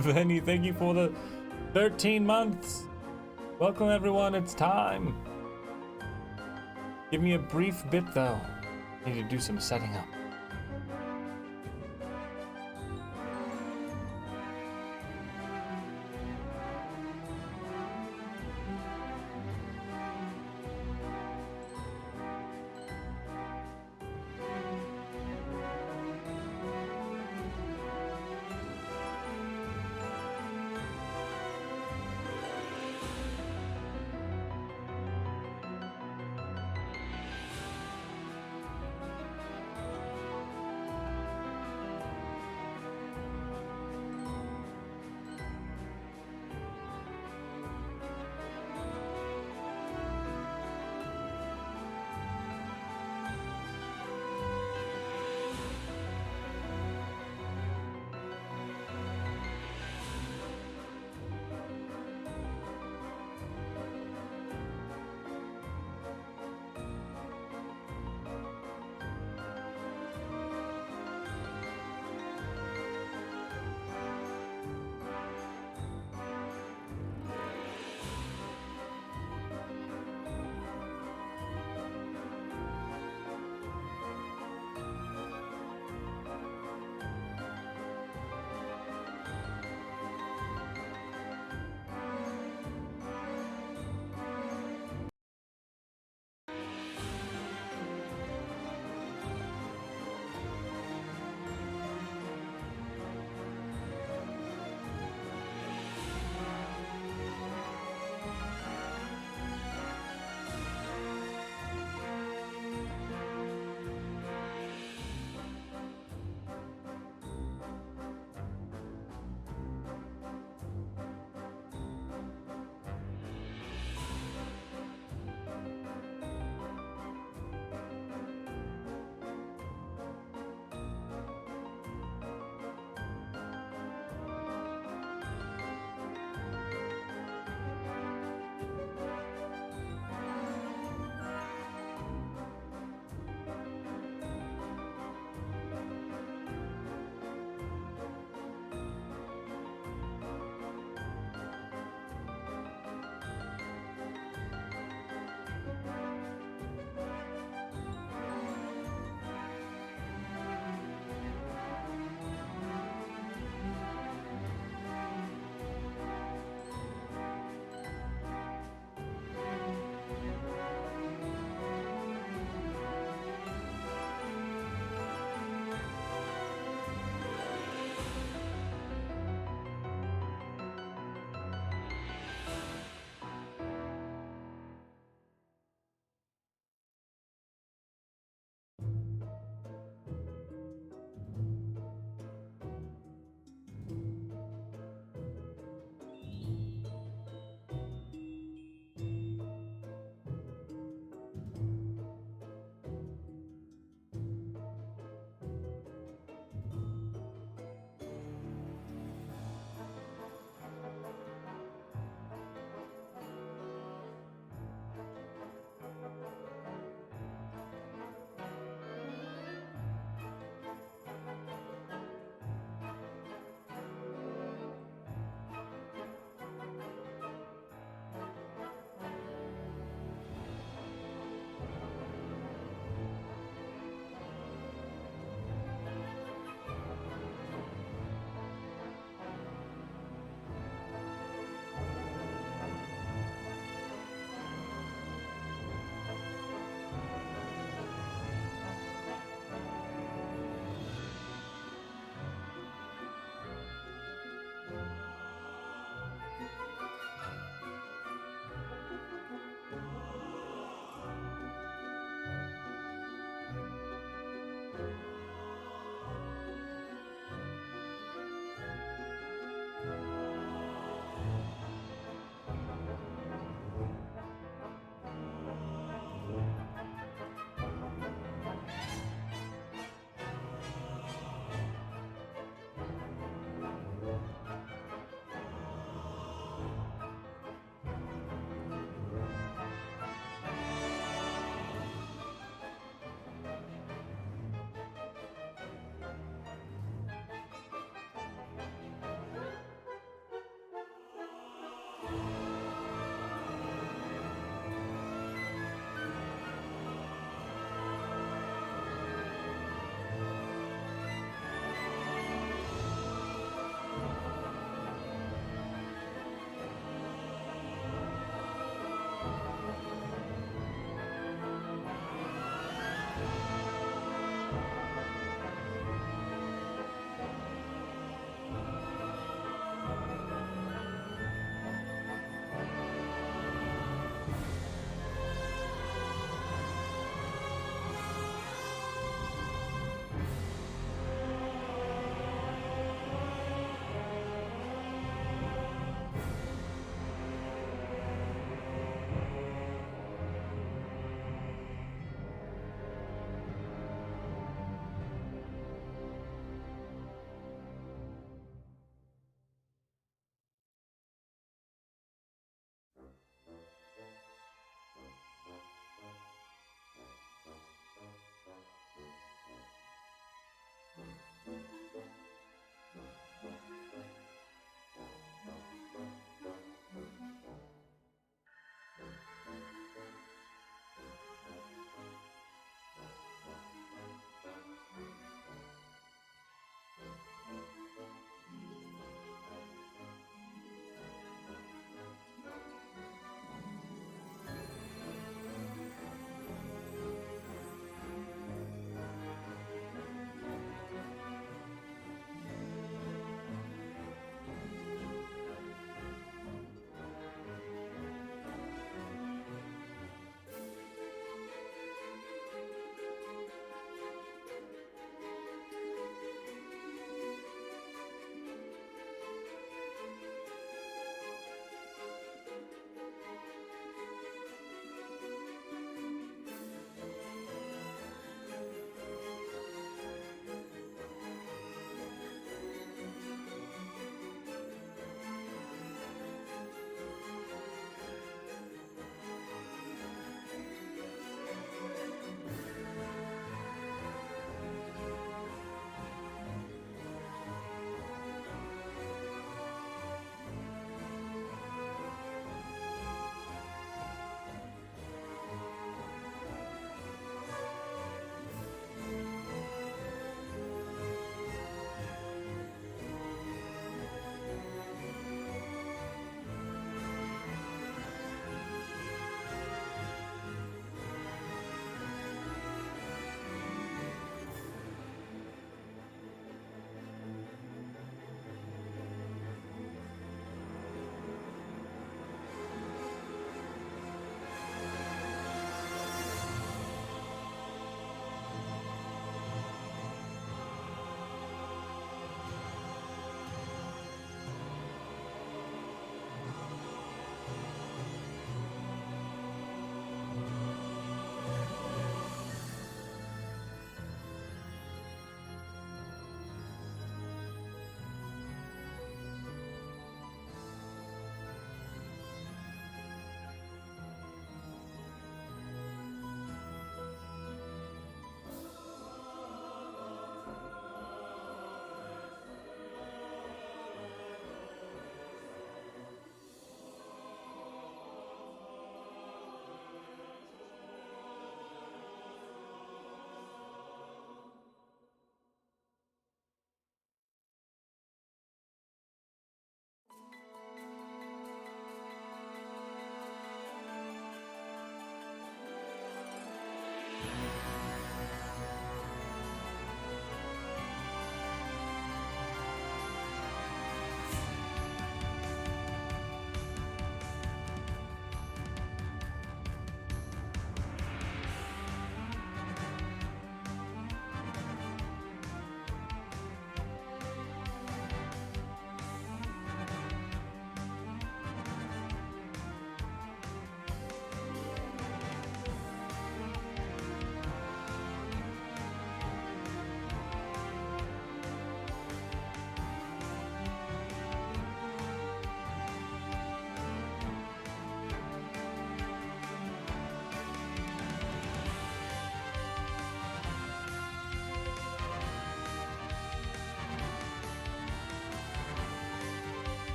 Venny, thank you for the 13 months. Welcome everyone, it's time. Give me a brief bit though. I need to do some setting up.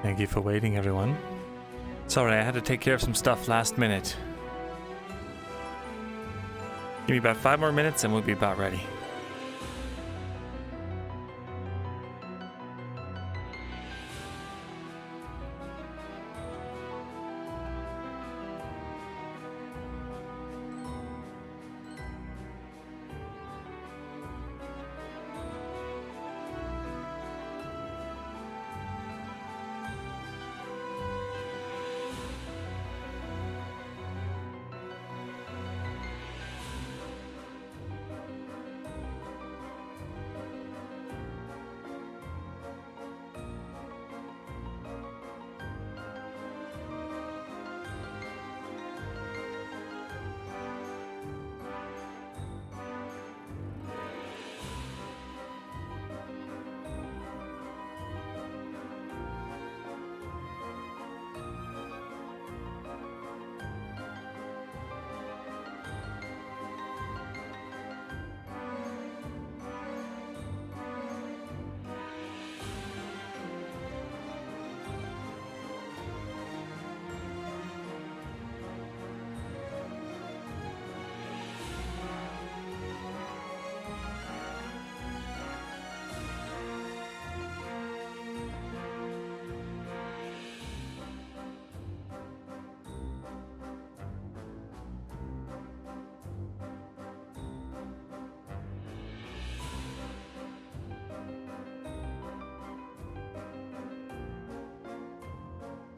Thank you for waiting, everyone. Sorry, I had to take care of some stuff last minute. Give me about 5 more minutes and we'll be about ready.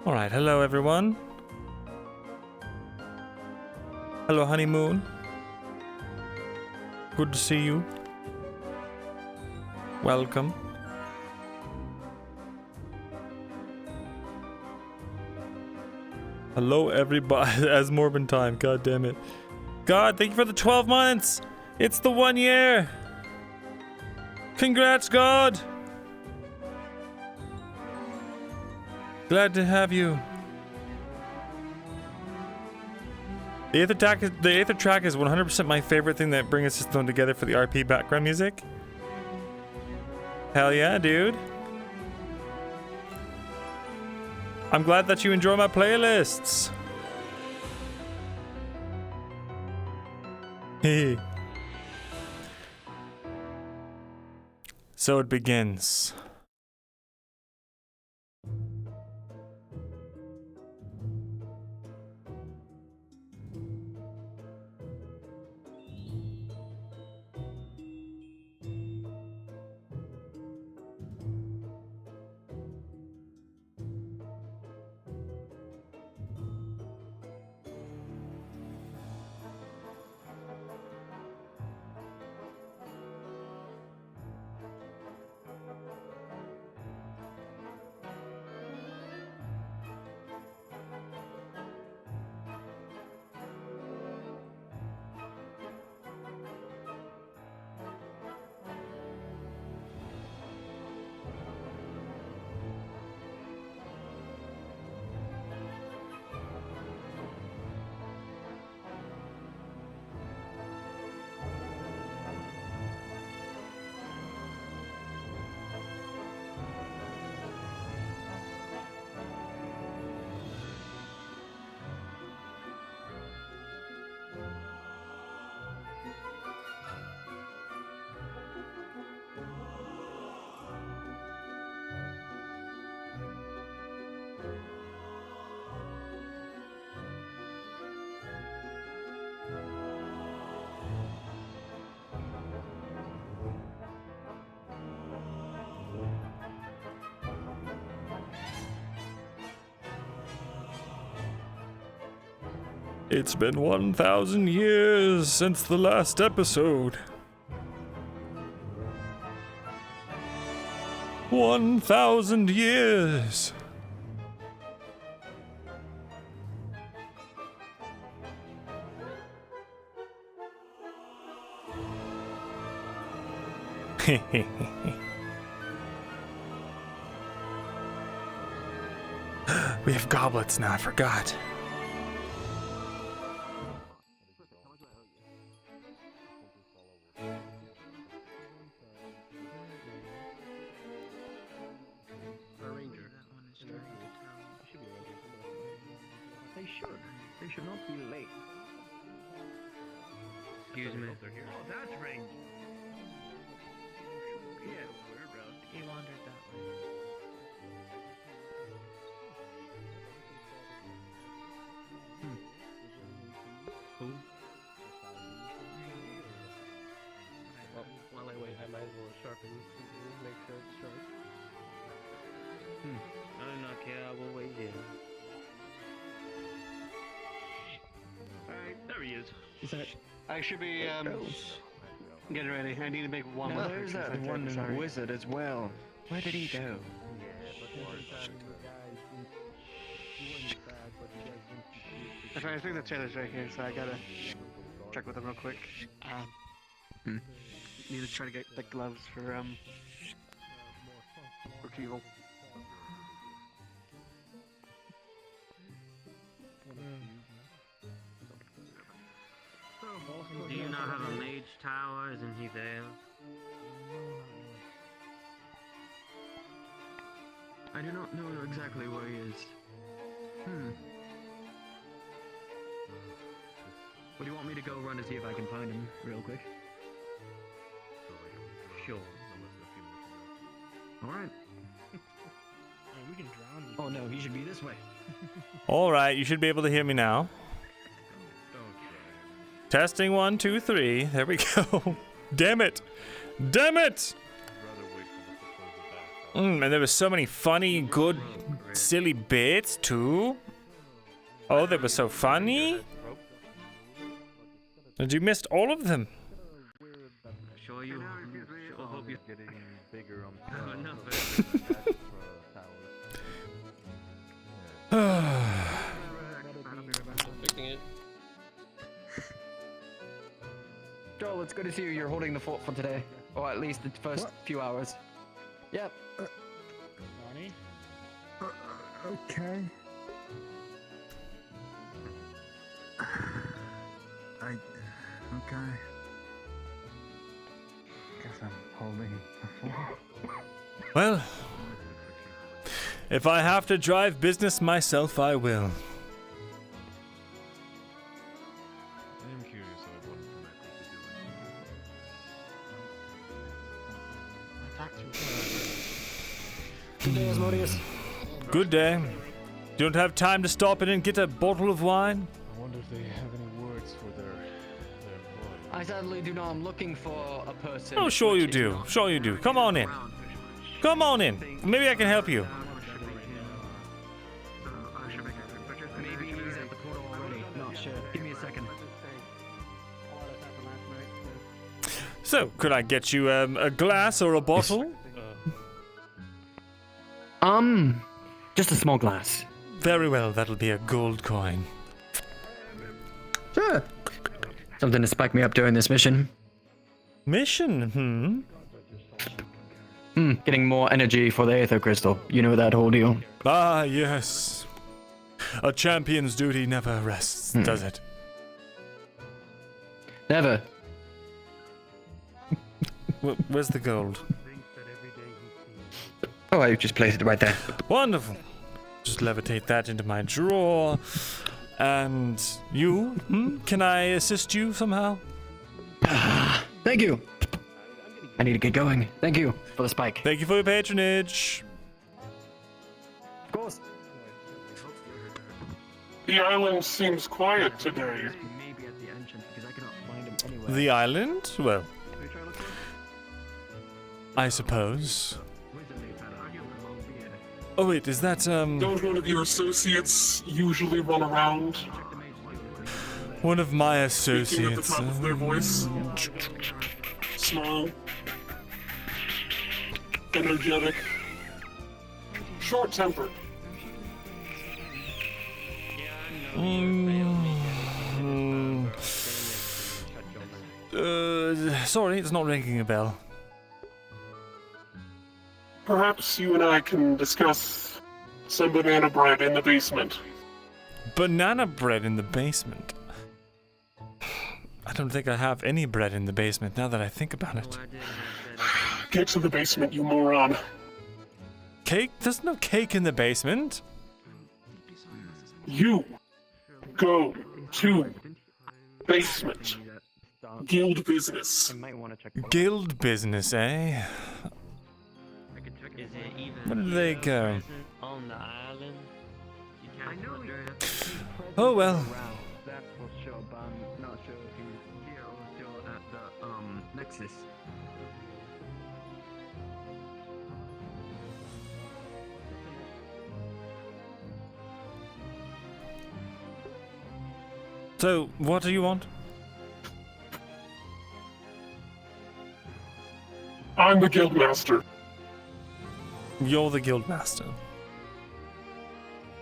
Alright, hello everyone. Hello, honeymoon. Good to see you. Welcome. Hello, everybody. As Morbin time. God damn it. God, thank you for the 12 months. It's the 1 year. Congrats, God. Glad to have you. The Aether track is 100% my favorite thing that brings us system together for the RP background music. Hell yeah, dude. I'm glad that you enjoy my playlists. Hey. So it begins. It's been 1,000 years since the last episode. 1,000 years. We have goblets now, I forgot. They should not be late. Excuse me. Oh, that's range. Yeah, he wandered that way. Who? Well, while I wait, I might as well sharpen this and make sure it's sharp. I do not care, I will wait here. Alright, there he is. I should be getting ready. I need to make one more. There's that one wizard as well. Where did he go? I think the tailor's right here, so I gotta check with him real quick. Need to try to get the gloves for retrieval. Do you not have a mage tower? Isn't he there? I do not know exactly where he is. What do you want me to go run to see if I can find him real quick? Sure. Alright. We can drown you. Oh no, he should be this way. Alright, you should be able to hear me now. Testing 1, 2, 3. There we go. Damn it. Damn it! And there were so many funny, good, silly bits too. Oh, they were so funny. And you missed all of them. Show you. I hope you're getting bigger on Oh, no, fixing it. Joel, it's good to see you. You're holding the fort for today. Or at least the first few hours. Yep. Ronnie? Okay. Okay. Guess I'm holding the fort. Well, if I have to drive business myself, I will. I am curious about what the Michael is doing. Good day, Asmodeus. Good day. Don't have time to stop in and get a bottle of wine? I wonder if they have any words for their employees. I sadly do not. I'm looking for a person. Oh, sure you which is do. not- Sure you do. Come on in. Come on in. Maybe I can help you. Maybe he's at the portal already. Not sure. Give me a second. So, could I get you a glass or a bottle? Just a small glass. Very well, that'll be a gold coin. Sure. Something to spike me up during this mission. Mission, Getting more energy for the Aether Crystal. You know that whole deal. Ah, yes. A champion's duty never rests, does it? Never. Where's the gold? Oh, I just placed it right there. Wonderful. Just levitate that into my drawer. And you? Can I assist you somehow? Thank you. I need to get going. Thank you for the spike. Thank you for your patronage. Of course. The island seems quiet today. Maybe at the entrance because I cannot find him anywhere. The island? Well, I suppose. Oh wait, is that Don't one of your associates usually run around, one of my speaking at the associates? top of their voice? Small, energetic, short-tempered. Sorry, it's not ringing a bell. Perhaps you and I can discuss some banana bread in the basement. Banana bread in the basement. I don't think I have any bread in the basement now that I think about it. Get to the basement, you moron. Cake? There's no cake in the basement. You go to basement. Guild business. I might want to check. Guild business, eh? Is it even Where did they go? on the island? You can't Oh well. That's for sure, but I'm not sure if he's here or still at the Nexus. So, what do you want? I'm the guild master. You're the guild master.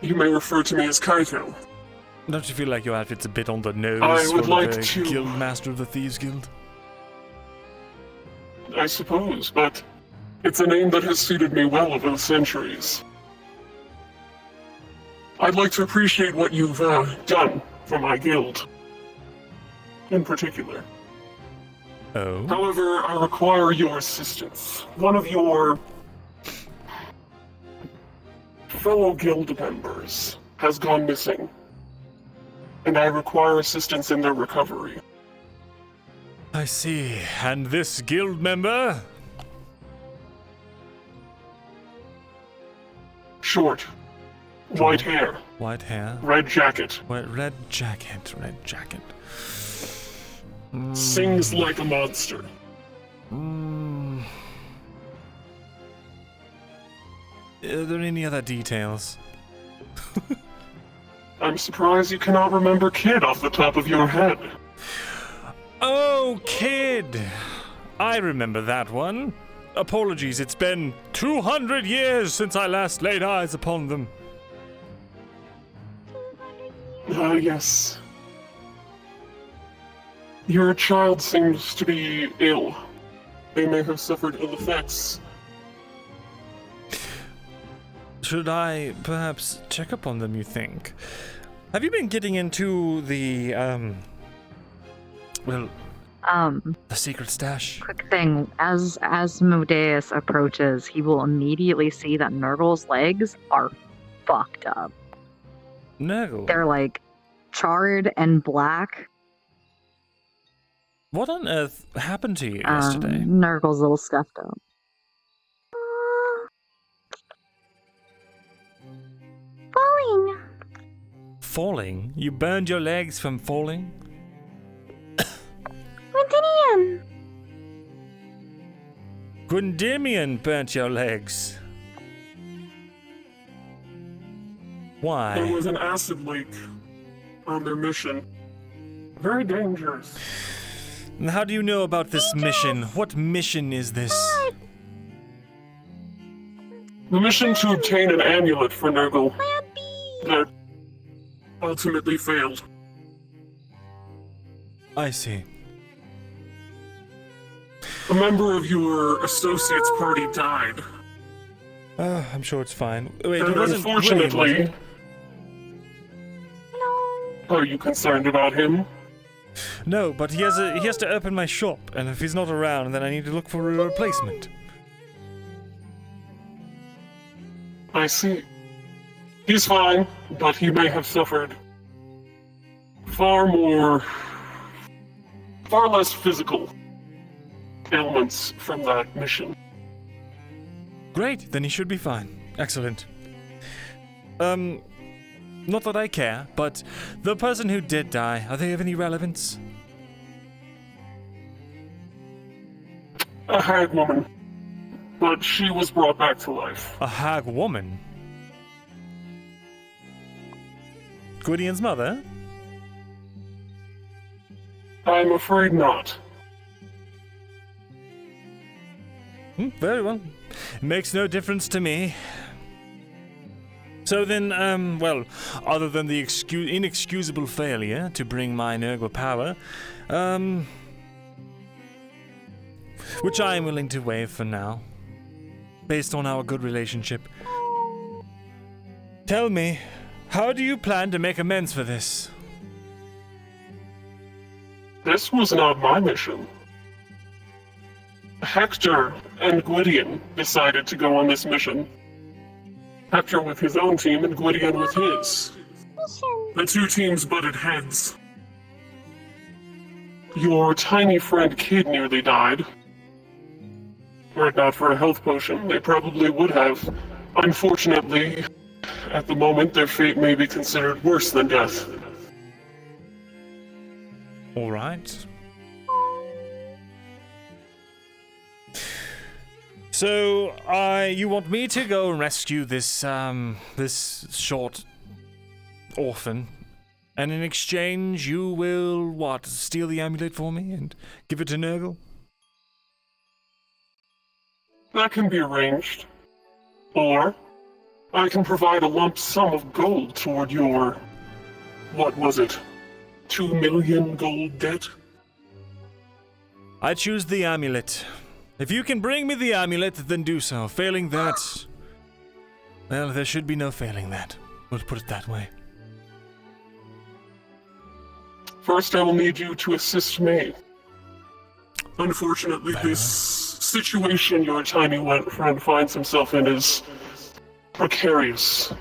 You may refer to me as Kaito. Don't you feel like your outfit's a bit on the nose I would for like the to- guild master of the Thieves Guild? I suppose, but it's a name that has suited me well over the centuries. I'd like to appreciate what you've done for my guild, in particular. Oh? However, I require your assistance. One of your fellow guild members has gone missing, and I require assistance in their recovery. I see. And this guild member? Short, white hair, White hair. red jacket, Red jacket. Red jacket. sings like a monster. Are there any other details? I'm surprised you cannot remember Kid off the top of your head. Oh, kid! I remember that one. Apologies, it's been 200 years since I last laid eyes upon them. Yes. Your child seems to be ill. They may have suffered ill effects. Should I perhaps check up on them, you think? Have you been getting into the, the secret stash? Quick thing, as Asmodeus approaches, he will immediately see that Nergal's legs are fucked up. Nergal? They're like charred and black. What on earth happened to you yesterday? Nergal's a little scuffed up. Falling. Falling? You burned your legs from falling? Gwyndinian. Gwyndimian burnt your legs. Why? There was an acid leak on their mission. Very dangerous. How do you know about this mission? What mission is this? The mission to obtain an amulet for Nergal that ultimately failed. I see. A member of your associates' party died. I'm sure it's fine. Wait, And it wasn't unfortunately, William, was it? are you concerned about him? No, but he has to open my shop, and if he's not around, then I need to look for a replacement. I see. He's fine, but he may have suffered far less physical ailments from that mission. Great, then he should be fine. Excellent. Not that I care, but the person who did die, are they of any relevance? A hag woman, but she was brought back to life. A hag woman? Gwydion's mother? I'm afraid not. Very well. Makes no difference to me. So then, other than the inexcusable failure to bring my Nergal power, which I am willing to waive for now, based on our good relationship. Tell me, how do you plan to make amends for this? This was not my mission. Hector and Gwydion decided to go on this mission. Hector with his own team and Gwydion with his. The two teams butted heads. Your tiny friend Kid nearly died. Were it not for a health potion, they probably would have. Unfortunately, at the moment, their fate may be considered worse than death. All right. So, you want me to go and rescue this short orphan, and in exchange you will, what, steal the amulet for me and give it to Nergal? That can be arranged. Or, I can provide a lump sum of gold toward your, what was it, 2 million gold debt? I choose the amulet. If you can bring me the amulet, then do so. Failing that, well, there should be no failing that. We'll put it that way. First, I will need you to assist me. Unfortunately, this situation your tiny friend finds himself in is precarious.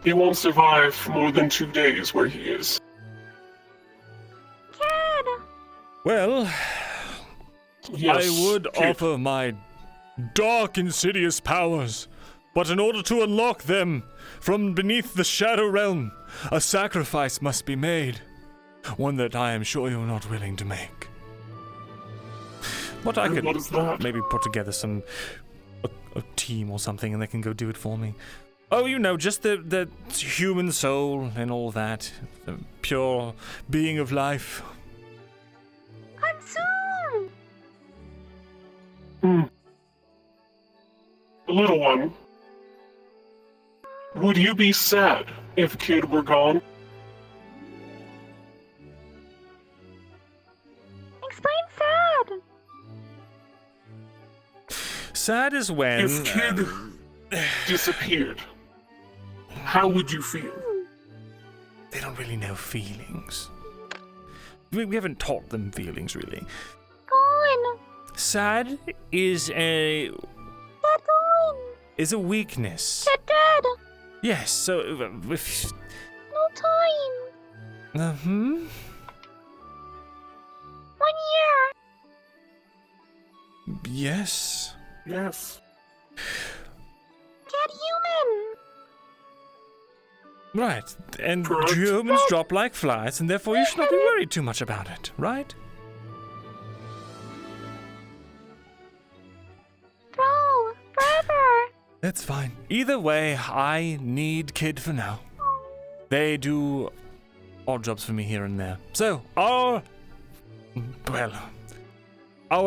He won't survive more than 2 days where he is. Kid. Well, Yes, I would Kid. offer my dark, insidious powers, but in order to unlock them from beneath the Shadow Realm, a sacrifice must be made. One that I am sure you're not willing to make. But I And could what is that? maybe put together a team or something and they can go do it for me. Oh, you know, just the human soul and all that. The pure being of life. I'm so Little one, would you be sad if Kid were gone? Explain sad. Sad is when. If Kid disappeared, how would you feel? They don't really know feelings. We haven't taught them feelings, really. Gone. Sad is a Dad gone. is a weakness. Dad dead. Yes. So if No time. 1 year. Yes. Yes. Dad human. Right. And Correct. humans drop like flies, and therefore you should not be worried too much about it, right? Bro, forever. That's fine. Either way, I need Kid for now. They do odd jobs for me here and there. So, our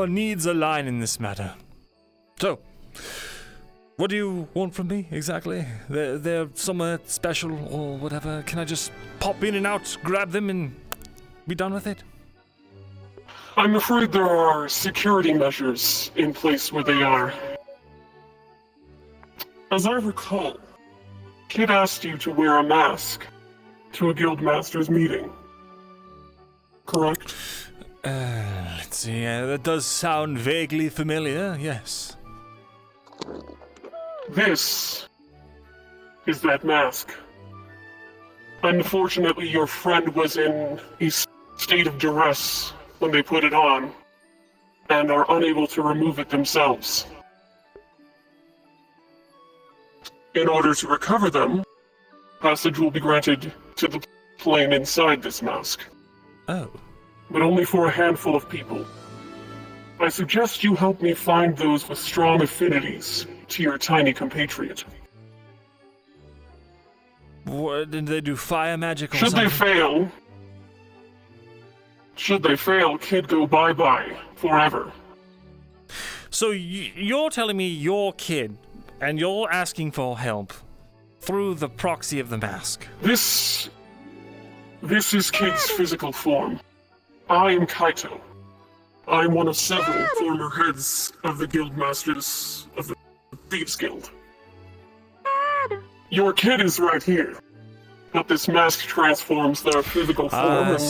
needs align in this matter. So, what do you want from me exactly? They're somewhere special or whatever. Can I just pop in and out, grab them, and be done with it? I'm afraid there are security measures in place where they are. As I recall, Kid asked you to wear a mask to a guildmaster's meeting. Correct? Let's see. That does sound vaguely familiar, yes. This is that mask. Unfortunately, your friend was in a state of duress when they put it on, and are unable to remove it themselves. In order to recover them, passage will be granted to the plane inside this mask, Oh. but only for a handful of people. I suggest you help me find those with strong affinities to your tiny compatriot. What, did they do fire magic or Should something? they fail, Kid go bye-bye forever. So you're telling me your Kid, and you're asking for help through the proxy of the mask. This is Kid's physical form. I am Kaito. I am one of several former heads of the Guildmasters of the Thieves Guild. Your Kid is right here, but this mask transforms their physical form I and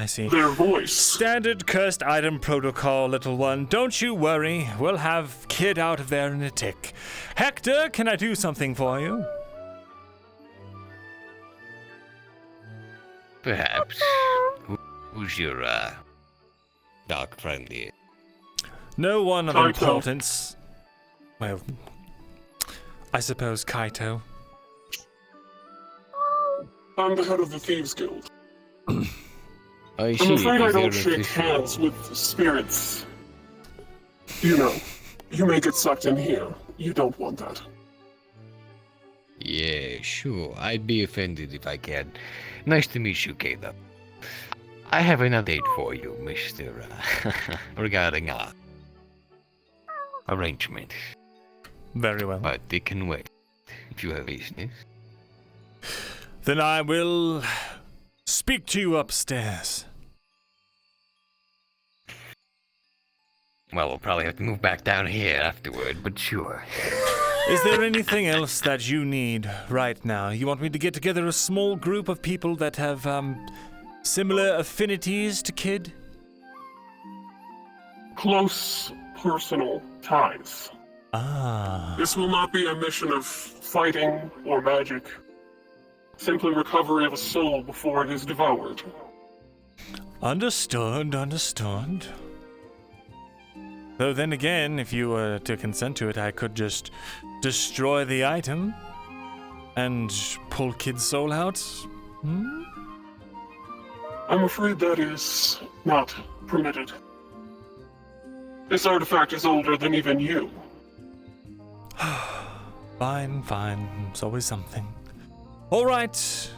see. their voice. Standard cursed item protocol, little one. Don't you worry. We'll have Kid out of there in a tick. Hector, can I do something for you? Perhaps. Who's your, dark friendly? No one of Kaito. importance. Well, I suppose Kaito. I'm the head of the Thieves Guild. I see. I'm afraid I Is there don't shake official- hands with spirits. You know, you may get sucked in here. You don't want that. Yeah, sure. I'd be offended if I can. Nice to meet you, Caleb. I have an update for you, Mr. regarding our arrangement. Very well. But they can wait, if you have business. Then I will speak to you upstairs. Well, we'll probably have to move back down here afterward, but sure. Is there anything else that you need right now? You want me to get together a small group of people that have, similar affinities to Kid? Close personal ties. Ah. This will not be a mission of fighting or magic. Simply recovery of a soul before it is devoured. Understood. Though then again, if you were to consent to it, I could just destroy the item and pull Kid's soul out. Hmm? I'm afraid that is not permitted. This artifact is older than even you. Fine. It's always something. All right.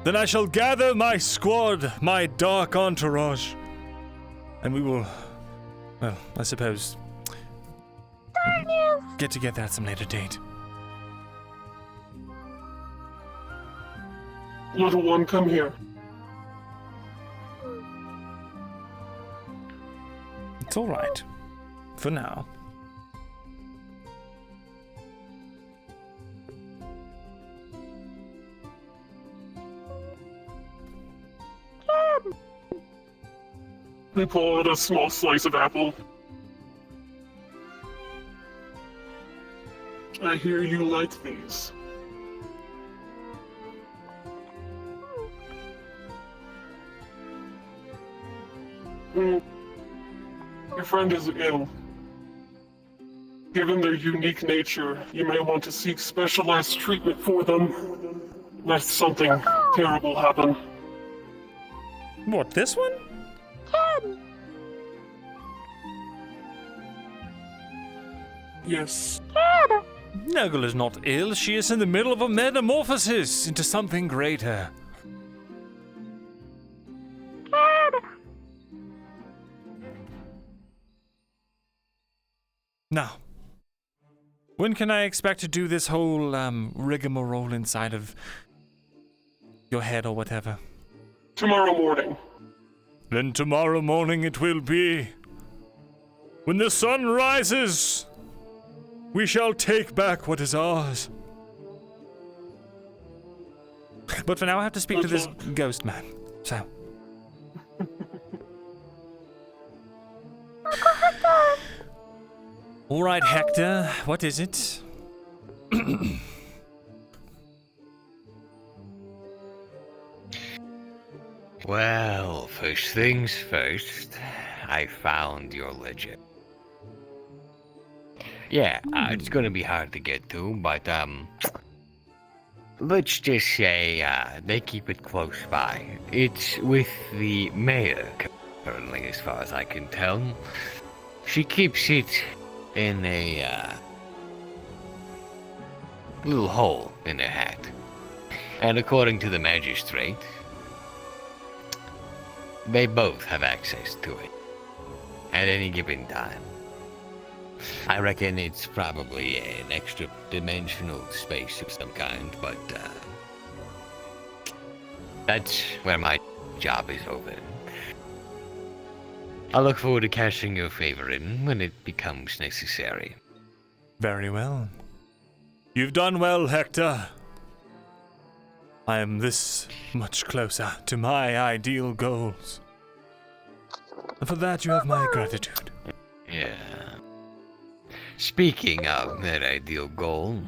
Then I shall gather my squad, my dark entourage, and we will, well, I suppose. Darkness. get together at some later date. Little one, come here. It's all right. For now. We pull out a small slice of apple. I hear you like these. Your friend is ill. Given their unique nature, you may want to seek specialized treatment for them, lest something terrible happen. What, this one? Yes. Nergal is not ill. She is in the middle of a metamorphosis into something greater. Now, when can I expect to do this whole rigmarole inside of your head or whatever? Tomorrow morning. Then tomorrow morning it will be. When the sun rises, we shall take back what is ours. But for now I have to speak to this ghost man, so... All right, Hector, what is it? Well, first things first, I found your ledger. Yeah, it's gonna be hard to get to, but, let's just say, they keep it close by. It's with the mayor, currently, as far as I can tell. She keeps it in a, little hole in her hat. And according to the magistrate, they both have access to it at any given time. I reckon it's probably an extra dimensional space of some kind, but that's where my job is over. I look forward to cashing your favor in when it becomes necessary. Very well. You've done well, Hector. I am this much closer to my ideal goals. And for that you have my gratitude. Yeah. Speaking of that ideal goal,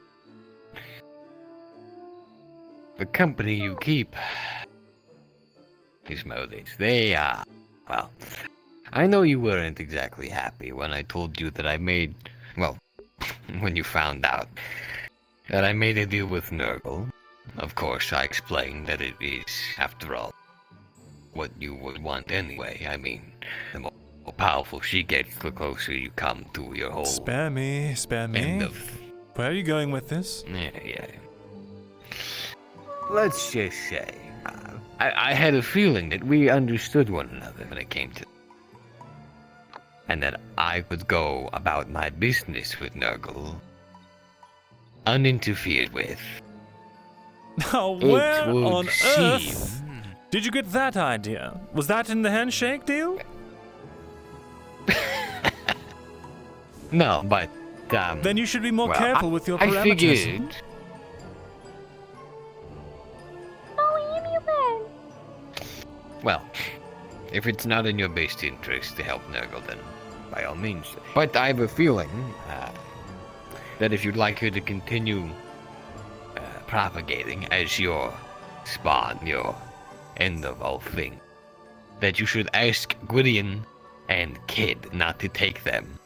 the company you keep, Asmodeus, they, well, I know you weren't exactly happy when I told you that I made, well, when you found out that I made a deal with Nergal. Of course, I explained that it is, after all, what you would want anyway. I mean, the more powerful she gets, the closer you come to your whole... Spare me. End of... Where are you going with this? Yeah. Let's just say, I had a feeling that we understood one another when it came to... And that I could go about my business with Nergal, uninterfered with. Now, where on earth did you get that idea? Was that in the handshake deal? No, but, Then you should be more well, careful with your parameters. I figured... Well, if it's not in your best interest to help Nergal, then by all means. But I have a feeling that if you'd like her to continue propagating as your spawn, your end of all things, that you should ask Gwydion and Kid not to take them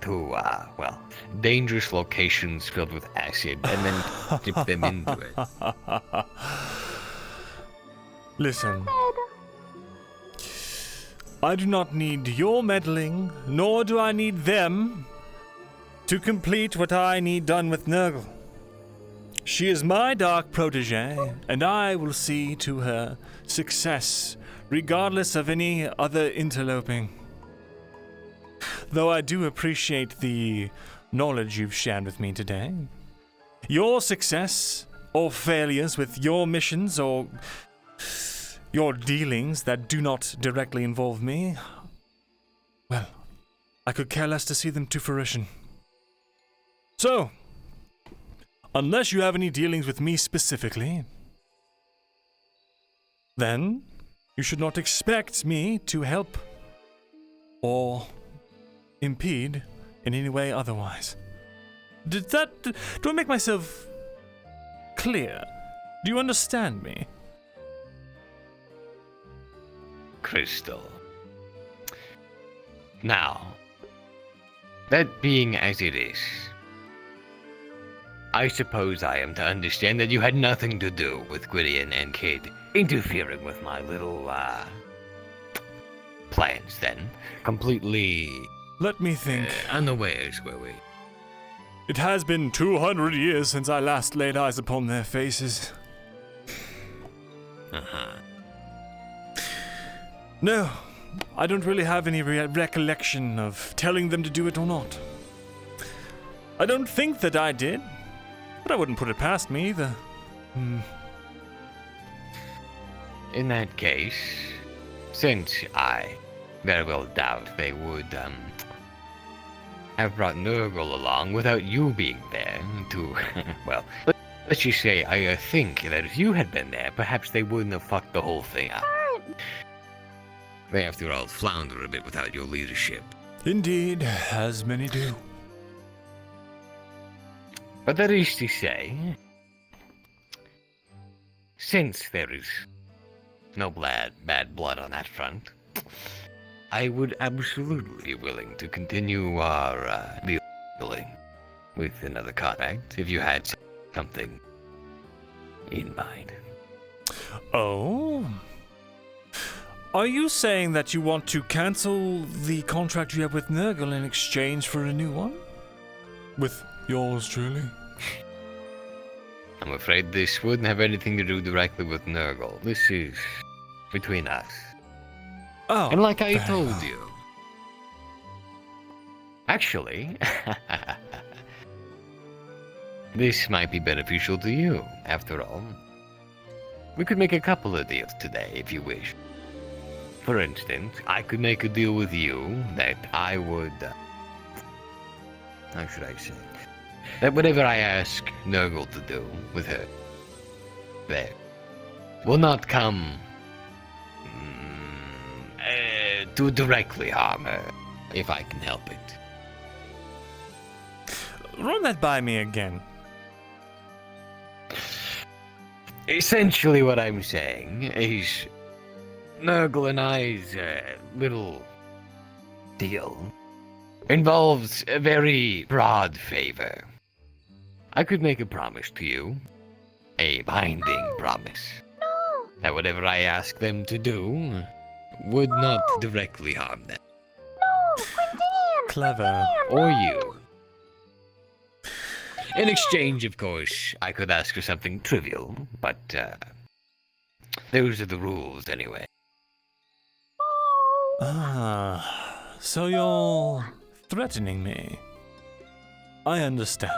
to, well, dangerous locations filled with acid and then dip them into it. Listen. I do not need your meddling, nor do I need them to complete what I need done with Nergal. She is my dark protege, and I will see to her success, regardless of any other interloping. Though I do appreciate the knowledge you've shared with me today. Your success or failures with your missions or your dealings that do not directly involve me, well, I could care less to see them to fruition. So, unless you have any dealings with me specifically, then you should not expect me to help or impede in any way otherwise. Do I make myself clear? Do you understand me? Crystal. Now, that being as it is, I suppose I am to understand that you had nothing to do with Gwydion and Kid interfering with my little, plans then. Completely... Let me think. Unawares, were we? It has been 200 years since I last laid eyes upon their faces. Uh-huh. No, I don't really have any recollection of telling them to do it or not. I don't think that I did, but I wouldn't put it past me either. In that case, since I very well doubt they would, have brought Nergal along without you being there to, well, let's just say I think that if you had been there, perhaps they wouldn't have fucked the whole thing up. They, after all, flounder a bit without your leadership. Indeed, as many do. But that is to say, since there is no bad blood on that front, I would absolutely be willing to continue our dealing with another contract if you had something in mind. Oh? Are you saying that you want to cancel the contract you have with Nergal in exchange for a new one? With yours truly? I'm afraid this wouldn't have anything to do directly with Nergal. This is between us. Oh, and like I told you. Actually, this might be beneficial to you, after all. We could make a couple of deals today, if you wish. For instance, I could make a deal with you that I would... how should I say? That whatever I ask Nergal to do with her, there, will not come to directly harm her, if I can help it. Run that by me again. Essentially what I'm saying is Nergal and I's little deal involves a very broad favor. I could make a promise to you, a binding promise, that whatever I ask them to do would not directly harm them. Clever. Or you. In exchange, of course, I could ask for something trivial, but those are the rules anyway. Ah, so you're threatening me. I understand.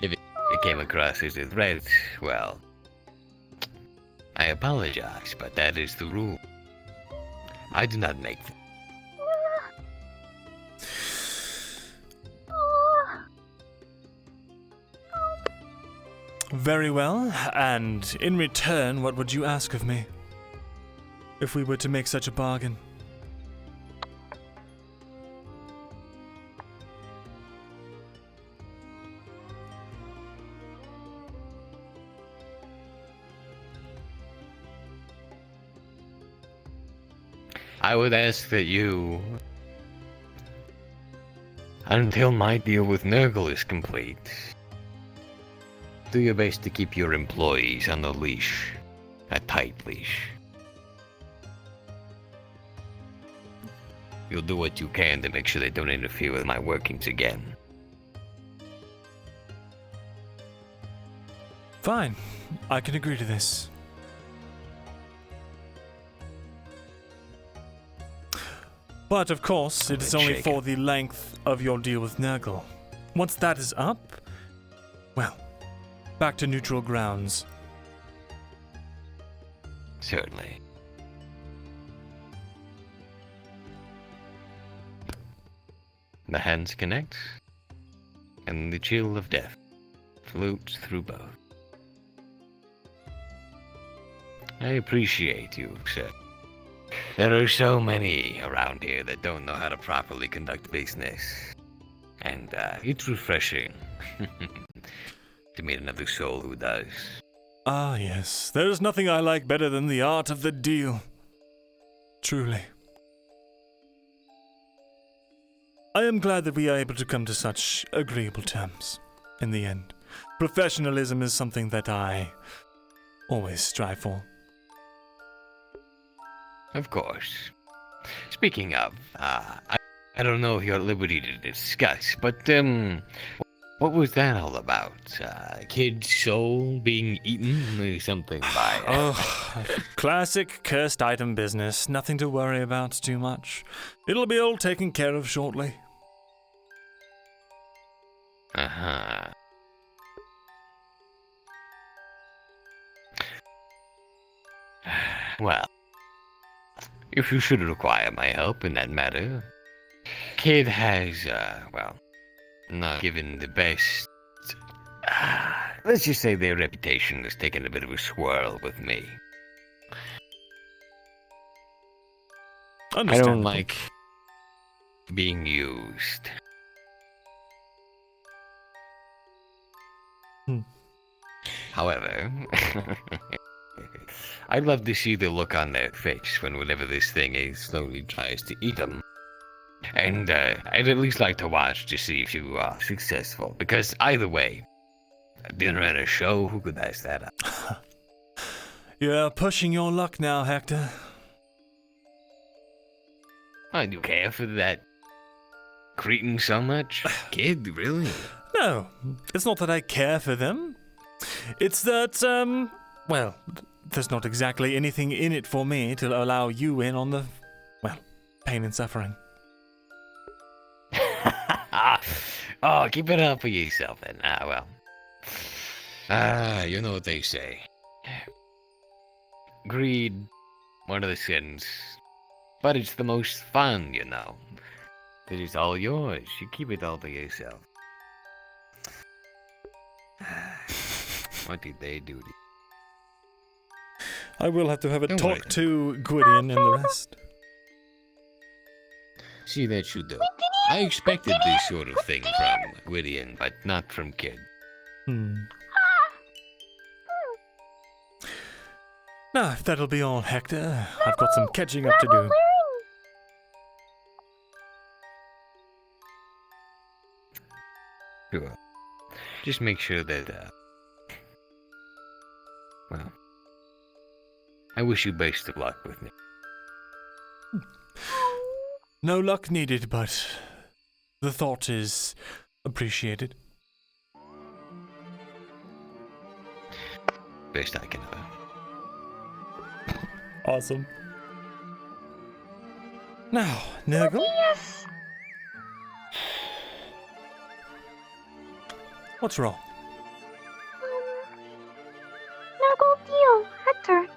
If it came across as a threat, well, I apologize, but that is the rule. I do not make them. Very well, and in return, what would you ask of me? If we were to make such a bargain? I would ask that you, until my deal with Nergal is complete, do your best to keep your employees on the leash, a tight leash. You'll do what you can to make sure they don't interfere with my workings again. Fine, I can agree to this. But of course, it is Let's only shake for it. the length of your deal with Nergal. Once that is up, well, back to neutral grounds. Certainly. The hands connect, and the chill of death floats through both. I appreciate you, sir. There are so many around here that don't know how to properly conduct business. And it's refreshing to meet another soul who does. Ah, yes. There is nothing I like better than the art of the deal. Truly. I am glad that we are able to come to such agreeable terms in the end. Professionalism is something that I always strive for. Of course. Speaking of, I don't know if you're at liberty to discuss, but, what was that all about? Kid's soul being eaten or something by... Oh, classic cursed item business. Nothing to worry about too much. It'll be all taken care of shortly. Uh-huh. Well, if you should require my help in that matter, Kid has, not given the best... let's just say their reputation has taken a bit of a swirl with me. I don't like being used. However, I'd love to see the look on their face when whatever this thing is slowly tries to eat them. And I'd at least like to watch to see if you are successful. Because either way, a dinner and a show, who could pass that up? You're pushing your luck now, Hector. I do care for that cretin so much? Kid, really? No, it's not that I care for them. It's that, well, there's not exactly anything in it for me to allow you in on the, well, pain and suffering. Oh, keep it up for yourself then. You know what they say. Greed, one of the sins. But it's the most fun, you know. It is all yours. You keep it all to yourself. What did they do to you? I will have to have a Don't talk worry. to Gwydion and the rest. See that you do. I expected this sort of thing from Gwydion, but not from Kid. Now, if that'll be all, Hector, I've got some catching up to do. Sure. Just make sure that, well, I wish you best of luck with me. No luck needed, but the thought is appreciated. Best I can do. Awesome. Now, Nergal? Yes. What's wrong? Nergal deal, Hector.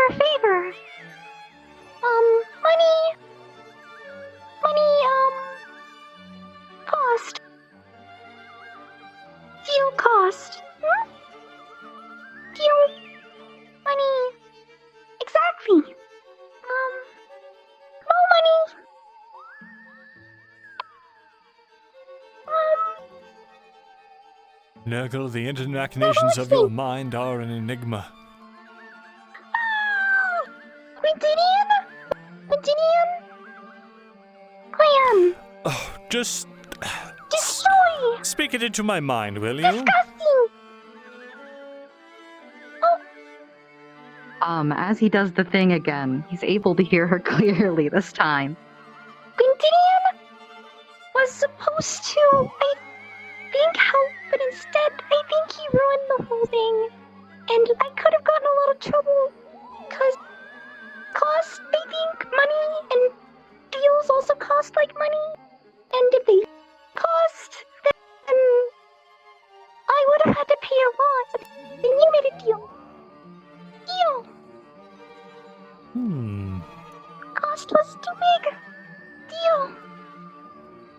Favor. Money, cost. Deal cost. Deal, money, exactly. More money. Nergal, the inner machinations of your mind are an enigma. Quintinian? Clan. Oh, just Destroy. speak it into my mind, will you? Disgusting. As he does the thing again, he's able to hear her clearly this time. Quintinian was supposed to, I think, help, but instead, I think he ruined the whole thing. And I could have gotten a lot of trouble, because cost cost was too big. Deal.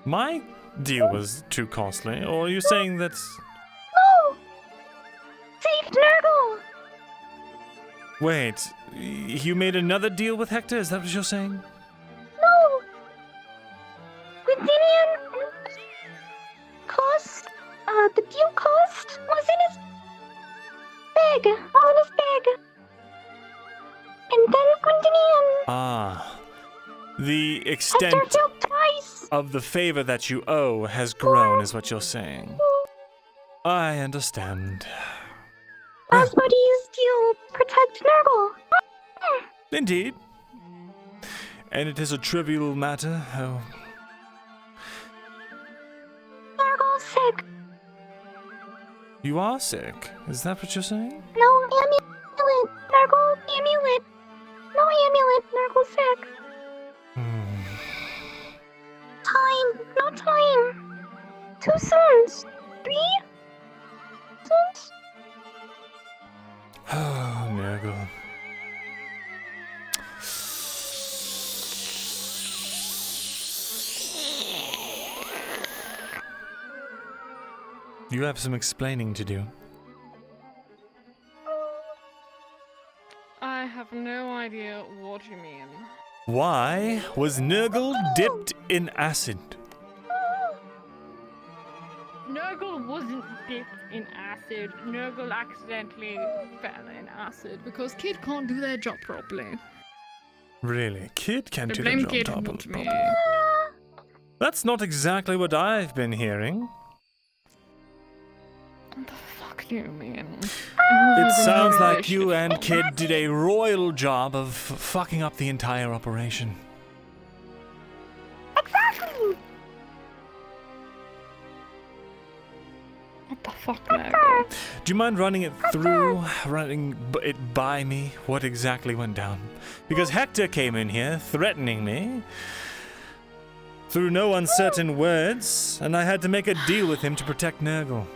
My deal was too costly, or are you saying that... No! Saved Nergal! Wait, you made another deal with Hector? Is that what you're saying? No! Gwyndinian cost, the deal cost was in his bag, all in his bag. And then Gwyndinian... Ah. The extent Hector failed twice. of the favor that you owe has grown, is what you're saying. I understand. Asmodeus deal protect Nergal. Indeed. And it is a trivial matter. Oh. Nergal's sick. You are sick. Is that what you're saying? No amulet. Nergal amulet. No amulet. Nergal's sick. Time. No time. 2 soons. 3 soons. Oh, Nergal. You have some explaining to do. I have no idea what you mean. Why was Nergal dipped in acid? Nergal wasn't dipped in acid. Nergal accidentally fell in acid because Kid can't do their job properly. Really? Kid can't do They blame the Kid, job not me. That's not exactly what I've been hearing. What the fuck do you mean? It sounds like you and Kid did a royal job of fucking up the entire operation. Exactly. What the fuck, Nergal? Do you mind running it by me, what exactly went down? Because Hector came in here threatening me through no uncertain words, and I had to make a deal with him to protect Nergal.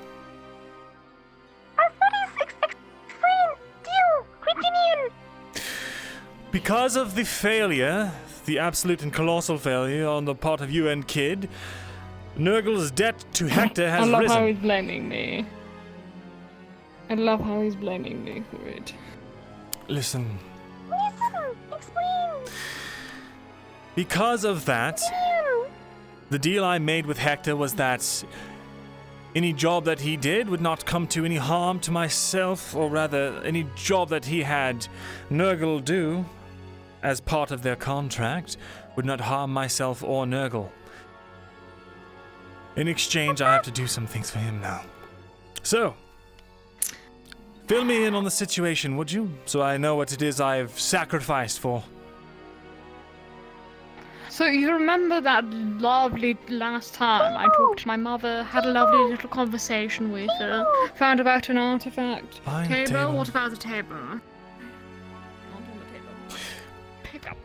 Because of the failure, the absolute and colossal failure on the part of you and Kid, Nergal's debt to Hector has risen. I love how he's blaming me. I love how he's blaming me for it. Listen. Listen, explain. Because of that, the deal I made with Hector was that any job that he did would not come to any harm to myself, or rather, any job that he had Nergal do as part of their contract would not harm myself or Nergal. In exchange, I have to do some things for him now. So, fill me in on the situation, would you? So I know what it is I've sacrificed for. So you remember that lovely last time I talked to my mother, had a lovely little conversation with her, found about an artifact. Table? What about the table? Not on the table. Pick up.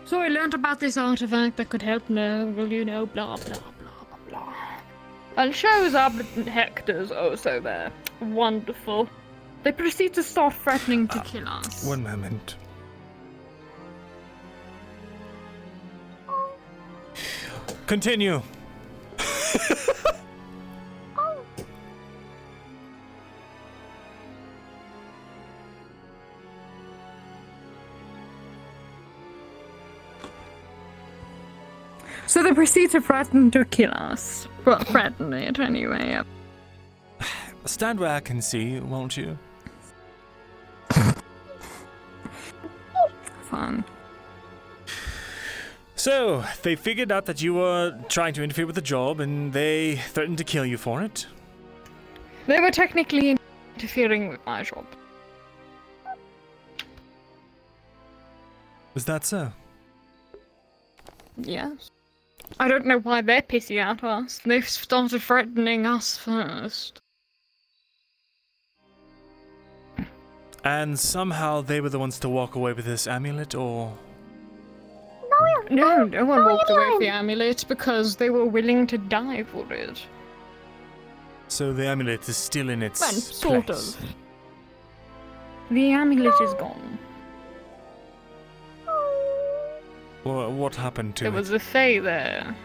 So I learned about this artifact that could help Nergal, you know, blah blah blah blah blah. And shows up and Hector's also there. Wonderful. They proceed to start threatening to kill us. One moment. Continue. So they proceed to threaten to kill us. Well, threaten it anyway. Stand where I can see, won't you? Fun. So, they figured out that you were trying to interfere with the job, and they threatened to kill you for it? They were technically interfering with my job. Is that so? Yes. I don't know why they're pissing at us. They've started threatening us first. And somehow they were the ones to walk away with this amulet, or...? No one walked away with the amulet because they were willing to die for it. So the amulet is still in its Well, sort place. of. The amulet is gone. What happened to There it? was a fae there.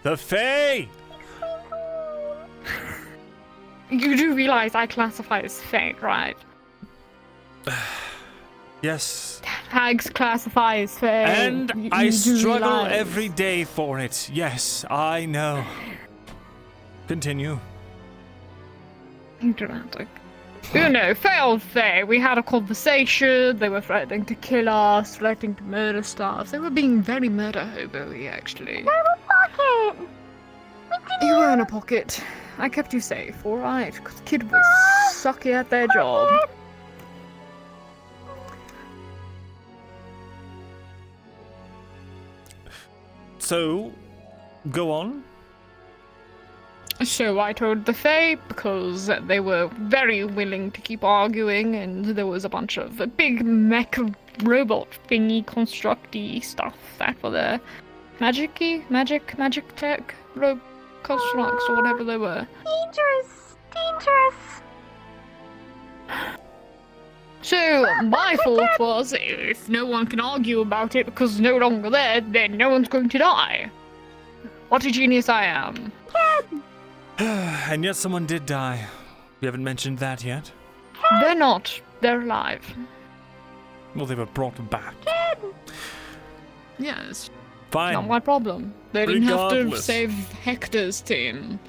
The Fae! You do realize I classify as fae, right? Yes. Hags classify as fae. And You I do struggle realize. every day for it. Yes, I know. Continue. Dramatic. You know, failed fae. We had a conversation. They were threatening to kill us, threatening to murder stuff. They were being very murder hobo-y, actually. Pocket! You were in a pocket. I kept you safe, alright? Because the kid was sucky at their job. So, go on. So I told the Fae because they were very willing to keep arguing, and there was a bunch of big mech robot thingy constructy stuff that were there. Magic tech, constructs, or whatever they were. Dangerous! So my thought was, if no one can argue about it because it's no longer there, then no one's going to die. What a genius I am. And yet someone did die. You haven't mentioned that yet? They're not. They're alive. Well, they were brought back. Yes. Fine. Not my problem. They didn't have to Regardless. save Hector's team.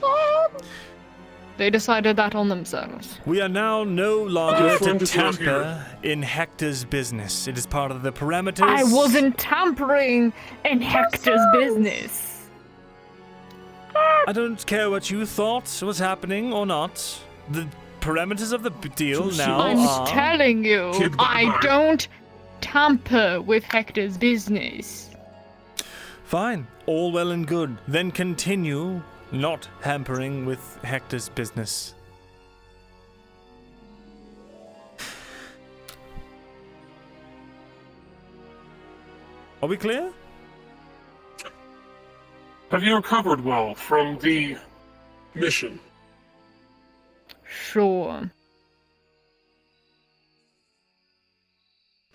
They decided that on themselves. We are now no longer Your to friend is not tamper in Hector's business. It is part of the parameters. I wasn't tampering in Hector's business. I don't care what you thought was happening or not. The parameters of the deal now I'm are... telling you, Kid, I bye-bye. don't tamper with Hector's business. Fine. All well and good. Then continue not hampering with Hector's business. Are we clear? Have you recovered well from the mission? Sure.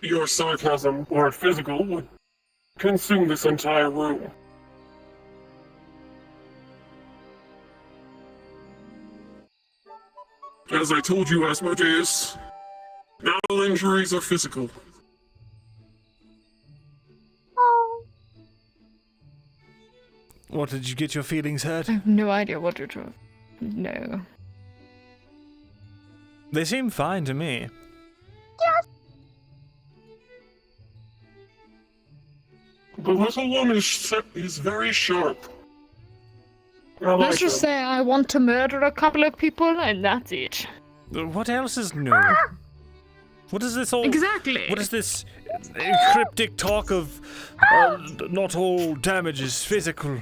Your sarcasm or physical would consume this entire room. As I told you, Asmodeus, not all injuries are physical. What, did you get your feelings hurt? I have no idea what you're talking. No. They seem fine to me. The little one is very sharp. I like Let's just her. say I want to murder a couple of people, and that's it. What else is new? What is this all... Exactly. What is this cryptic talk of not all damage is physical?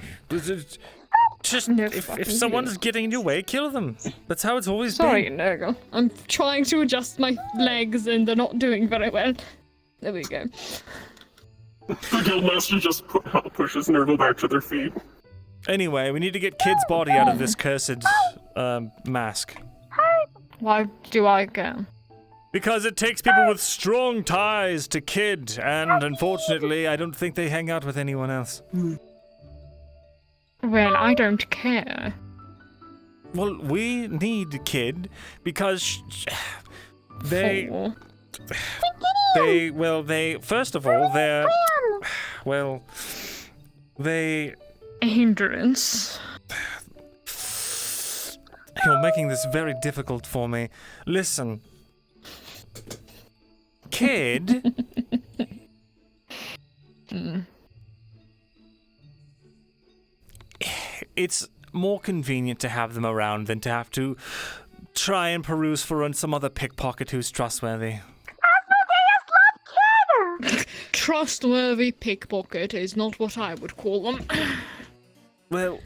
Just, No if fucking someone's getting in your way, kill them. That's how it's always Sorry, been. Nergal. I'm trying to adjust my legs, and they're not doing very well. There we go. The guildmaster just pushes Nergal back to their feet. Anyway, we need to get Kid's body out of this cursed mask. Why do I go? Because it takes people with strong ties to Kid, and unfortunately, I don't think they hang out with anyone else. Well, I don't care. Well, we need Kid because they, For- first of all, they're, well, they, a hindrance. you're making this very difficult for me. Listen, Kid, it's more convenient to have them around than to have to try and peruse for some other pickpocket who's trustworthy. Trustworthy pickpocket is not what I would call them. Well,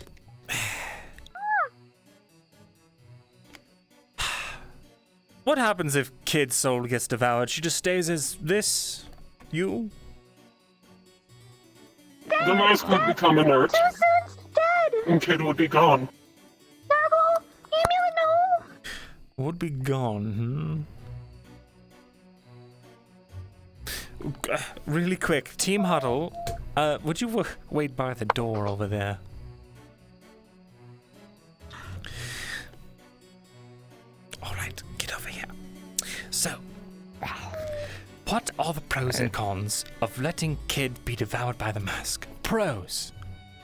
what happens if Kid's soul gets devoured? She just stays as this? You? The mask would become inert, and Kid would be gone. Would be gone, really quick, team huddle. Would you wait by the door over there? All right, get over here. So, what are the pros and cons of letting Kid be devoured by the mask? Pros.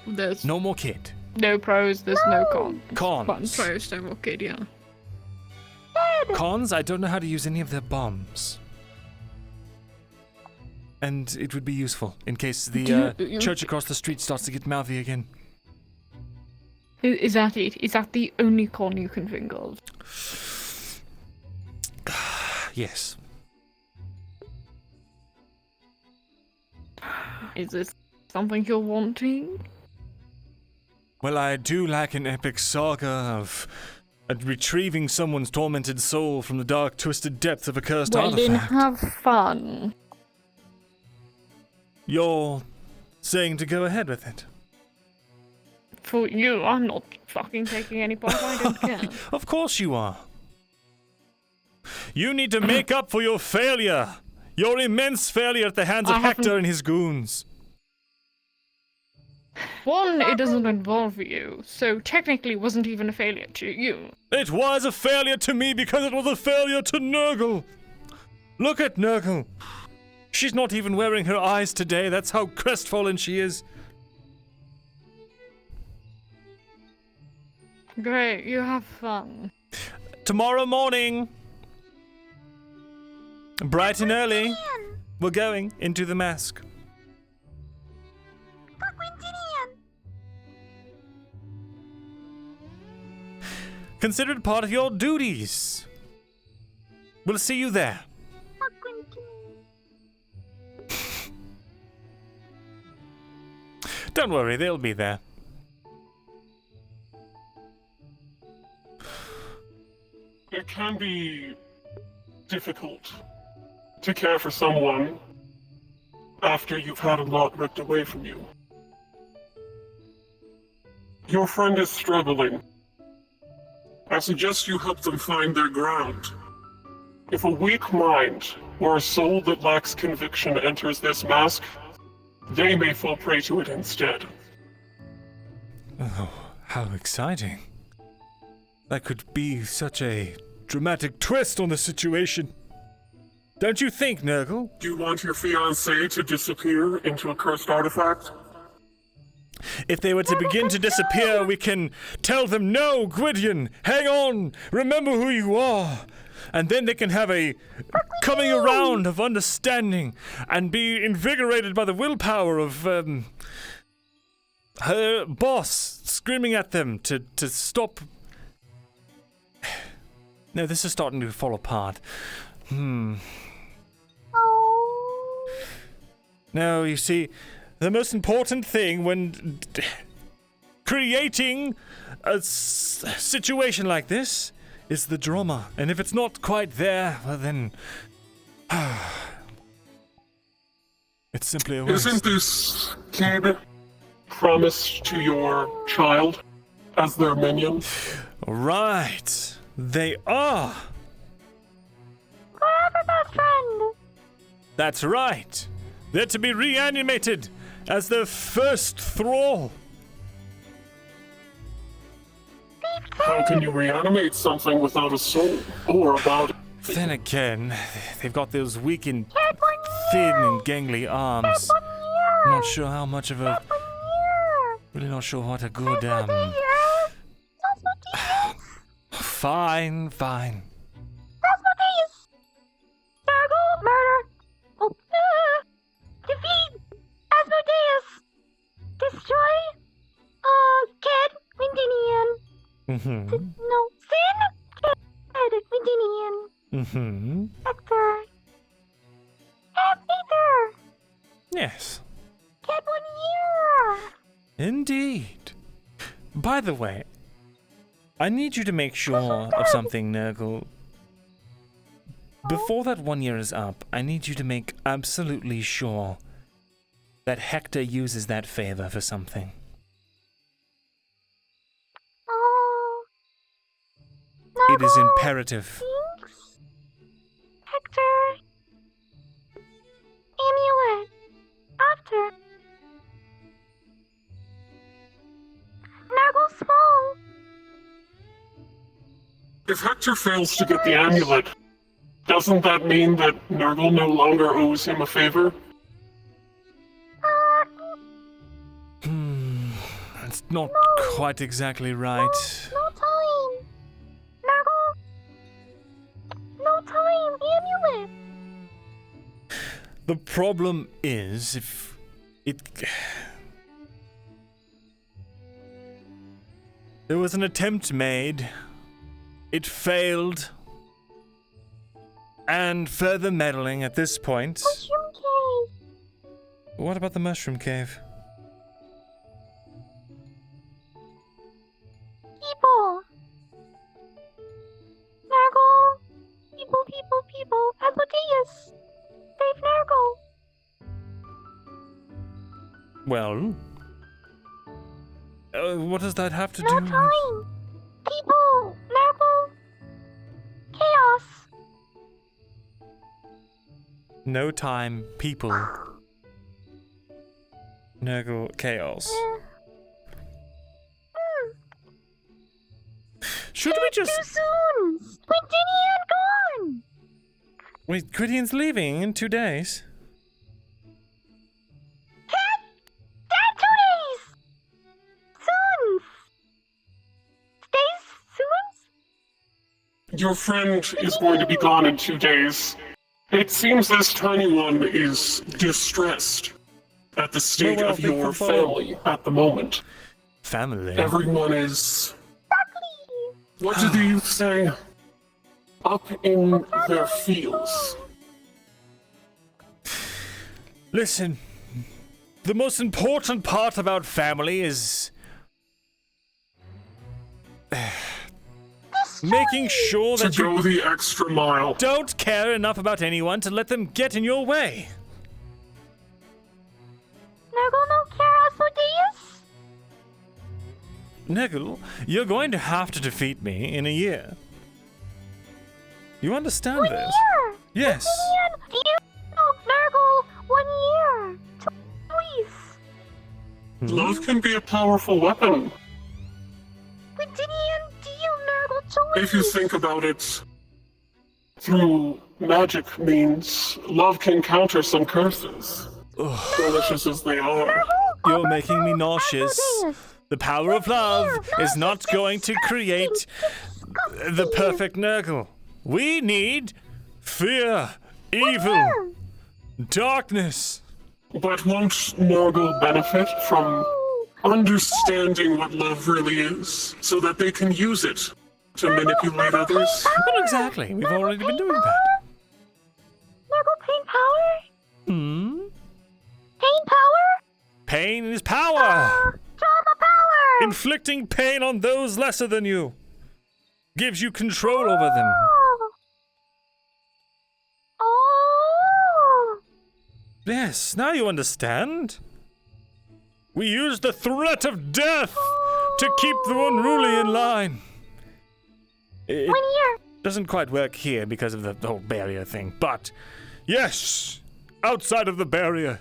There's no more Kid. No pros, there's no cons. Cons. Pros, no more Kid, yeah. Cons, I don't know how to use any of their bombs. And it would be useful in case the church across the street starts to get mouthy again. Is that it? Is that the only con you can think of? Yes. Is this something you're wanting? Well, I do like an epic saga of retrieving someone's tormented soul from the dark, twisted depths of a cursed artifact. Well, then have fun. You're saying to go ahead with it? For you, I'm not fucking taking any part. I don't care. Of course you are. You need to make up for your failure. Your immense failure at the hands of Hector and his goons. One, it doesn't involve you, so technically it wasn't even a failure to you. It was a failure to me because it was a failure to Nergal. Look at Nergal. She's not even wearing her eyes today. That's how crestfallen she is. Great, you have fun. Tomorrow morning, bright and early, we're going into the mask. Consider it part of your duties. We'll see you there. Don't worry, they'll be there. It can be difficult to care for someone after you've had a lot ripped away from you. Your friend is struggling. I suggest you help them find their ground. If a weak mind or a soul that lacks conviction enters this mask, they may fall prey to it instead. Oh, how exciting. That could be such a dramatic twist on the situation. Don't you think, Nergal? Do you want your fiancée to disappear into a cursed artifact? If they were to begin to disappear, we can tell them, no, Gwydion, hang on, remember who you are. And then they can have a coming around of understanding and be invigorated by the willpower of her boss screaming at them to stop. No, this is starting to fall apart. No, you see, the most important thing when creating a situation like this is the drama. And if it's not quite there, well then... it's simply a waste. Isn't this kid promised to your child as their minion? Right. They are. Forever best friend. That's right. They're to be reanimated as their first thrall. How can you reanimate something without a soul or a body? Then again, they've got those weak and thin and gangly arms. I'm not sure how much of a... Really not sure what a good, Fine. Asmodeus! Nergal! Murder! Oh, defeat! Asmodeus! Destroy! Kid! Windinian! No, Sin! Kid! Windinian! Hector! Aether! Yes. Kid 1 year! Indeed. By the way, I need you to make sure of something, Nergal. Before that 1 year is up, I need you to make absolutely sure that Hector uses that favor for something. It is imperative. Thanks. Hector. If Hector fails to get the amulet, doesn't that mean that Nergal no longer owes him a favor? That's not quite exactly right. No time. Nergal. No time. The amulet. The problem is, if it... There was an attempt made. It failed. And further meddling at this point. Mushroom cave. What about the mushroom cave? People. Nergal. People. Asmodeus. Save Nergal. Well... what does that have to do No with... time. People. Nergal. Chaos. No time, people. Nergal, chaos. Should we just... Too soon. Quintinian gone. Wait, Quiddian's leaving in 2 days? Dad, 2 days. Soon. Days soon? Your friend is going to be gone in 2 days. It seems this tiny one is distressed at the state of your family at the moment. Family? Everyone is... What do you say? Up in their feels. Listen, the most important part about family is... making sure that to go the extra mile. Don't care enough about anyone to let them get in your way. Nergal no care Asmodeus? Nergal, you're going to have to defeat me in a year. You understand 1 this? year. Yes. Quintinian, do you know Nergal 1 year? Twice. Love can be a powerful weapon. Quintinian, deal Nergal twice. If you think about it, through magic means, love can counter some curses. Delicious as they are. You're making me nauseous. The power of love is not going to create the perfect Nergal. We need fear, evil, darkness. But won't Nergal benefit from understanding what love really is, so that they can use it to manipulate others? Not exactly. We've already been doing that. Nergal pain power? Pain power? Pain is power. Drama power! Inflicting pain on those lesser than you gives you control over them. Oh! Yes, now you understand. We use the threat of death to keep the unruly in line. It 1 year. doesn't quite work here because of the whole barrier thing, but yes, outside of the barrier,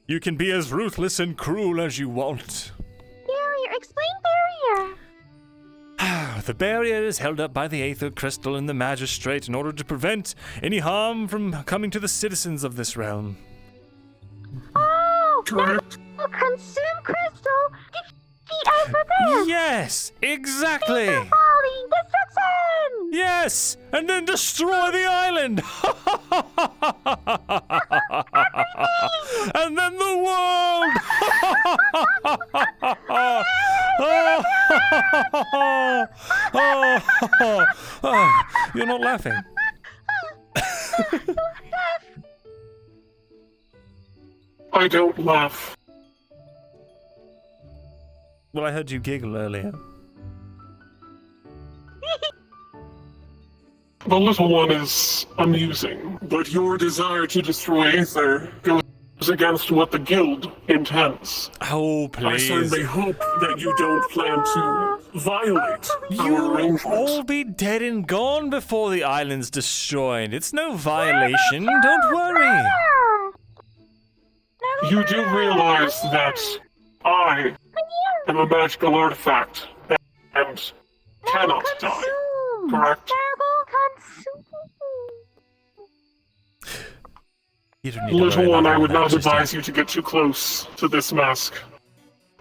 you can be as ruthless and cruel as you want. Barrier. Explain barrier. The barrier is held up by the Aether Crystal and the Magistrate in order to prevent any harm from coming to the citizens of this realm. Oh! Correct. Nergal consume crystal. Defeat Asmodeus. Yes, exactly. Folly. Destruction. Yes, and then destroy the island. And then the world. You're not laughing. I don't laugh. Well, I heard you giggle earlier. The little one is amusing, but your desire to destroy Aether goes against what the guild intends. Oh, please. I certainly hope that you don't plan to violate our You'll arrangement. all be dead and gone before the island's destroyed. It's no violation. Don't worry. You do realize that I am a magical artifact and cannot die. correct? You don't need to worry Little one, about I would that not just advise yet. you to get too close to this mask,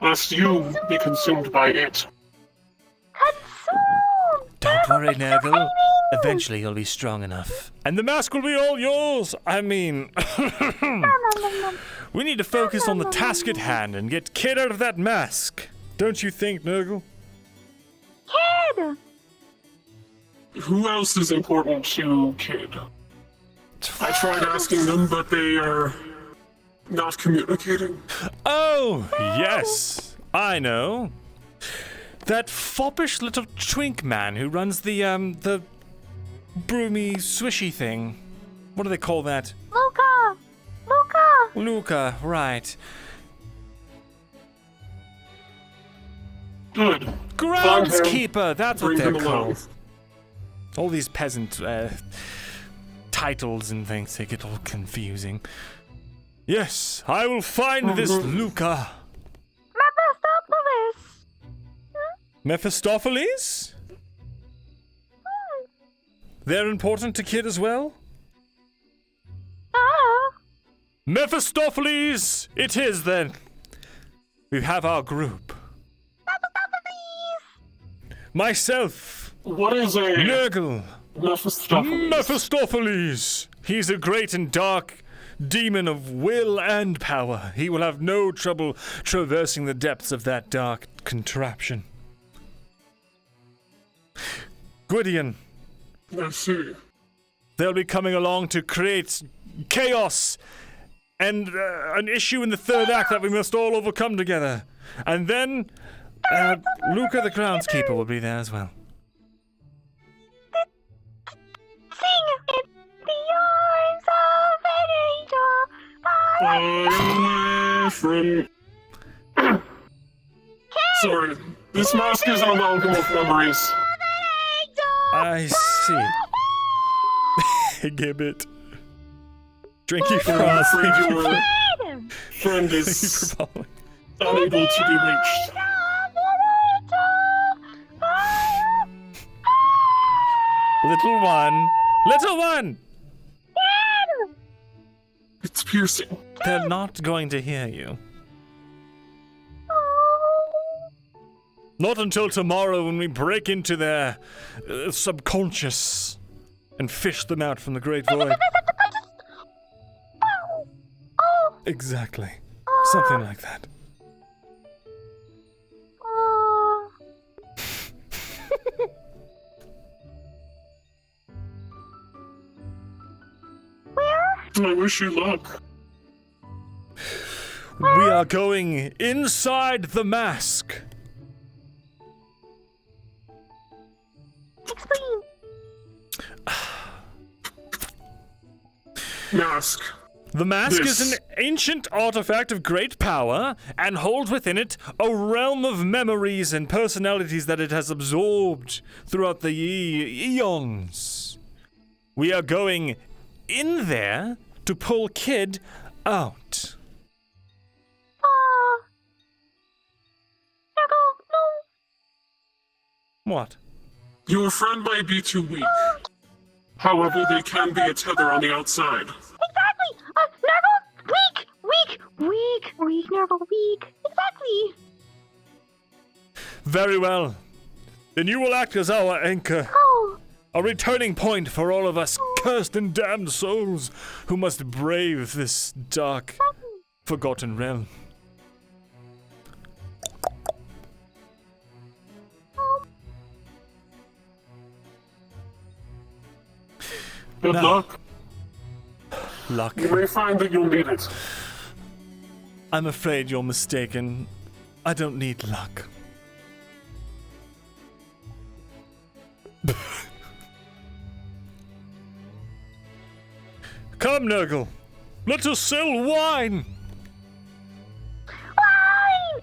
lest you be consumed by it. Don't worry, Nergal. Eventually you'll be strong enough. And the mask will be all yours! I mean... we need to focus on the task at hand and get Kid out of that mask. Don't you think, Nergal? Kid! Who else is important to Kid? I tried asking them, but they are not communicating. Oh, yes. I know. That foppish little twink man who runs the broomy, swishy thing. What do they call that? Luca, right. Good. Groundskeeper, that's what they're Bring them along. called. All these peasant titles and things, they get all confusing. Yes, I will find this Luca. Mephistopheles? They're important to Kid as well? Mephistopheles! It is then. We have our group. Myself. What is a Nergal. Mephistopheles? Mephistopheles! He's a great and dark demon of will and power. He will have no trouble traversing the depths of that dark contraption. Gwydion. I see. They'll be coming along to create chaos and an issue in the third act that we must all overcome together. And then Luca the groundskeeper will be there as well. Sing it, the arms of an angel. Sorry, this mask is an amalgam of memories. I see. Gibbet. Drinky I'm Frost. afraid your friend is unable to be reached. Little one. Little one! It's piercing. They're not going to hear you. Not until tomorrow when we break into their subconscious and fish them out from the great void. Exactly. Something like that. I wish you luck. We are going inside the mask. Explain. Mask. The mask is an ancient artifact of great power and holds within it a realm of memories and personalities that it has absorbed throughout the eons. We are going in there to pull Kid out. Nergal, no. What? Your friend might be too weak. However, they can be a tether on the outside. Exactly. Nergal, weak, Nergal, weak. Exactly. Very well. Then you will act as our anchor. A returning point for all of us cursed and damned souls who must brave this dark, forgotten realm. Good luck. Luck. You may find that you'll need it. I'm afraid you're mistaken. I don't need luck. Come, Nergal. Let us sell wine. Wine.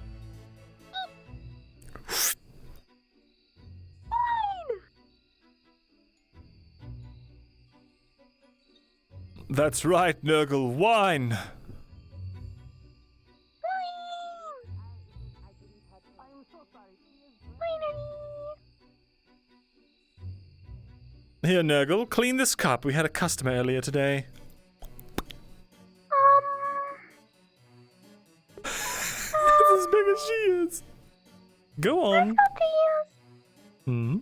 That's right, Nergal. Wine. Here, Nergal, clean this cup. We had a customer earlier today. It's as big as she is. Go on. Hmm?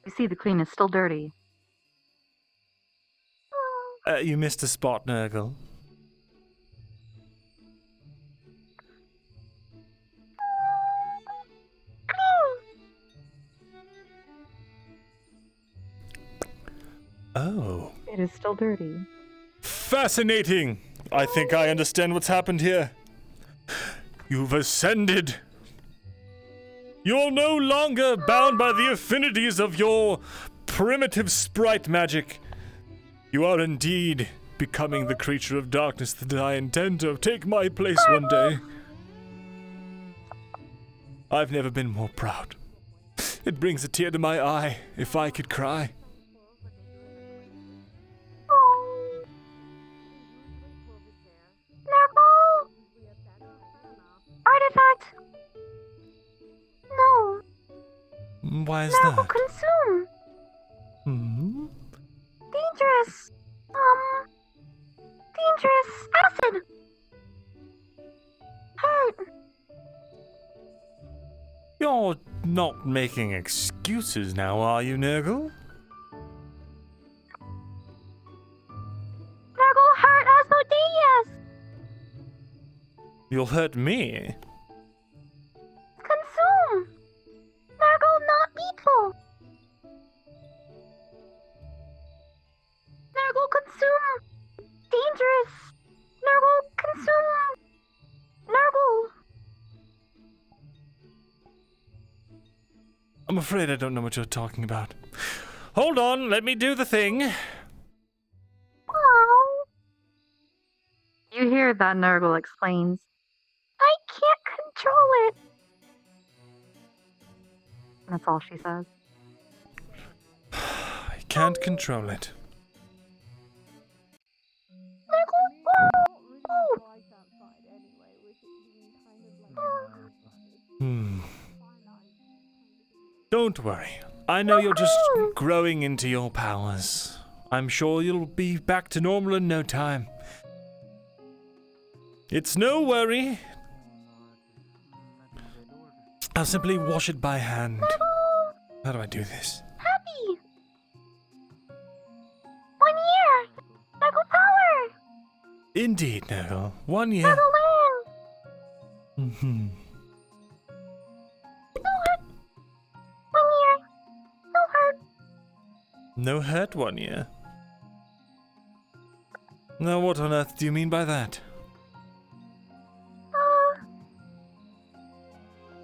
You see, the clean is still dirty. You missed a spot, Nergal. Oh. It is still dirty. Fascinating! I think I understand what's happened here. You've ascended. You're no longer bound by the affinities of your primitive sprite magic. You are indeed becoming the creature of darkness that I intend to take my place one day. I've never been more proud. It brings a tear to my eye if I could cry. Nergal? Artifact? No. Why is Nergal that? consume. Hmm? Dangerous. Dangerous acid. Hurt. You're not making excuses now, are you, Nergal? Nergal hurt Asmodeus. You'll hurt me. Consume. Nergal, not people. Nergal consume. Dangerous. Nergal consume. Nergal. I'm afraid I don't know what you're talking about. Hold on, let me do the thing. Oh, You hear that, Nergal explains. I can't control it. That's all she says. I can't control it. Don't worry. I know you're just growing into your powers. I'm sure you'll be back to normal in no time. It's no worry. I'll simply wash it by hand. How do I do this? Happy. 1 year. Nergal power. Indeed, Nergal. 1 year. Nergal land. Mm-hmm. No hurt. 1 year. No hurt. No hurt 1 year. Now, what on earth do you mean by that?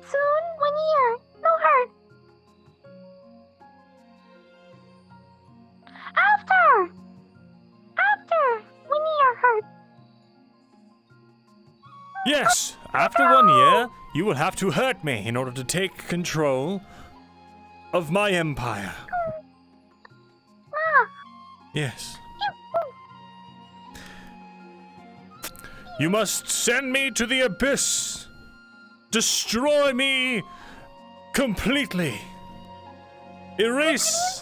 Soon, 1 year. No hurt. After. 1 year hurt. Yes, after 1 year, you will have to hurt me in order to take control of my empire. Yes. You must send me to the abyss. Destroy me completely. Erase.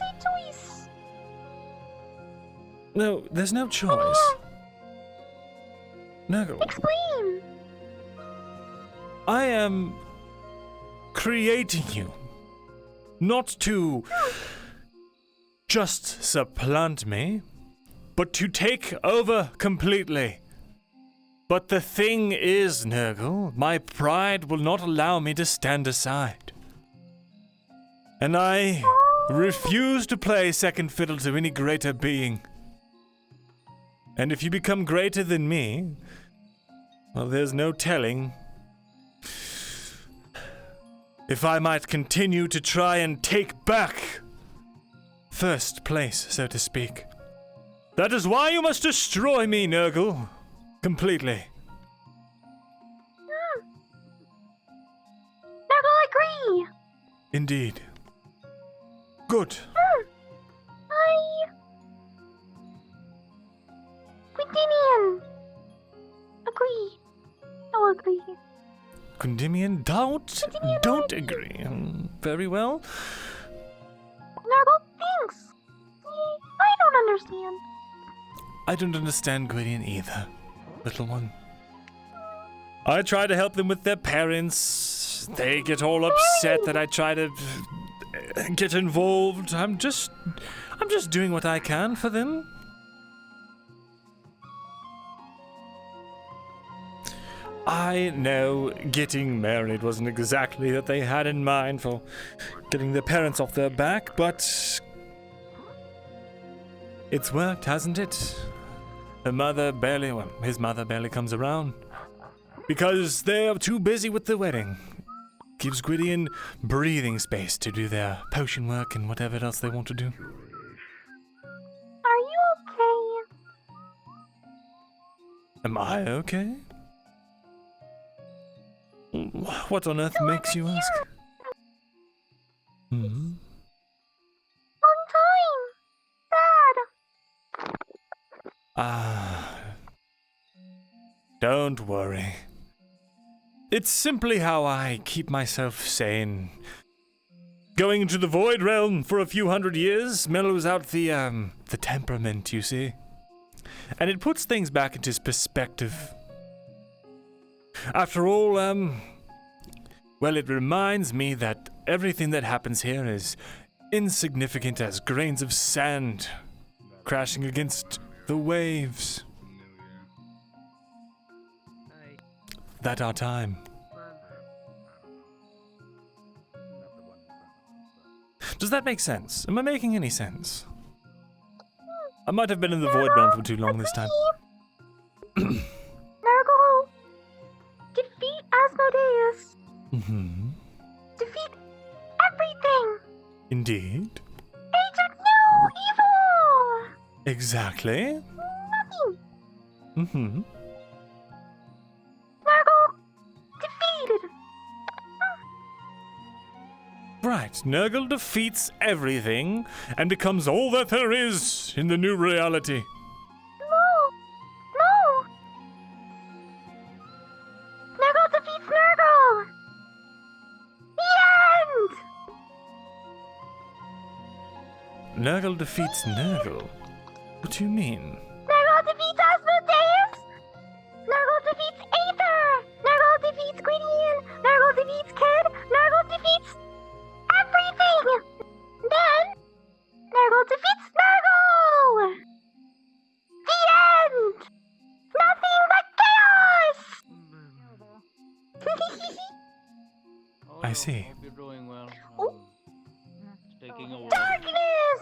No, there's no choice. Nergal. Explain. I am creating you. Not to just supplant me, but to take over completely. But the thing is, Nergal, my pride will not allow me to stand aside. And I refuse to play second fiddle to any greater being. And if you become greater than me, well, there's no telling if I might continue to try and take back first place, so to speak. That is why you must destroy me, Nergal. Completely. Nergal, agree. Indeed. Good. Quintinian. agree. No agree. Gundimian, don't agree. Very well. Nergal, thanks. I don't understand. I don't understand Gwydion either, little one. I try to help them with their parents. They get all upset that I try to get involved. I'm just doing what I can for them. I know getting married wasn't exactly what they had in mind for getting their parents off their back, but it's worked, hasn't it? His mother barely comes around because they're too busy with the wedding. Gives Gwydion breathing space to do their potion work and whatever else they want to do. Are you okay? Am I okay? What on earth makes you ask? Long time. Sad. Don't worry. It's simply how I keep myself sane. Going into the void realm for a few hundred years mellows out the temperament, you see. And it puts things back into perspective. After all, well, it reminds me that everything that happens here is insignificant as grains of sand crashing against the waves. That our time. Does that make sense? Am I making any sense? I might have been in the void realm for too long this time. Nergal, defeat Asmodeus. Defeat everything. Indeed. Agent no evil. Exactly. Nothing. Nergal, defeated. Right, Nergal defeats everything and becomes all that there is in the new reality. No. Nergal defeats Nergal. The end. Nergal defeats Nergal? What do you mean? Nergal defeats Asmodeus. Nergal defeats Aether. Nergal defeats Gwydion. Nergal defeats Kid. Nergal defeats everything. Then Nergal defeats Nergal. The end. Nothing but chaos. I see. Hope you're doing well. Taking over. Darkness.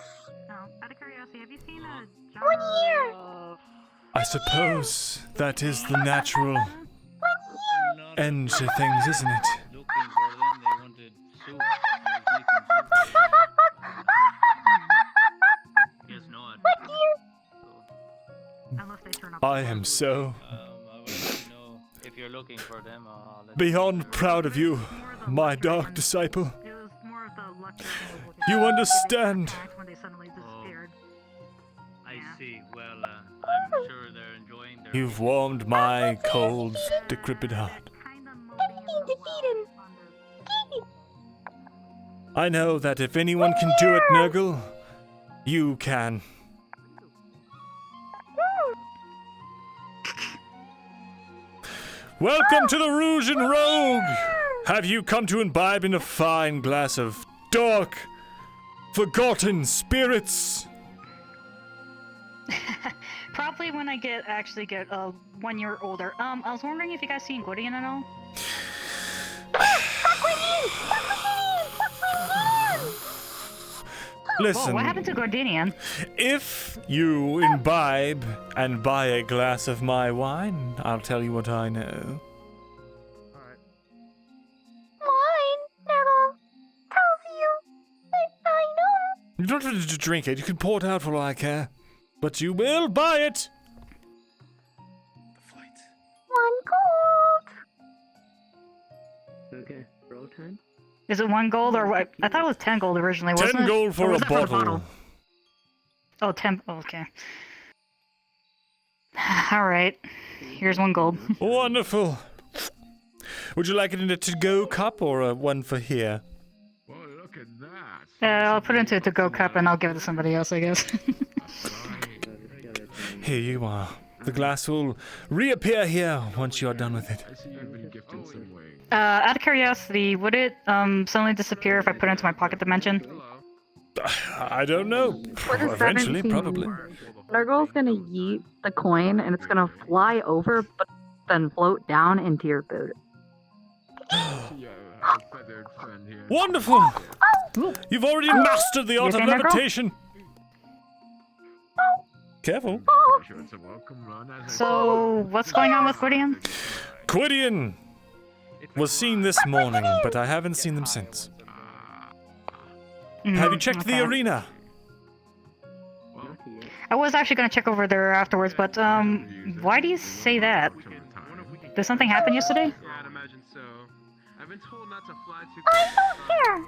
Out of curiosity, have you seen a 1 year. I suppose that is the natural end to things, isn't it? Looking for them, they wanted soup. Guess not. unless they turn up? I am so I would like to know if you're looking for them. I'll let beyond proud of you, my dark disciple. It was more of the luck. You understand. When they suddenly disappeared. I see. Well, I'm sure they're enjoying their. You've warmed my cold, decrepit heart. Everything defeated. I know that if anyone can do it, Nergal, you can. Welcome to the Rouge and Rogue! Have you come to imbibe in a fine glass of dark, forgotten spirits? Probably when I actually get 1 year older. I was wondering if you guys seen Gwydion at all? Listen, Whoa, what happened to Gwydion? if you imbibe and buy a glass of my wine, I'll tell you what I know. Wine, Nergal tells you. I know. You don't have to drink it, you can pour it out for all I care. But you will buy it! 1 gold. Okay, roll time. Is it 1 gold or what? I thought it was 10 gold originally, wasn't 10 it? gold for Or was a it for the bottle. Oh, 10. Oh, okay. Alright. Here's 1 gold. Wonderful. Would you like it in a to-go cup or a one for here? Well, look at that. I'll put it into a to-go cup and I'll give it to somebody else, I guess. Here you are. The glass will reappear here once you are done with it. I see you've been gifted some way. Out of curiosity, would it suddenly disappear if I put it into my pocket dimension? I don't know. Eventually, probably. Nergal's gonna yeet the coin and it's gonna fly over, but then float down into your boot. Wonderful! You've already mastered the art of levitation. Careful. So, what's going on with Gwydion? Gwydion was seen this morning, but I haven't seen them since. Have you checked the arena? I was actually going to check over there afterwards, but why do you say that? Did something happen yesterday? Yeah, I'd imagine so. I've been told not to fly too Here.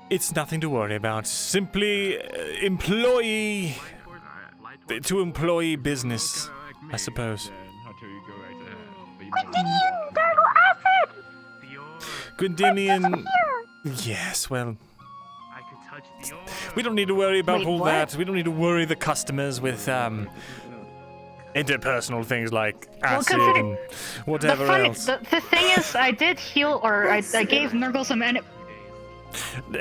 It's nothing to worry about. Simply employee to employee business, I suppose. Quintinian Nergal acid. Gwendinian. Yes, well. We don't need to worry about all that. We don't need to worry the customers with interpersonal things like acid and whatever else. The thing is, I did heal, or I gave Nergal some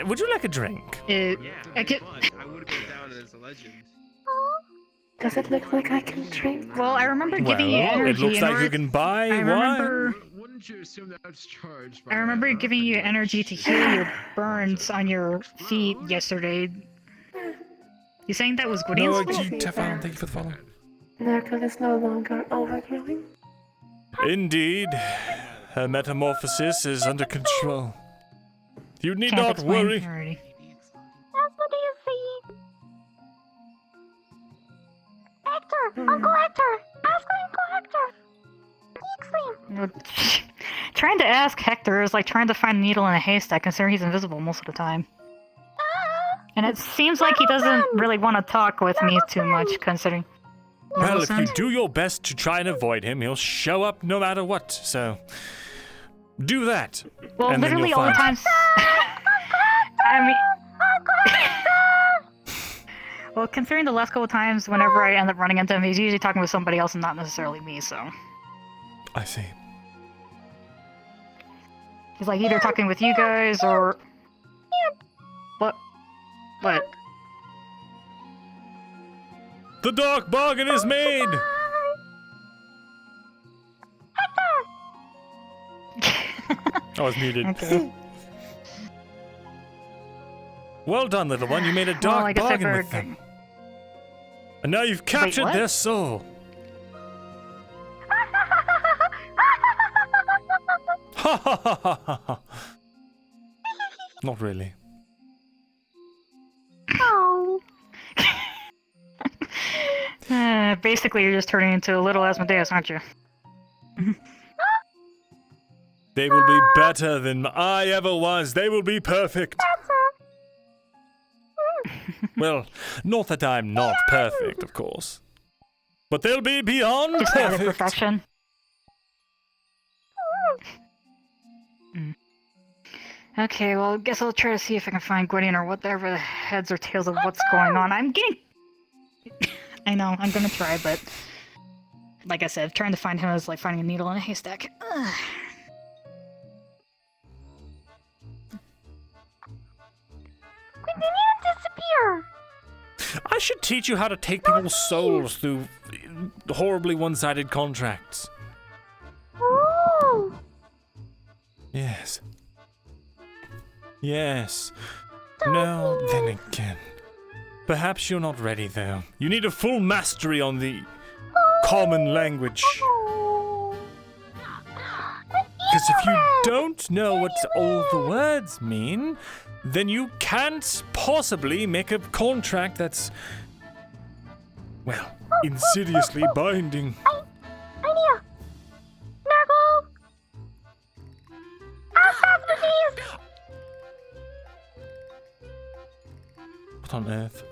Would you like a drink? I get. I would go down as a legend. Does it look like I can drink? Well, I remember giving you Well, energy. it looks like you can buy wine. Wouldn't you assume that's charged? I remember giving you energy to heal your burns on your feet yesterday. You saying that was Gwydion's No, fault? Teflon, thank you for the follow. Nergal is no longer overgrowing. Indeed, her metamorphosis is under control. You need Can't not explain worry. already. That's what you see. Hector! Uncle Hector! Ask Uncle Hector! Trying to ask Hector is like trying to find a needle in a haystack, considering he's invisible most of the time. And it seems like he doesn't really want to talk with me too much, considering... Well, if you do your best to try and avoid him, he'll show up no matter what, so... Do that. Well, and then literally you'll all the find... times... I mean... Well, considering the last couple times, whenever I end up running into him, he's usually talking with somebody else and not necessarily me, so... I see. He's like either talking with you guys or... What? What? The dark bargain is made! I was muted. Okay. Well done, little one. You made a Well, dark I guess I bargain better with them. And now you've captured what? their soul. Ha ha ha ha ha ha. Not really. Oh. Basically, you're just turning into a little Asmodeus, aren't you? They will be better than I ever was. They will be perfect. Well, not that I'm not perfect, of course. But they'll be beyond Just out of perfect. perfection. Okay, well, I guess I'll try to see if I can find Gwydion or whatever the heads or tails of what's going on. I'm getting... I know, I'm gonna try, but... Like I said, trying to find him is like finding a needle in a haystack. Ugh. When did you disappear? I should teach you how to take people's souls through horribly one-sided contracts. Ooh. Yes. Yes. Now, then again. Perhaps you're not ready, though. You need a full mastery on the common language. Because if you don't know what all the words mean, then you can't possibly make a contract that's, well, insidiously binding. Idea. Nergal. Asmodeus. What on earth?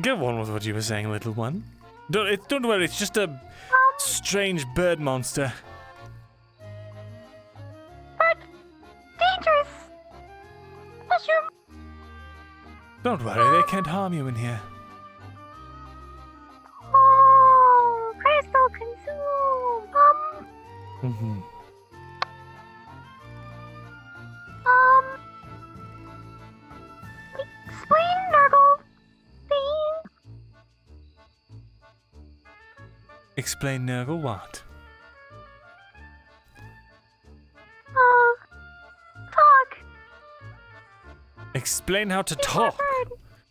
Go on with what you were saying, little one. Don't worry, it's just a strange bird monster. But dangerous. Mushroom. Don't worry, they can't harm you in here. Oh, crystal consume. Explain, Nergal, please. Explain, Nergal, what? Talk. Explain how to talk.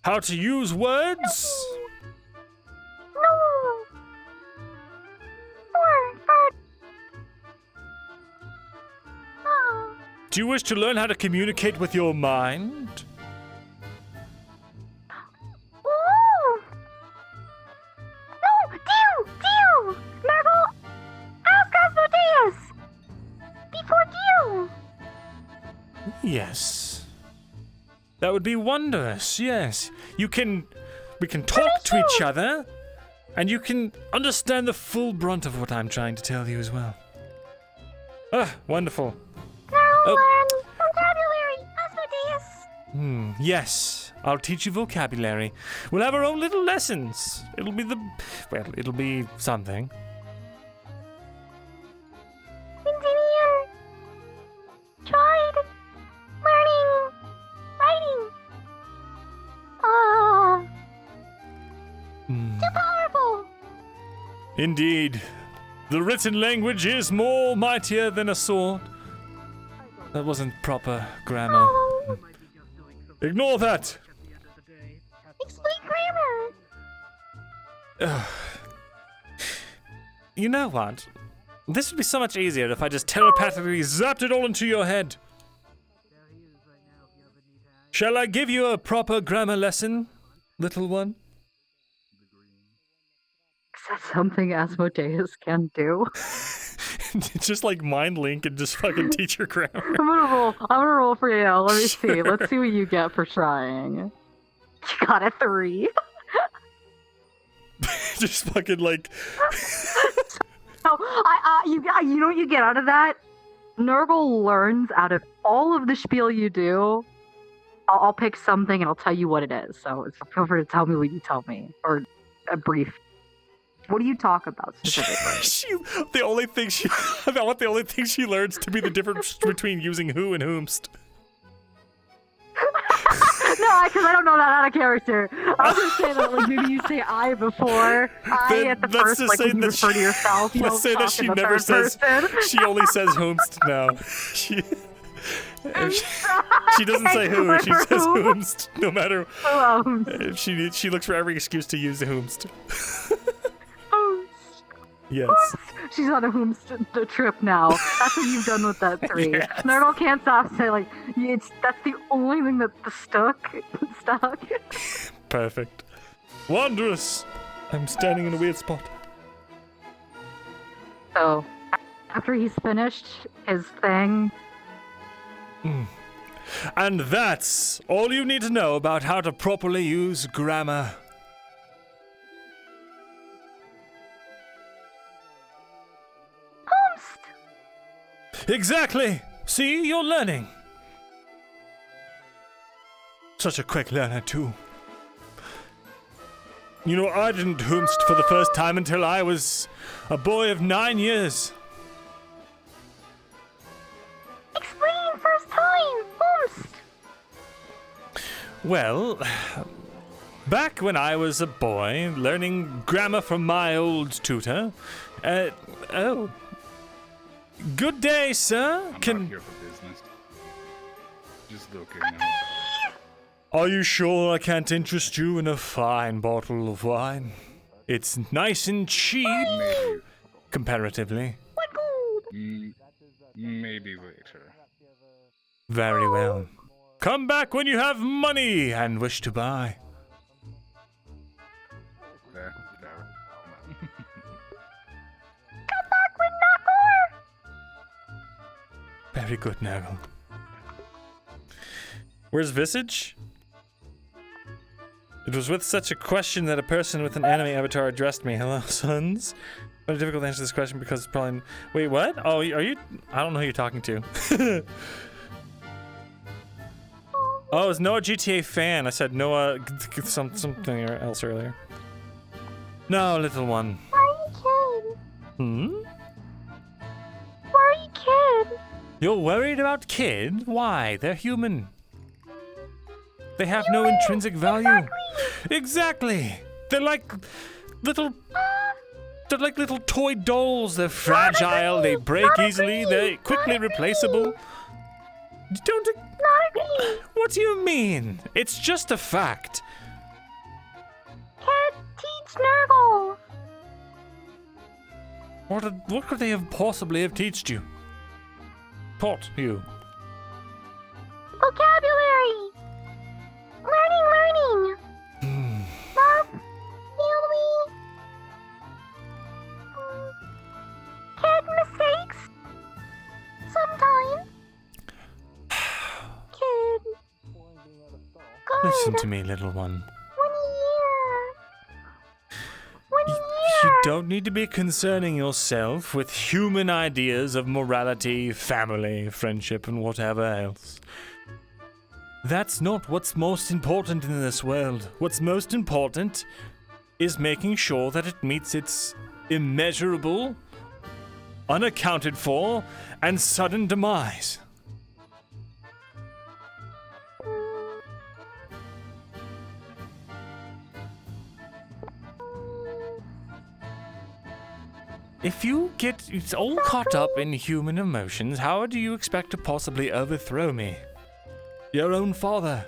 How to use words? No. Bird. Oh. Do you wish to learn how to communicate with your mind? Ooh. No, deal. Nergal, ask Asmodeus. Before deal. Yes. That would be wondrous, yes. We can talk to each other, and you can understand the full brunt of what I'm trying to tell you as well. Ah, wonderful. Learn vocabulary, Asmodeus. Yes, I'll teach you vocabulary. We'll have our own little lessons. It'll be something. Indian tried learning writing. Too powerful. Indeed. The written language is more mightier than a sword. That wasn't proper grammar. Ignore that! Explain grammar. You know what? This would be so much easier if I just telepathically zapped it all into your head. Shall I give you a proper grammar lesson, little one? Is that something Asmodeus can do? Just like mind link and just fucking teach your grammar. I'm gonna roll for you. Let me see. Let's see what you get for trying. You got a 3. Just fucking like. So, you know what you get out of that? Nergal learns out of all of the spiel you do. I'll pick something and I'll tell you what it is. So feel free to tell me what you tell me, or a brief. What do you talk about specifically? I want the only thing she learns to be the difference between using who and whomst. No, because I don't know that out of character. I was gonna say that like maybe you say I before I at the first, like when you refer to yourself. Let's say that she never says. She only says whomst now. She doesn't say who. She says whomst. No matter. If she looks for every excuse to use the whomst. Yes. She's on a whomst trip now. That's what you've done with that 3. Yes. Nergal can't stop saying like that's the only thing that stuck. Perfect. Wondrous. I'm standing in a weird spot. So, after he's finished his thing. And that's all you need to know about how to properly use grammar. Exactly! See, you're learning. Such a quick learner, too. You know, I didn't whomst for the first time until I was a boy of 9 years. Explain first time, Holmes. Well, back when I was a boy, learning grammar from my old tutor, good day, sir. I'm not here for business. Just looking now. Are you sure I can't interest you in a fine bottle of wine? It's nice and cheap, comparatively. Maybe later. Very well. Come back when you have money and wish to buy. Very good, Nergal. Where's Visage? It was with such a question that a person with an anime avatar addressed me. Hello, sons. But it's difficult to answer this question because it's probably... Wait, what? Oh, are you... I don't know who you're talking to. Oh, it's Noah GTA fan. I said Noah something else earlier. No, little one. Why are you kid? Hmm? Why are you kid? You're worried about kid? Why? They're human. They have no intrinsic value. Exactly. They're like little toy dolls. They're fragile. They break easily. They're quickly replaceable. Don't. What do you mean? It's just a fact. Kid, teach Nergal. What could they have possibly have taught you? Taught you. Vocabulary. Learning. Love. Feel me. Kid, mistakes. Sometimes. Kid. Good. Listen to me, little one. 1 year. You don't need to be concerning yourself with human ideas of morality, family, friendship, and whatever else. That's not what's most important in this world. What's most important is making sure that it meets its immeasurable, unaccounted for, and sudden demise. If you get all caught up in human emotions, how do you expect to possibly overthrow me? Your own father.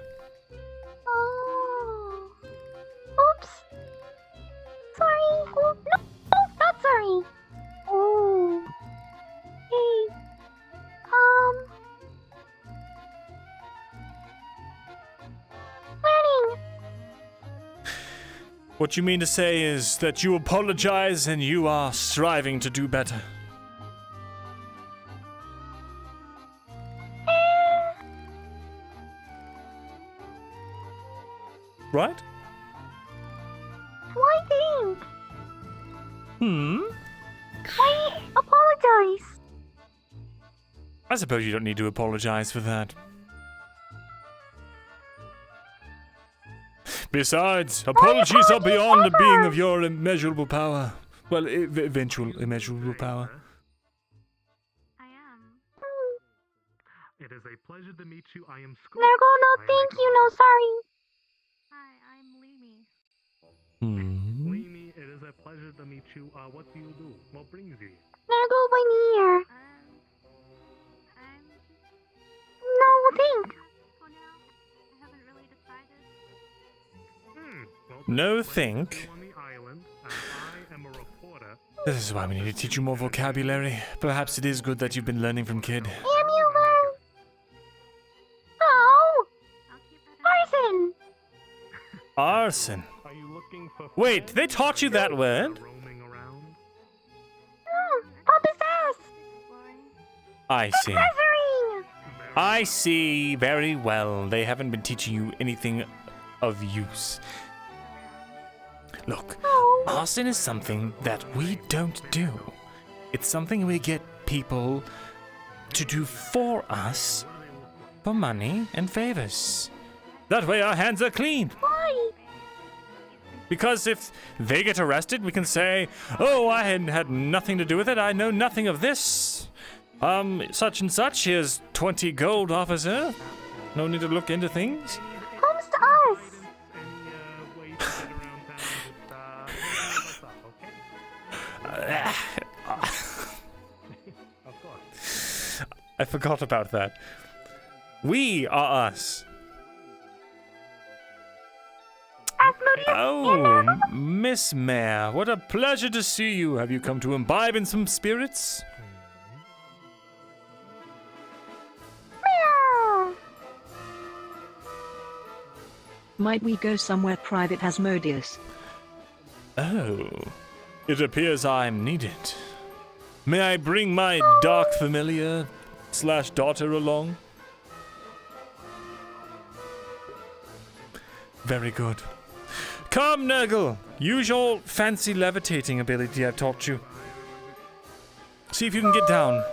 Oh. Oops. Sorry. Oh, no, not sorry. Oh. Hey. Learning. What you mean to say is that you apologize and you are striving to do better. Right? Why think? Why apologize? I suppose you don't need to apologize for that. Besides, apologies are beyond the being of your immeasurable power. Well, eventual immeasurable power. It is a pleasure to meet you. I am Nergal, no thank you, no sorry. Hi, I'm Leamy. Leamy, it is a pleasure to meet you. What do you do? What brings you? Nergal, 1 year. No, think. No think. This is why we need to teach you more vocabulary. Perhaps it is good that you've been learning from kid. Amulet. Oh. Arson. Arson. Wait, they taught you that word? Papa's ass. I see. Treasuring. I see very well. They haven't been teaching you anything of use. Look, arson is something that we don't do. It's something we get people to do for us for money and favors. That way our hands are clean. Why? Because if they get arrested, we can say, oh, I had nothing to do with it. I know nothing of this. Such and such. Here's 20 gold, officer. No need to look into things. Comes to us. I forgot about that. We are us. Asmodeus Oh, Miss Mare, what a pleasure to see you. Have you come to imbibe in some spirits? Might we go somewhere private, Asmodeus? Oh, it appears I'm needed. May I bring my dark familiar / daughter along? Very good. Come, Nergal. Use your fancy levitating ability I've taught you. See if you can get down.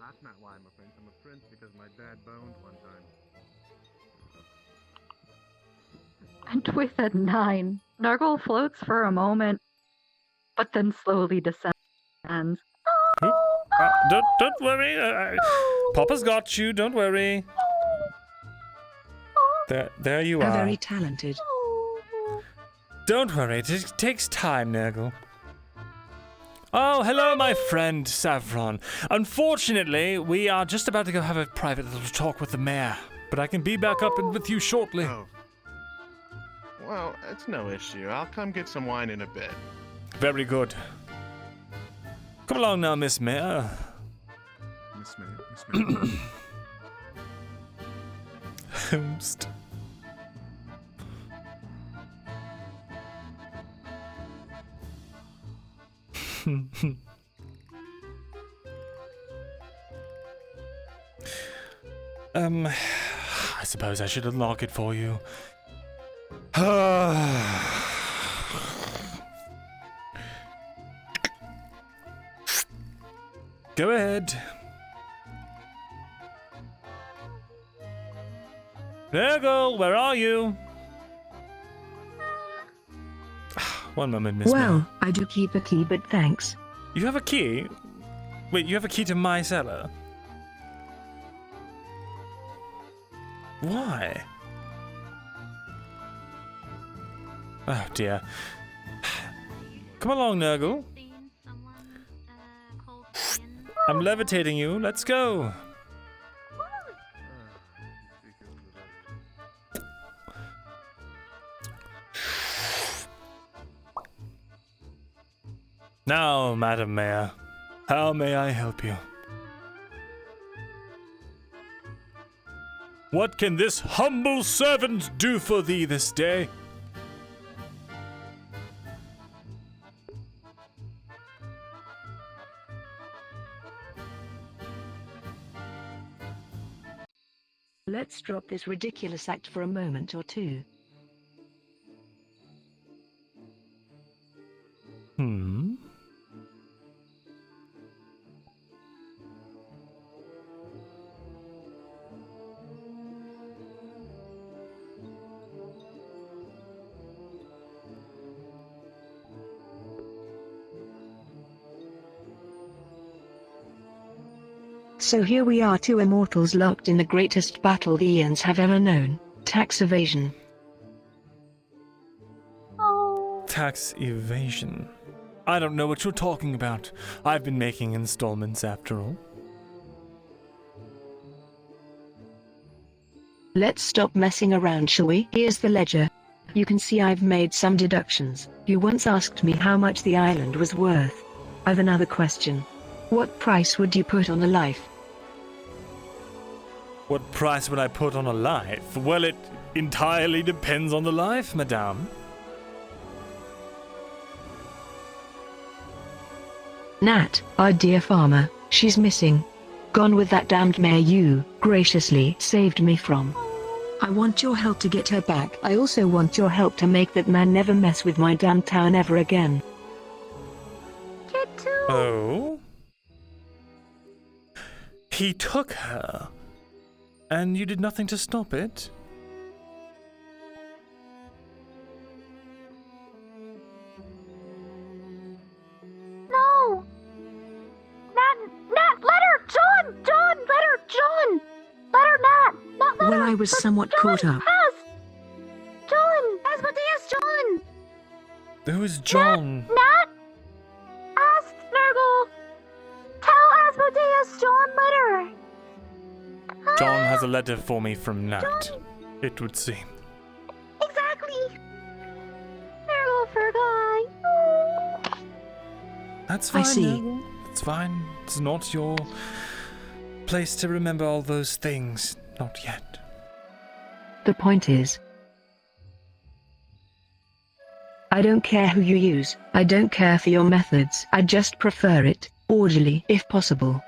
That's not why I'm a prince. I'm a prince because my dad boned one time. And with a 9, Nergal floats for a moment, but then slowly descends. Don't worry. Papa's got you. Don't worry. There you are. Very talented. Don't worry. It takes time, Nergal. Oh, hello, my friend, Saffron. Unfortunately, we are just about to go have a private little talk with the mayor, but I can be back up with you shortly. Oh. Well, it's no issue. I'll come get some wine in a bit. Very good. Come along now, Miss Mayor. Miss Mayor. Host. I suppose I should unlock it for you. Go ahead. Nergal, where are you? One moment, Miss Well, Mayor. I do keep a key, but thanks. You have a key? Wait, you have a key to my cellar? Why? Oh dear. Come along, Nergal. I'm levitating you. Let's go. Now, Madam Mayor, how may I help you? What can this humble servant do for thee this day? Let's drop this ridiculous act for a moment or two. So here we are, two immortals locked in the greatest battle the Eons have ever known, tax evasion. Tax evasion. I don't know what you're talking about. I've been making installments after all. Let's stop messing around, shall we? Here's the ledger. You can see I've made some deductions. You once asked me how much the island was worth. I've another question. What price would you put on a life? What price would I put on a life? Well, it entirely depends on the life, madame. Nat, our dear farmer, she's missing. Gone with that damned mayor you graciously saved me from. I want your help to get her back. I also want your help to make that man never mess with my damn town ever again. Oh? He took her, and you did nothing to stop it? No! Nat, let her! John! Let her, John! Let her, Nat! Well, I was somewhat caught up. John! Asmodeus John! Who is John? Nat! Ask Nergal! Tell Asmodeus John, let her! John has a letter for me from Nat, it would seem. Exactly! Nergal forgot. That's fine. I see. Nergal. It's fine. It's not your place to remember all those things. Not yet. The point is, I don't care who you use. I don't care for your methods. I just prefer it orderly, if possible.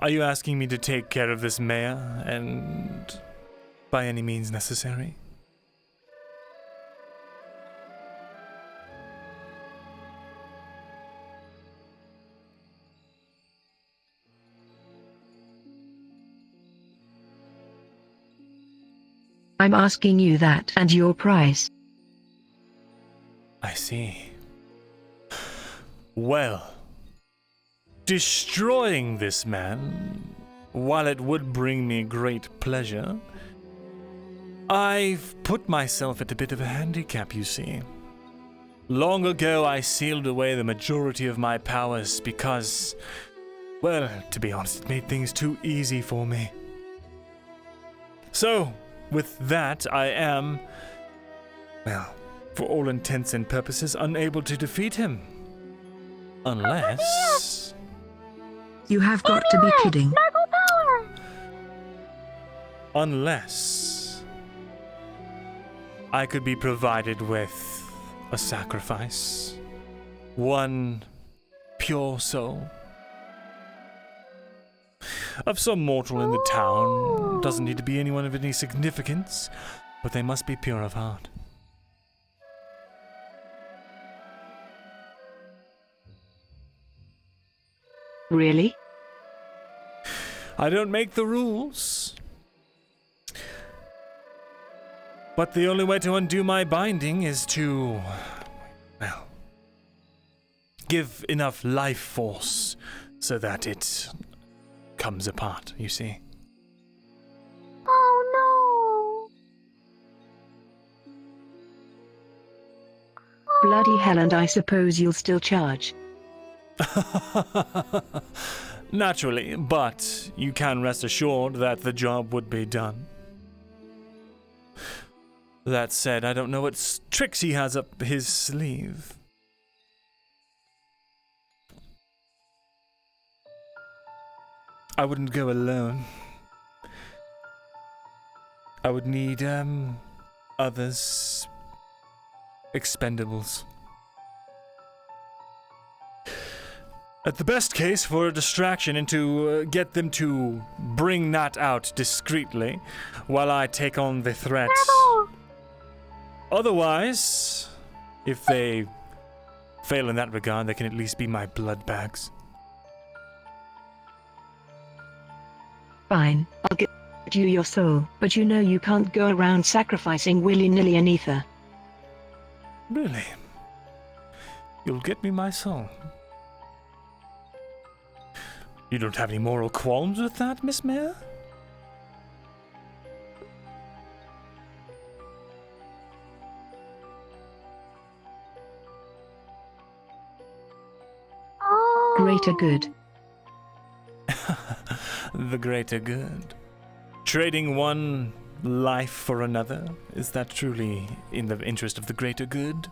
Are you asking me to take care of this mayor and by any means necessary. I'm asking you that and your price. I see. Well, destroying this man, while it would bring me great pleasure, I've put myself at a bit of a handicap, you see. Long ago, I sealed away the majority of my powers because, well, to be honest, it made things too easy for me. So, with that, I am, well, for all intents and purposes, unable to defeat him. Unless... You have got to be kidding. Unless I could be provided with a sacrifice. One pure soul. Of some mortal in the town. Doesn't need to be anyone of any significance, but they must be pure of heart. Really? I don't make the rules. But the only way to undo my binding is to, well, give enough life force so that it comes apart, you see. Oh no! Bloody hell, and I suppose you'll still charge. Naturally, but you can rest assured that the job would be done. That said, I don't know what tricks he has up his sleeve. I wouldn't go alone. I would need, others. Expendables. At the best case, for a distraction and to get them to bring Nat out discreetly while I take on the threat. Otherwise, if they fail in that regard, they can at least be my blood bags. Fine, I'll get you your soul, but you know you can't go around sacrificing willy-nilly an ether. Really? You'll get me my soul? You don't have any moral qualms with that, Miss Mayor? Greater good. The greater good. Trading one life for another, is that truly in the interest of the greater good?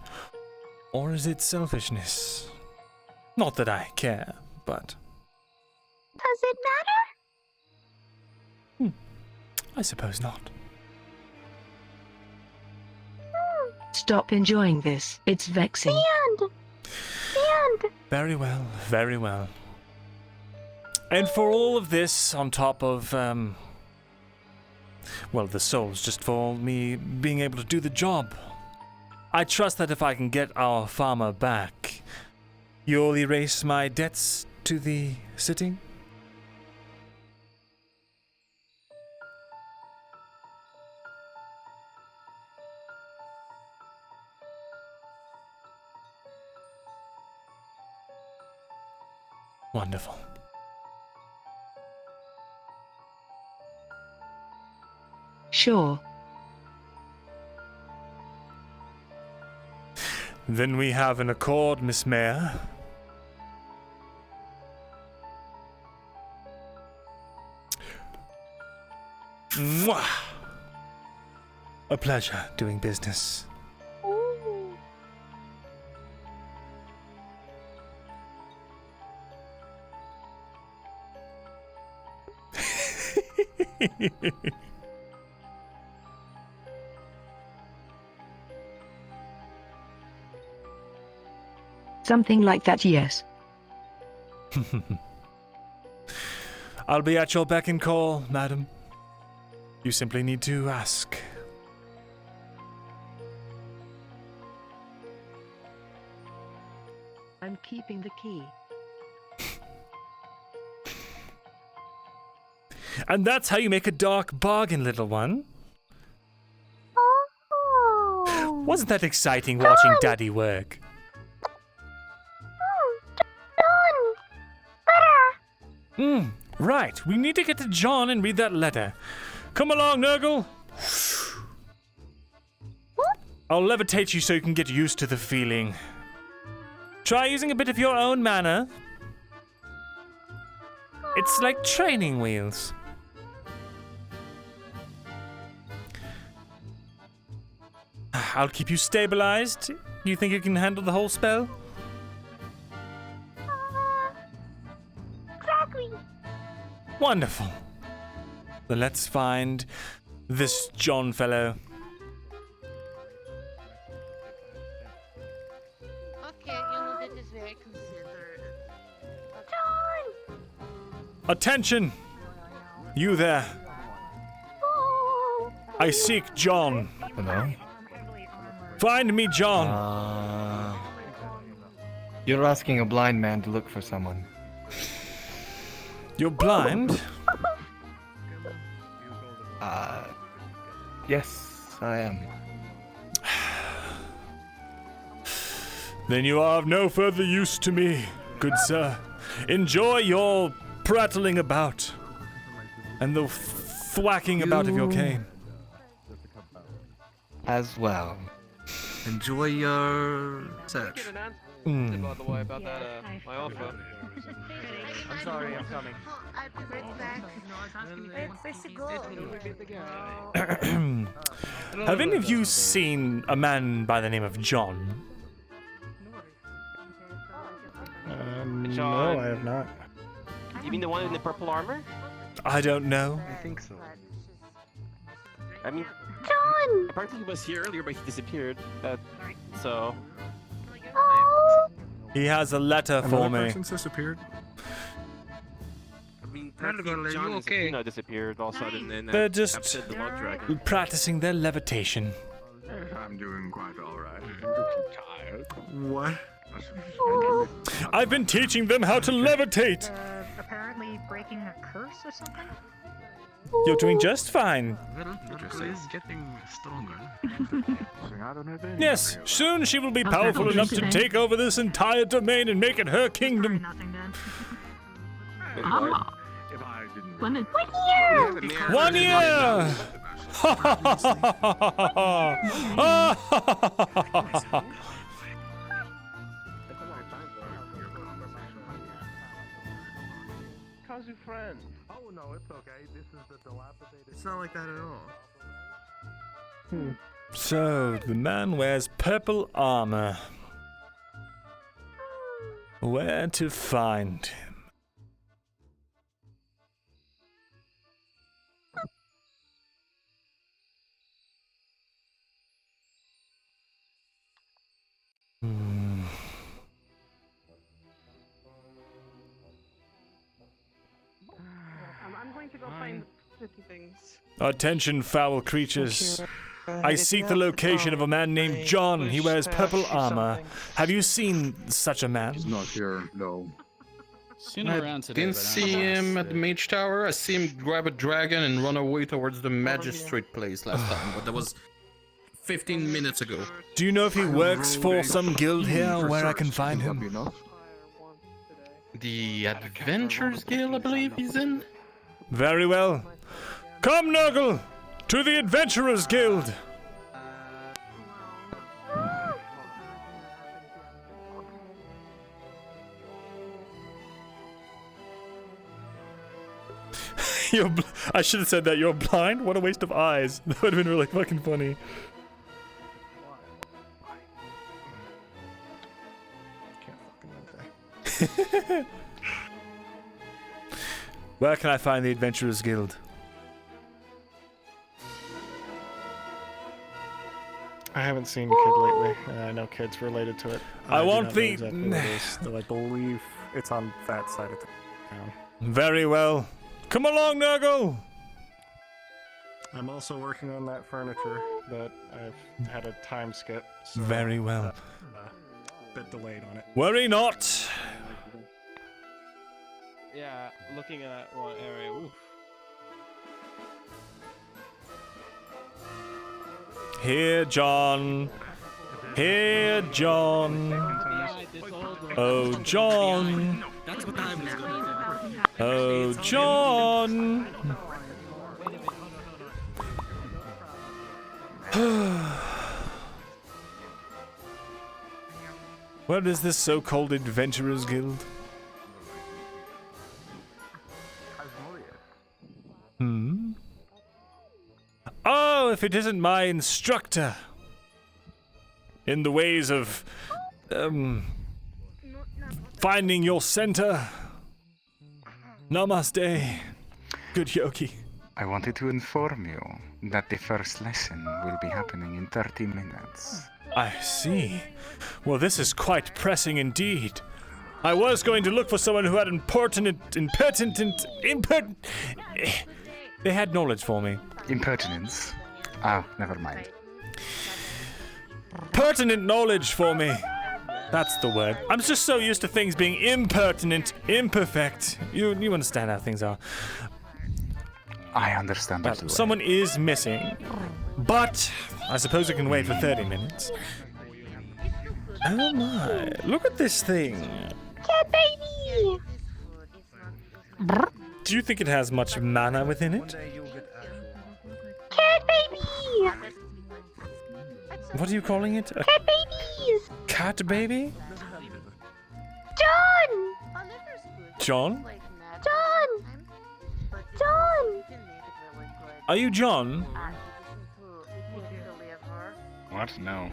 Or is it selfishness? Not that I care, but... Does it matter? I suppose not. Stop enjoying this, it's vexing. And Very well, very well. And for all of this, on top of, well, the soul's just for me being able to do the job. I trust that if I can get our farmer back, you'll erase my debts to the city? Wonderful. Sure. Then we have an accord, Miss Mayor. Mwah! A pleasure doing business. Something like that, yes. I'll be at your beck and call, madam. You simply need to ask. I'm keeping the key. And that's how you make a dark bargain, little one. Oh. Wasn't that exciting watching Daddy work? John! Right. We need to get to John and read that letter. Come along, Nergal. I'll levitate you so you can get used to the feeling. Try using a bit of your own mana. It's like training wheels. I'll keep you stabilized. You think you can handle the whole spell? Exactly. Wonderful. Then let's find this John fellow. Okay, you know that is very considerate. John! Attention! You there. Oh. I seek John. Hello? Find me, John. You're asking a blind man to look for someone. You're blind? Yes, I am. Then you are of no further use to me, good sir. Enjoy your prattling about and the thwacking about of your cane. As well. Enjoy your search. By the way, about that, my offer. I'm sorry, I'm coming. I'll be right back. Where's the goal? Have any of you seen a man by the name of John? No, I have not. You mean the one in the purple armor? I don't know. I think so. I mean, John! apparently he was here earlier, but he disappeared. So. Oh. He has a letter for me. Person's disappeared. I mean, Nergal, are John you okay? disappeared all of a sudden, and They're just captured the log dragon. practicing their levitation. I'm doing quite alright. I'm just tired. What? Oh. I've been teaching them how to levitate. Apparently breaking a curse or something? You're doing just fine. Nergal is getting stronger. Yes, soon she will be How's that powerful going enough to today? take over this entire domain and make it her kingdom. Nothing then. Ah. If I didn't. When it, 1 year! 1 year! How's your friend? Oh no, it's okay. This is the dilapidated. It's not like that at all. So, the man wears purple armor. Where to find him? I'm going to go find pretty things. Attention, foul creatures. I seek the location of a man named John. He wears purple armor. Have you seen such a man? He's not here, no. Seen him around today. Didn't but I see don't know. him at the mage tower. I see him grab a dragon and run away towards the magistrate place last time, but that was 15 minutes ago. Do you know if he works for some guild here where I can find him? The Adventures Guild, I believe he's in. Very well. Come, Nergal, to the Adventurers Guild. I should have said that. You're blind? What a waste of eyes. That would have been really fucking funny. Where can I find the Adventurers Guild? I haven't seen Kid lately. I know Kid's related to it. I do want not know the- exactly what it is, though I believe it's on that side of town. Very well. Come along, Nergal. I'm also working on that furniture, but I've had a time skip. So Very well. a bit delayed on it. Worry not. Yeah, looking at that one area. Oof. Here, John. Here, John. Oh, John. That's what I was gonna do. Oh, John. What is this so-called Adventurers Guild? Hmm? Oh, if it isn't my instructor in the ways of, finding your center. Namaste, good yogi. I wanted to inform you that the first lesson will be happening in 30 minutes. I see. Well, this is quite pressing indeed. I was going to look for someone who had They had knowledge for me. Impertinence? Ah, never mind. Pertinent knowledge for me. That's the word. I'm just so used to things being impertinent, imperfect. You understand how things are. I understand that. Well, someone is missing, but I suppose it can wait for 30 minutes. Oh my, look at this thing. Cat baby! Do you think it has much mana within it? Cat baby! What are you calling it? A Cat babies! cat baby? John! John? John! John! Are you John? What? No.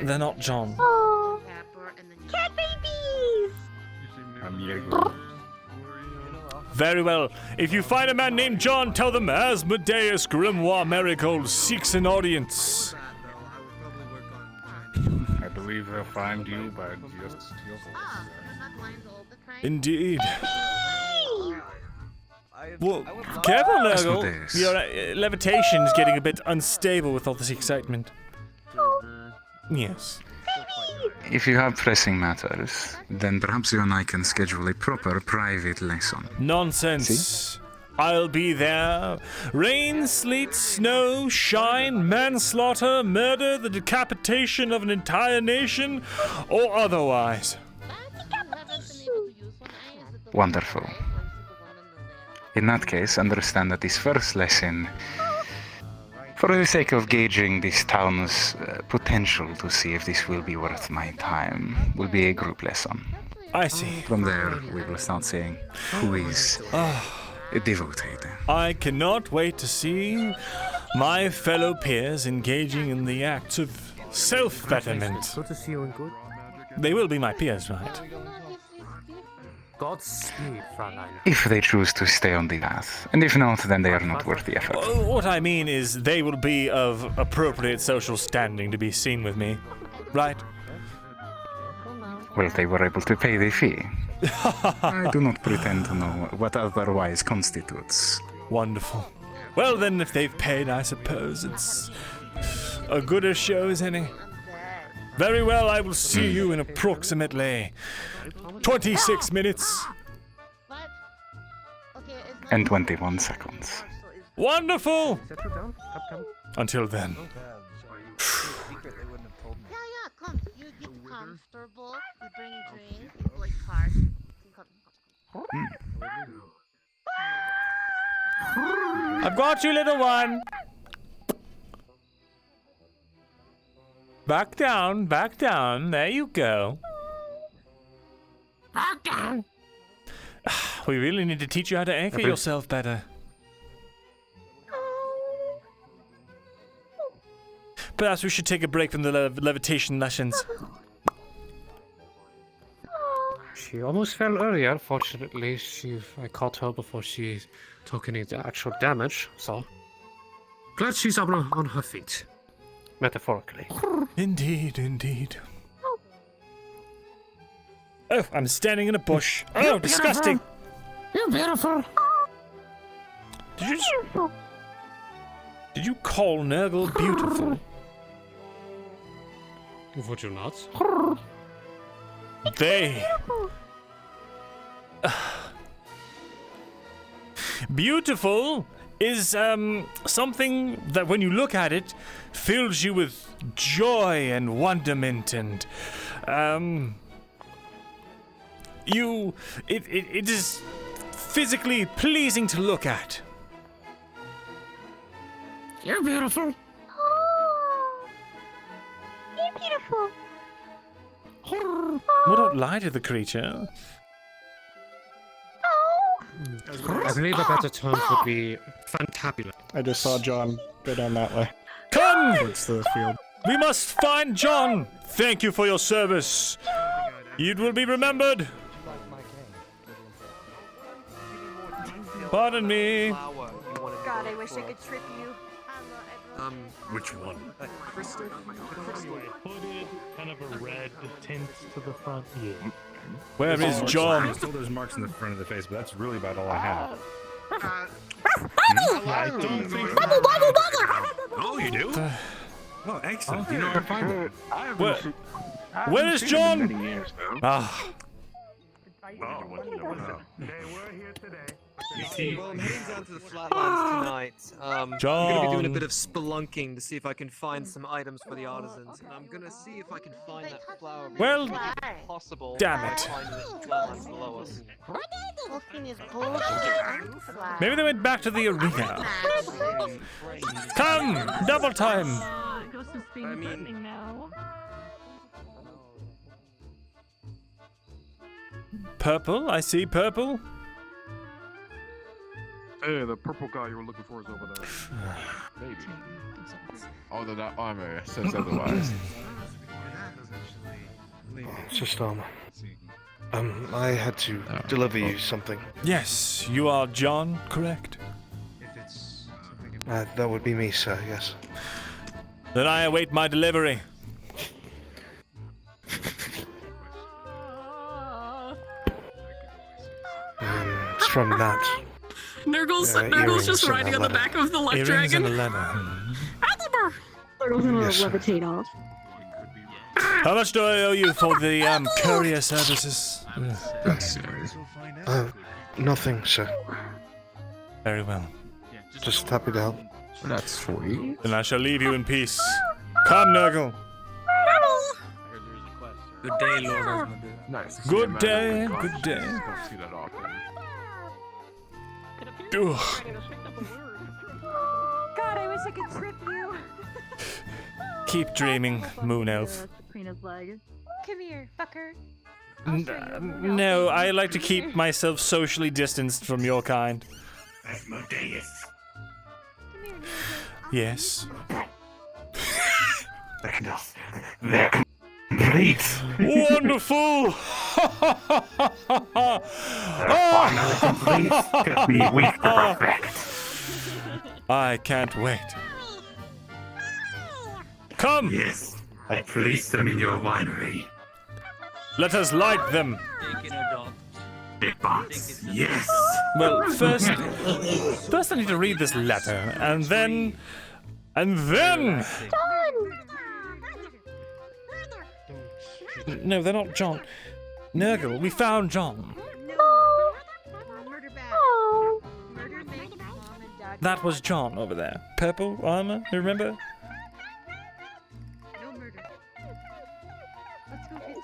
They're not John. Oh. Cat babies! I'm Marigold. Very well. If you find a man named John, tell them Asmodeus Grimoire Marigold seeks an audience. I believe they'll find you by just your voice. Indeed. Well, careful, Nergal. Asmodeus. Your levitation's getting a bit unstable with all this excitement. Yes. If you have pressing matters, then perhaps you and I can schedule a proper private lesson. Nonsense. See? I'll be there. Rain, sleet, snow, shine, manslaughter, murder, the decapitation of an entire nation, or otherwise. Wonderful. In that case, understand that this first lesson, for the sake of gauging this town's potential to see if this will be worth my time, will be a group lesson. I see. From there, we will start seeing who is devoted. I cannot wait to see my fellow peers engaging in the acts of self-betterment. Good to see you and good. They will be my peers, right? Godspeed, Fräulein. If they choose to stay on the path, and if not, then they are not worth the effort. What I mean is they will be of appropriate social standing to be seen with me, right? Well, they were able to pay the fee. I do not pretend to know what otherwise constitutes. Wonderful. Well then, if they've paid, I suppose it's a good a show as any. Very well, I will see you in approximately 26 minutes. And 21 seconds. Wonderful! Until then. Come, you get comfortable, you bring drink, like cards. I've got you, little one! Back down, there you go. Back down! We really need to teach you how to anchor yourself better. Perhaps we should take a break from the levitation lessons. She almost fell earlier. Fortunately, I caught her before she took any actual damage, so... Glad she's up on her feet. Metaphorically. Indeed. Oh, I'm standing in a bush. Oh, disgusting! You're beautiful! Did you call Nergal beautiful? Would you not? They. Beautiful is something that when you look at it fills you with joy and wonderment and it is physically pleasing to look at. You're beautiful. Oh, you're beautiful. Well, don't lie to the creature. I believe a better term would be fantabulous. I just saw John go down that way. Come! Towards the field. We must find John. Thank you for your service. It will be remembered. Pardon me. God, I wish I could trip you. Which one? Hooded, kind of a red tint to the front. Yeah. Where is John? Still there's marks in the front of the face, but that's really about all I have. I don't think Oh, you do? Oh, excellent. You know where to find him. Where is John? Ah. They were here today. Well, I'm heading down to the flatlands tonight. I'm gonna be doing a bit of spelunking to see if I can find some items for the artisans, and I'm gonna see if I can find that flower. Well, possible. damn it. Find the flatlands below us. Maybe they went back to the arena. Come, double time. Ghost of Spain is happening now. Purple, I see purple. Hey, the purple guy you were looking for is over there. Maybe. Although that armor says otherwise. Just, I had to deliver you something. Yes, you are John, correct? That would be me, sir, yes. Then I await my delivery. It's from Nat. Nergal's just riding on the back of the luck dragon. And a letter. Nergal's gonna Yes, sir. levitate off. How much do I owe you for the courier services? Nothing, sir. Very well. Just happy to help. That's sweet. Then I shall leave you in peace. Come, Nergal. Good day, Lord Asmodeus. Nice. Good day, good day. Don't see that often. Ugh. God, I wish I could trip you. Keep dreaming, Moon Elf. Sabrina's leg. Come here, fucker. No, I like to keep myself socially distanced from your kind. Asmodeus. Yes. They're complete. Wonderful! Finally complete. Took me a week to perfect. I can't wait. Come! Yes, I placed them in your winery. Let us light them. Big box. Yes. Well, first I need to read this letter, and then. No, they're not John. Nergal, we found John. That was John over there. Purple armor, you remember?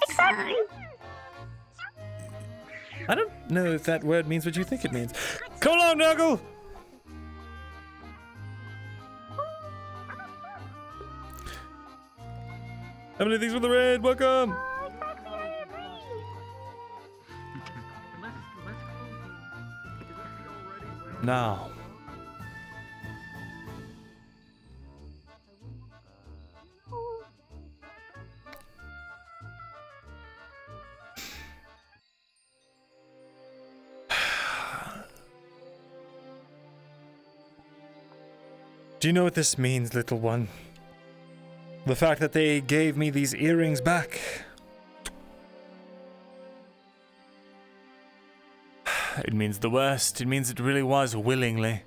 Exactly. I don't know if that word means what you think it means. Come along, Nergal! How many things with the red? Welcome! Now. Do you know what this means, little one? The fact that they gave me these earrings back. It means the worst. It means it really was willingly.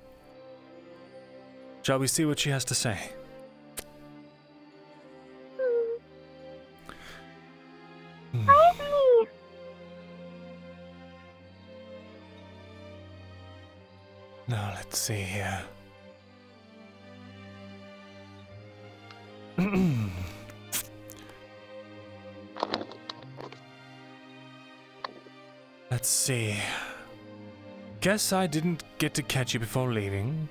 Shall we see what she has to say? Now let's see here. Let's see. Guess I didn't get to catch you before leaving.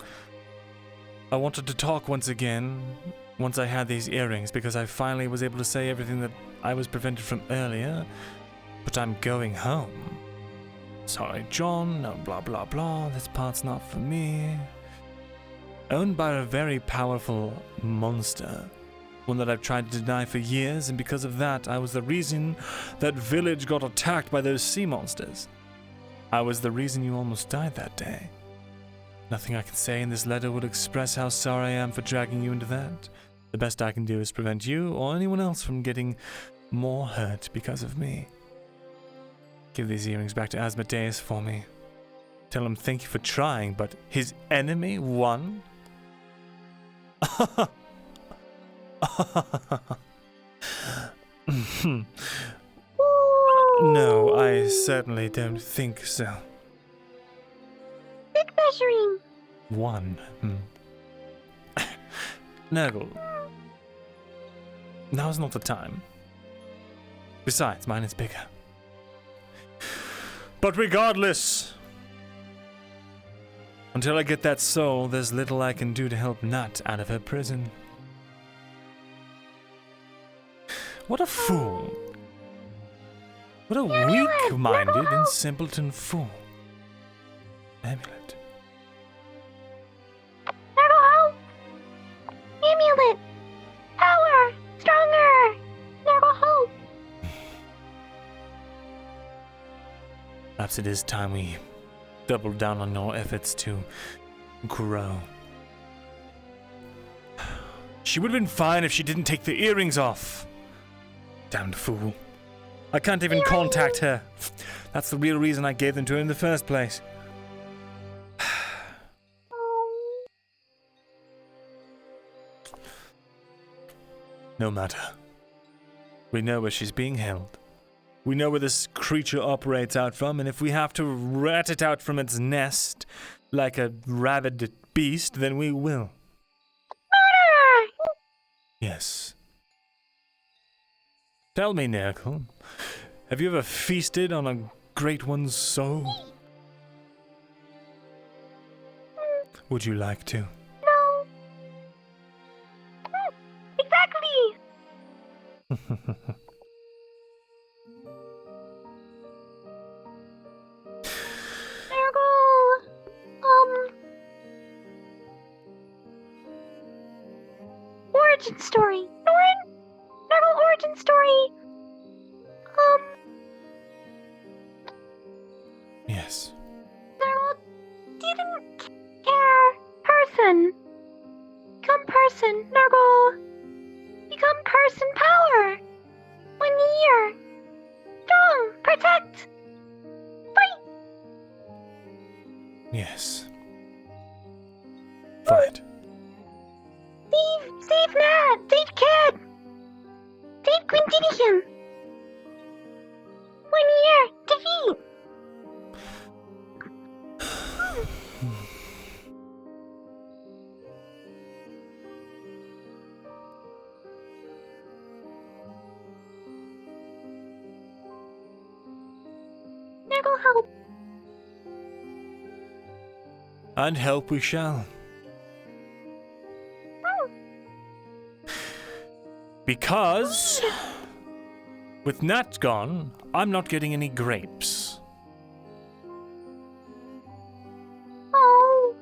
I wanted to talk once again, once I had these earrings, because I finally was able to say everything that I was prevented from earlier. But I'm going home. Sorry, John, no blah blah blah, this part's not for me. Owned by a very powerful monster. One that I've tried to deny for years, and because of that, I was the reason that village got attacked by those sea monsters. I was the reason you almost died that day. Nothing I can say in this letter would express how sorry I am for dragging you into that. The best I can do is prevent you or anyone else from getting more hurt because of me. Give these earrings back to Asmodeus for me. Tell him thank you for trying, but his enemy won? No, I certainly don't think so. Big measuring. One. Nergal. Now's not the time. Besides, mine is bigger. But regardless, until I get that soul, there's little I can do to help Nat out of her prison. What a fool. What a weak-minded and simpleton fool. Amulet. Nergal, help! Amulet! Power! Stronger! Nergal, help! Perhaps it is time we double down on our efforts to grow. She would have been fine if she didn't take the earrings off. Damned fool. I can't even contact her. That's the real reason I gave them to her in the first place. No matter. We know where she's being held. We know where this creature operates out from, and if we have to rat it out from its nest like a rabid beast, then we will. Yes. Tell me, Nergal, have you ever feasted on a great one's soul? Would you like to? No. Exactly. Nergal, origin story. Nergal origin story. Yes. Nergal didn't care. Person. Become person, Nergal. Become person power. 1 year. Strong. Protect. Fight. Yes. Fight. Save Nat. Save Kid. Save Quintinian. 1 year. Defeat. Nergal, help. And help we shall. Because with Nat gone, I'm not getting any grapes. Oh.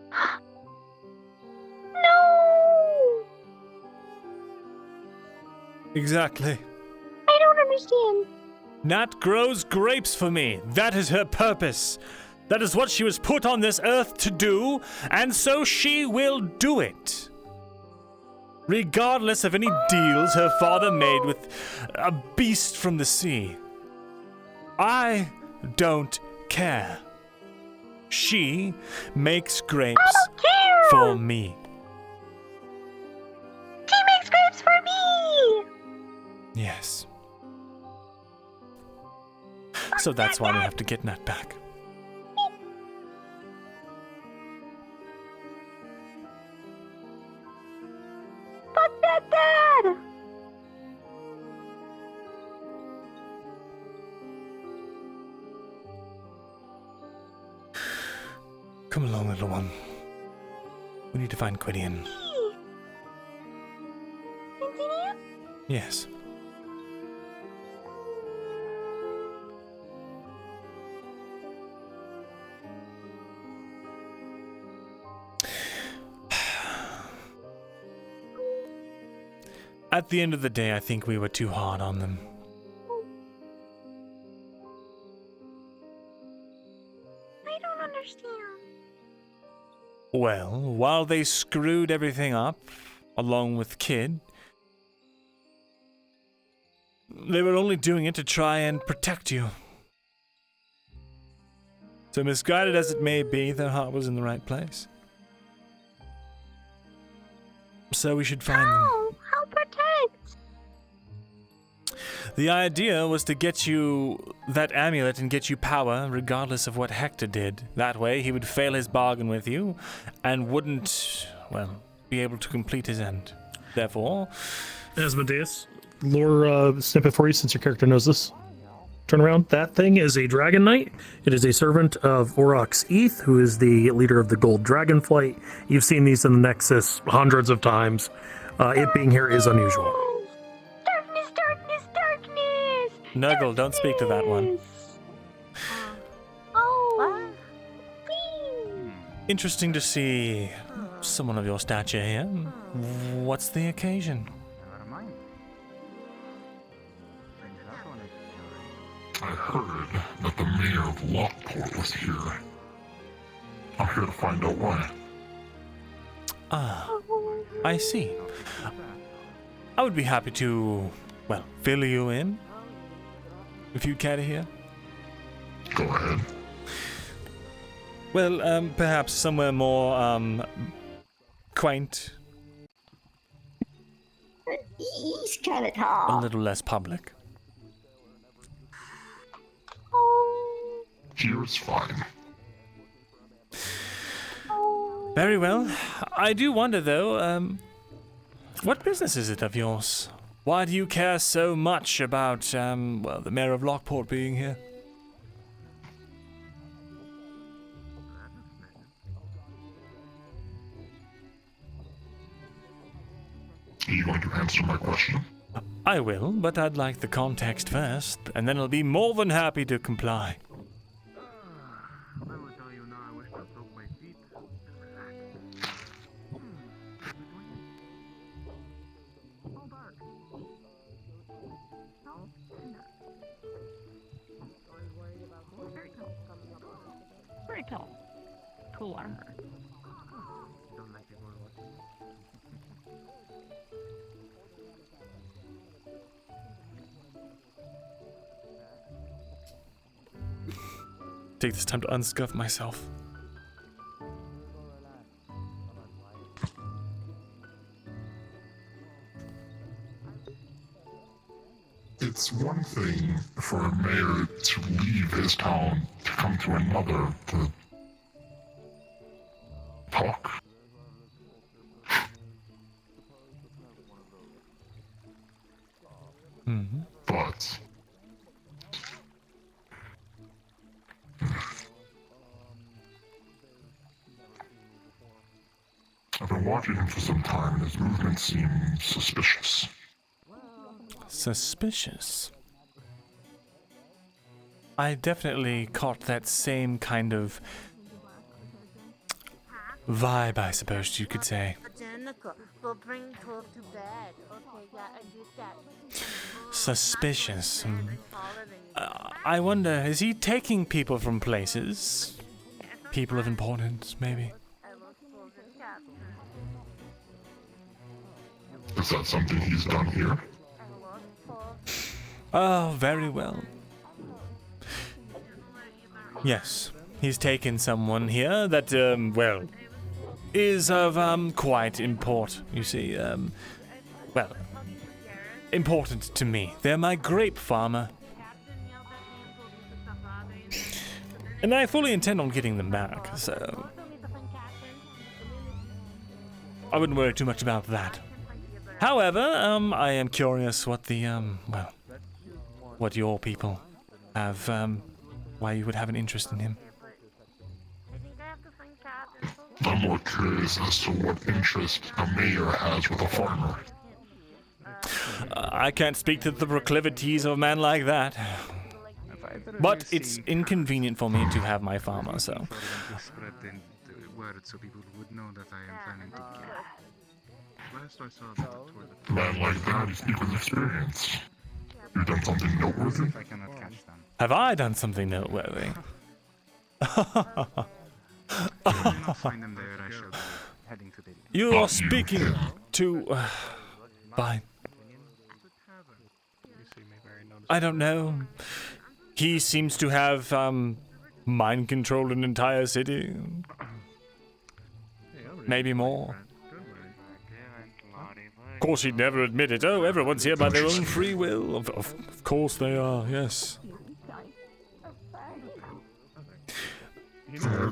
No. Exactly. I don't understand. Nat grows grapes for me. That is her purpose. That is what she was put on this earth to do, and so she will do it. Regardless of any deals her father made with a beast from the sea. I don't care. She makes grapes for me. Yes. So that's why we have to get Nat back. Fuck that dad! Come along, little one. We need to find Gwydion. Continue? Yes. At the end of the day, I think we were too hard on them. I don't understand. Well, while they screwed everything up, along with Kid, they were only doing it to try and protect you. So misguided as it may be, their heart was in the right place. So we should find them. How protect? The idea was to get you that amulet and get you power, regardless of what Hector did. That way, he would fail his bargain with you, and wouldn't, well, be able to complete his end. Therefore... Asmodeus, lore snippet for you, since your character knows this. Turn around. That thing is a Dragon Knight. It is a servant of Aurochs Eth, who is the leader of the Gold Dragonflight. You've seen these in the Nexus hundreds of times. It being here is unusual. Darkness, darkness, darkness! Nergal, don't speak to that one. Oh. Interesting to see someone of your stature here. What's the occasion? I heard that the mayor of Lockport was here. I'm here to find out why. Ah, I see. I would be happy to, well, fill you in, if you care to hear. Go ahead. Well, perhaps somewhere more, quaint. He's kind of tall. A little less public. Here's fine. Very well. I do wonder, though, what business is it of yours? Why do you care so much about, well, the mayor of Lockport being here? Are you going to answer my question? I will, but I'd like the context first, and then I'll be more than happy to comply. Very tall. Cool armor. Take this time to unscuff myself. It's one thing for a mayor to leave his town to come to another to talk. Mm-hmm. But I've been watching him for some time, and his movements seem suspicious. Suspicious? I definitely caught that same kind of vibe, I suppose you could say. We'll bring 12 to bed. Okay, yeah, I get that. Suspicious. I wonder, is he taking people from places? People of importance, maybe? Is that something he's done here? Oh, very well. Yes, he's taken someone here that, well, is of, quite import, you see. Well, important to me. They're my grape farmer. And I fully intend on getting them back, so I wouldn't worry too much about that. However, I am curious what the, well, what your people have, why you would have an interest in him. I'm more curious as to what interest a mayor has with a farmer. I can't speak to the proclivities of a man like that. But it's inconvenient for me to have my farmer, so. Spread the word so people would know that I am planning to kill. Last I saw that A man like that, you speak with experience. You done something noteworthy? I cannot catch them. Have I done something noteworthy? Find them there, I shall be heading to the... You are speaking to... Fine. I don't know. He seems to have, mind controlled an entire city. Maybe more. Of course, he'd never admit it. Oh, everyone's here by their own free will. Of course they are, yes.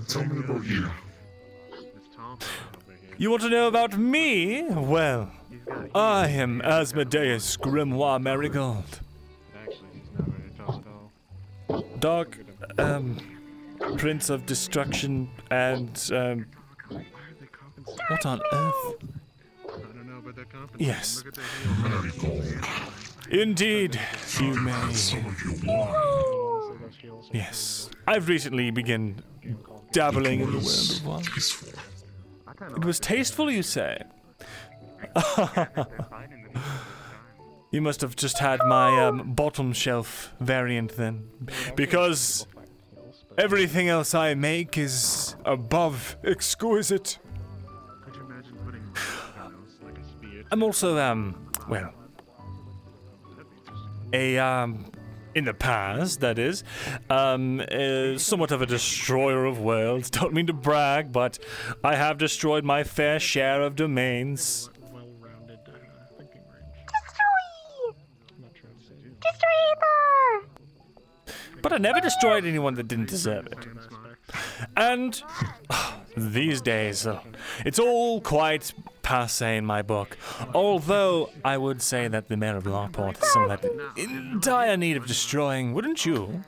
Tell me about you. You want to know about me? Well, I am Asmodeus Grimoire Marigold. Dark, Prince of Destruction and, what on earth? Yes. Indeed, you may. Yes. I've recently begun dabbling in the world of wine. It was tasteful, you say? You must have just had my bottom shelf variant then, because everything else I make is above exquisite. I'm also, well, in the past, that is, somewhat of a destroyer of worlds. Don't mean to brag, but I have destroyed my fair share of domains. But I never destroyed anyone that didn't deserve it. And these days, it's all quite passé in my book. Although I would say that the mayor of Lockport is somewhat in dire need of destroying, wouldn't you?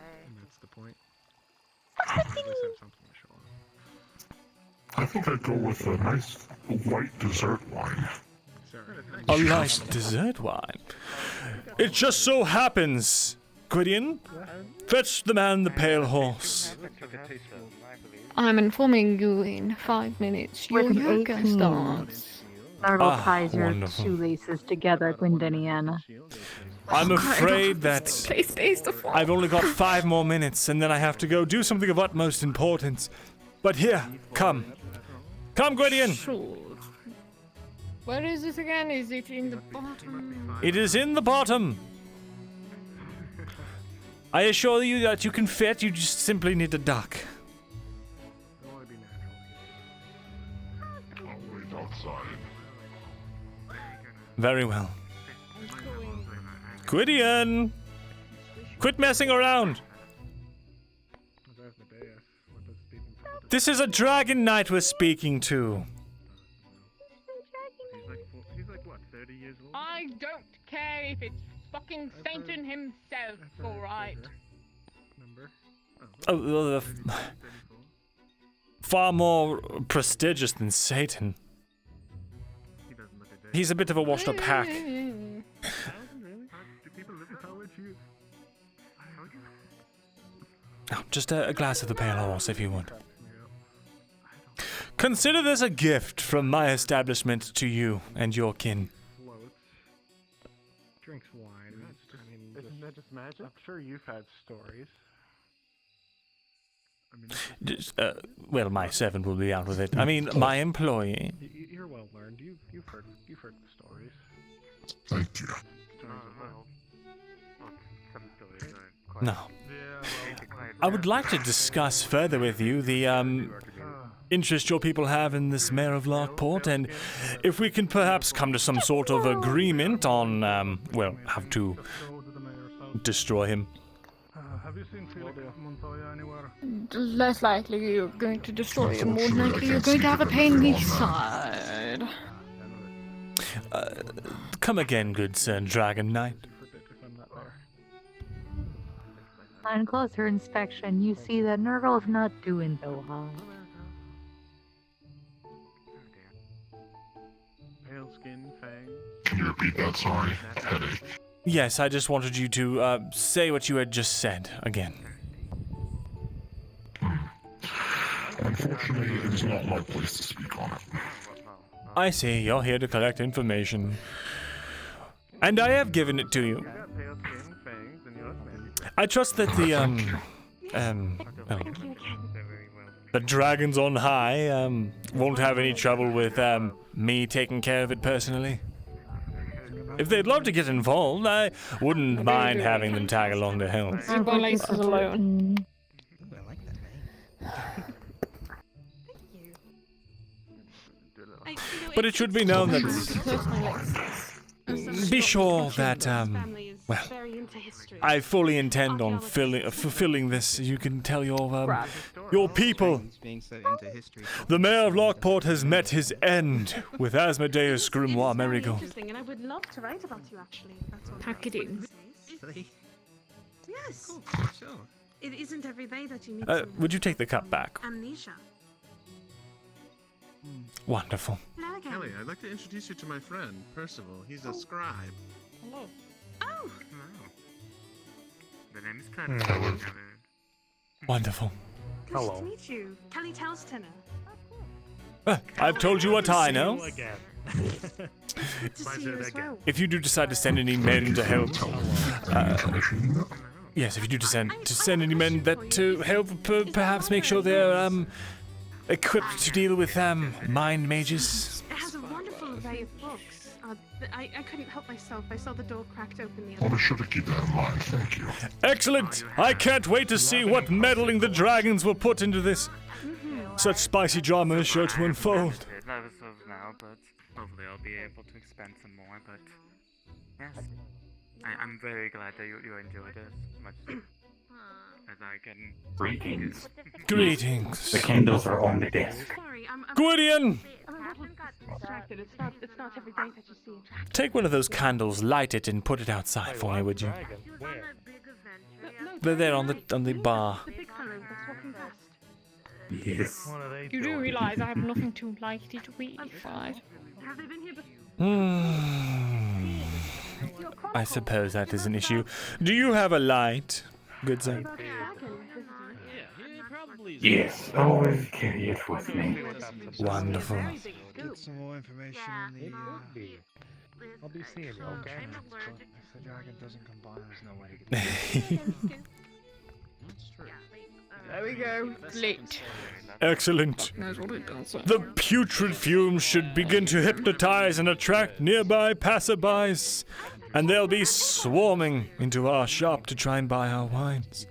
I think I'd go with a nice white dessert wine. A light dessert wine? It just so happens, Gwydion, fetch the man the pale horse. I'm informing you in 5 minutes. Your With yoga 18. starts. Nergal ties your wonderful. shoelaces together, Gwyndinian. I'm afraid that Please, the phone. I've only got 5 more minutes, and then I have to go do something of utmost importance. But here, come. Come, Gwydion! Sure. Where is it again? Is it in the bottom? It is in the bottom. I assure you that you can fit, you just simply need to duck. Very well. Gwydion! Quit messing around! This is a dragon knight we're speaking to. I don't care if it's fucking Satan himself, alright? Oh, far more prestigious than Satan. He's a bit of a washed-up hack. Oh, just a glass of the pale horse, if you would. Consider this a gift from my establishment to you and your kin. Drinks wine. Isn't that just magic? I'm sure you've had stories. Well, my servant will be out with it. I mean, my employee. You're well learned. You've heard the stories. Thank you. No. I would like to discuss further with you the, interest your people have in this mayor of Lockport, and if we can perhaps come to some sort of agreement on, well, how to destroy him. Have you seen Felix Montoya anywhere? Less likely you're going to destroy him, more than likely you're going to have a pain in the side. Come again, good Sir Dragon Knight. On closer inspection, you see that Nergal's not doing so hot. Pale skin, fang. Can you repeat that? Sorry. Headache. Yes, I just wanted you to say what you had just said again. Unfortunately, it is not my place to speak on it. I see, you're here to collect information. And I have given it to you. I trust that the dragons on high won't have any trouble with me taking care of it personally. If they'd love to get involved, I wouldn't mind having them tag along to help. Laces alone. But it should be known that... Be sure that, well, I fully intend on fulfilling this. You can tell your people. The mayor of Lockport has met his end with Asmodeus Grimoire Marigold. And I would love to write about you, actually. Pack it in. Yes. Sure. It isn't every day that you meet Would you take the cup back? amnesia. Wonderful. Kelly, I'd like to introduce you to my friend, Percival. He's a scribe. Hello. Oh. The name is Percival. Wonderful. Nice to meet you. Kelly Telstonner. I've told you what I know. Good to see you as well. If you do decide to send any men to help, yes, if you do decide to send any men that to help, perhaps make sure they're equipped to deal with mind mages. It has a wonderful array of books. I couldn't help myself. I saw the door cracked open the I'll other be sure to keep that in mind. Thank you. Excellent! I can't wait to see what meddling the dragons will put into this. Such spicy drama is sure to unfold. Now, but hopefully I'll be able to expand some more. But yes, I'm very glad that you enjoyed it as much as I can. Greetings. Greetings. The candles are on the desk. Sorry, I'm Gwydion! distracted. It's not every day that you see it. Take one of those candles, light it, and put it outside for me, would you? They're there on the bar. The big fellow that's walking past. Yes. You do realize I have nothing to light it with, right? Have they been here before? I suppose that is an issue. Do you have a light, good sir? Yes, always carry it with me. Wonderful. Get some more information on the. I'll be seeing you, okay? If the dragon doesn't come by, there's no way to get There we go. Late. Excellent. Knows what it does. The putrid fumes should begin to hypnotize and attract nearby passerbys, and they'll be swarming into our shop to try and buy our wines.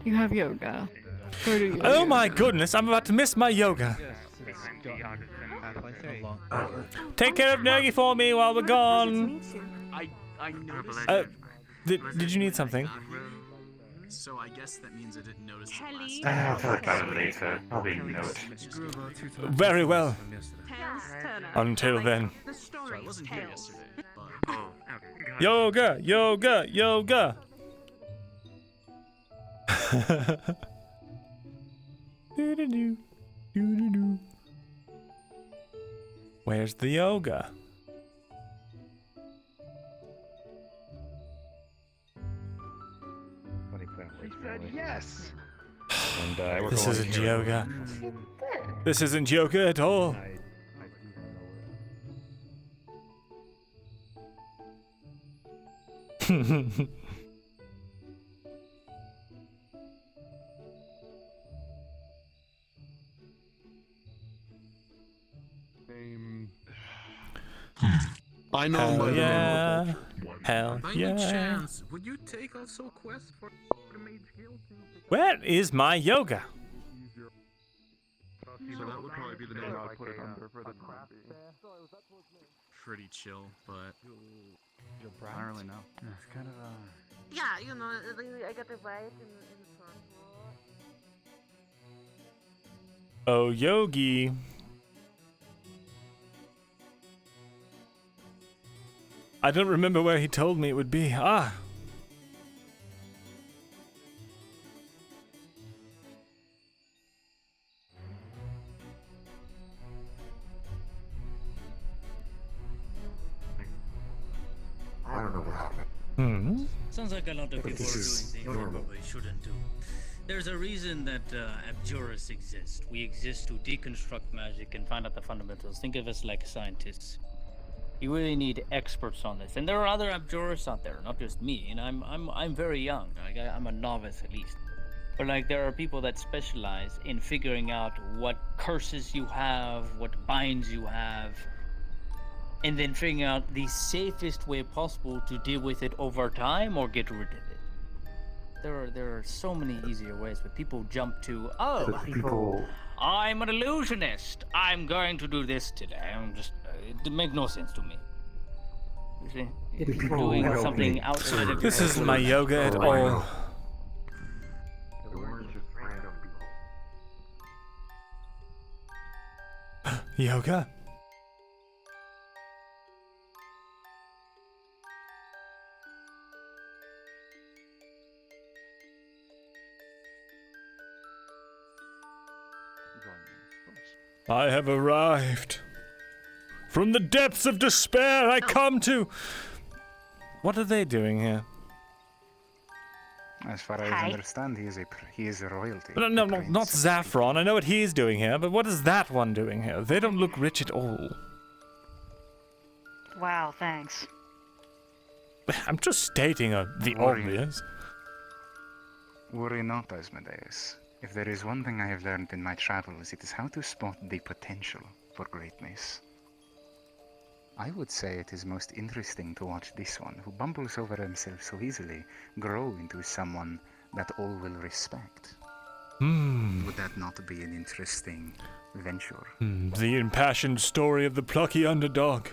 You have yoga. Go to yoga. Oh my goodness, I'm about to miss my yoga. Take care of Nergi for me while we're gone. I noticed. Did you need something? So I guess that means I didn't notice it last I'll talk about it later. I'll be note. Very well. Until then. So I wasn't here yesterday, but Yoga, yoga, yoga. Do-do-do, do-do-do. Where's the yoga? He said yes. This isn't yoga. This isn't yoga at all. I know my yeah. Hell By yeah. any chance, would you take also quest for Where is my yoga? So that would probably be the name I'd put it under for the Pretty chill, but I don't really know. Yeah, it's kind of Yeah, you know, I got the vibe in the front row. Oh, Yogi. I don't remember where he told me it would be. Ah. I don't know what happened. Hmm. Sounds like a lot of But people this are doing is things they normal. probably shouldn't do. There's a reason that abjurists exist. We exist to deconstruct magic and find out the fundamentals. Think of us like scientists. You really need experts on this, and there are other abjurists out there, not just me. And I'm very young. I'm a novice at least. But like there are people that specialize in figuring out what curses you have, what binds you have, and then figuring out the safest way possible to deal with it over time or get rid of it. There are so many easier ways, but people jump to, I'm an illusionist. I'm going to do this today. It makes no sense to me. You see, if you're doing something outside of This isn't my yoga at all. Yoga? I have arrived. From the depths of despair, I come to. What are they doing here? As far as I understand, he is a royalty. No, not Zaffron. I know what he's doing here, but what is that one doing here? They don't look rich at all. Wow, thanks. I'm just stating the obvious. Worry not, Asmodeus. If there is one thing I have learned in my travels, it is how to spot the potential for greatness. I would say it is most interesting to watch this one, who bumbles over himself so easily, grow into someone that all will respect. Would that not be an interesting venture? The impassioned story of the plucky underdog.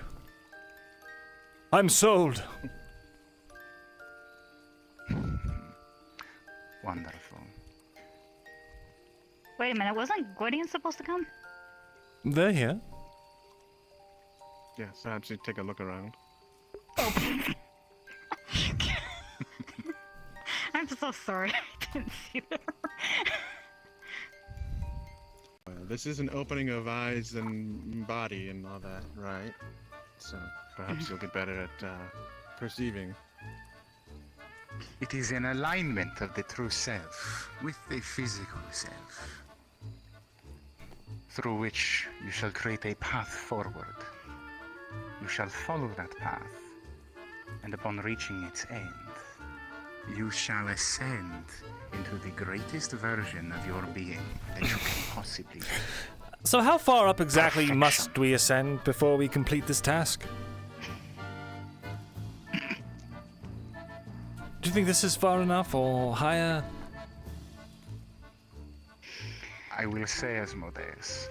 I'm sold. Wonderful. Wait a minute, wasn't Gordian supposed to come? They're here. Yes, perhaps you take a look around. I'm so sorry. I didn't see that. Well, this is an opening of eyes and body and all that, right? So perhaps you'll get better at perceiving. It is an alignment of the true self with the physical self, through which you shall create a path forward. You shall follow that path, and upon reaching its end, you shall ascend into the greatest version of your being that you can possibly be. So how far up exactly must we ascend before we complete this task? Do you think this is far enough or higher? I will say, Asmodeus,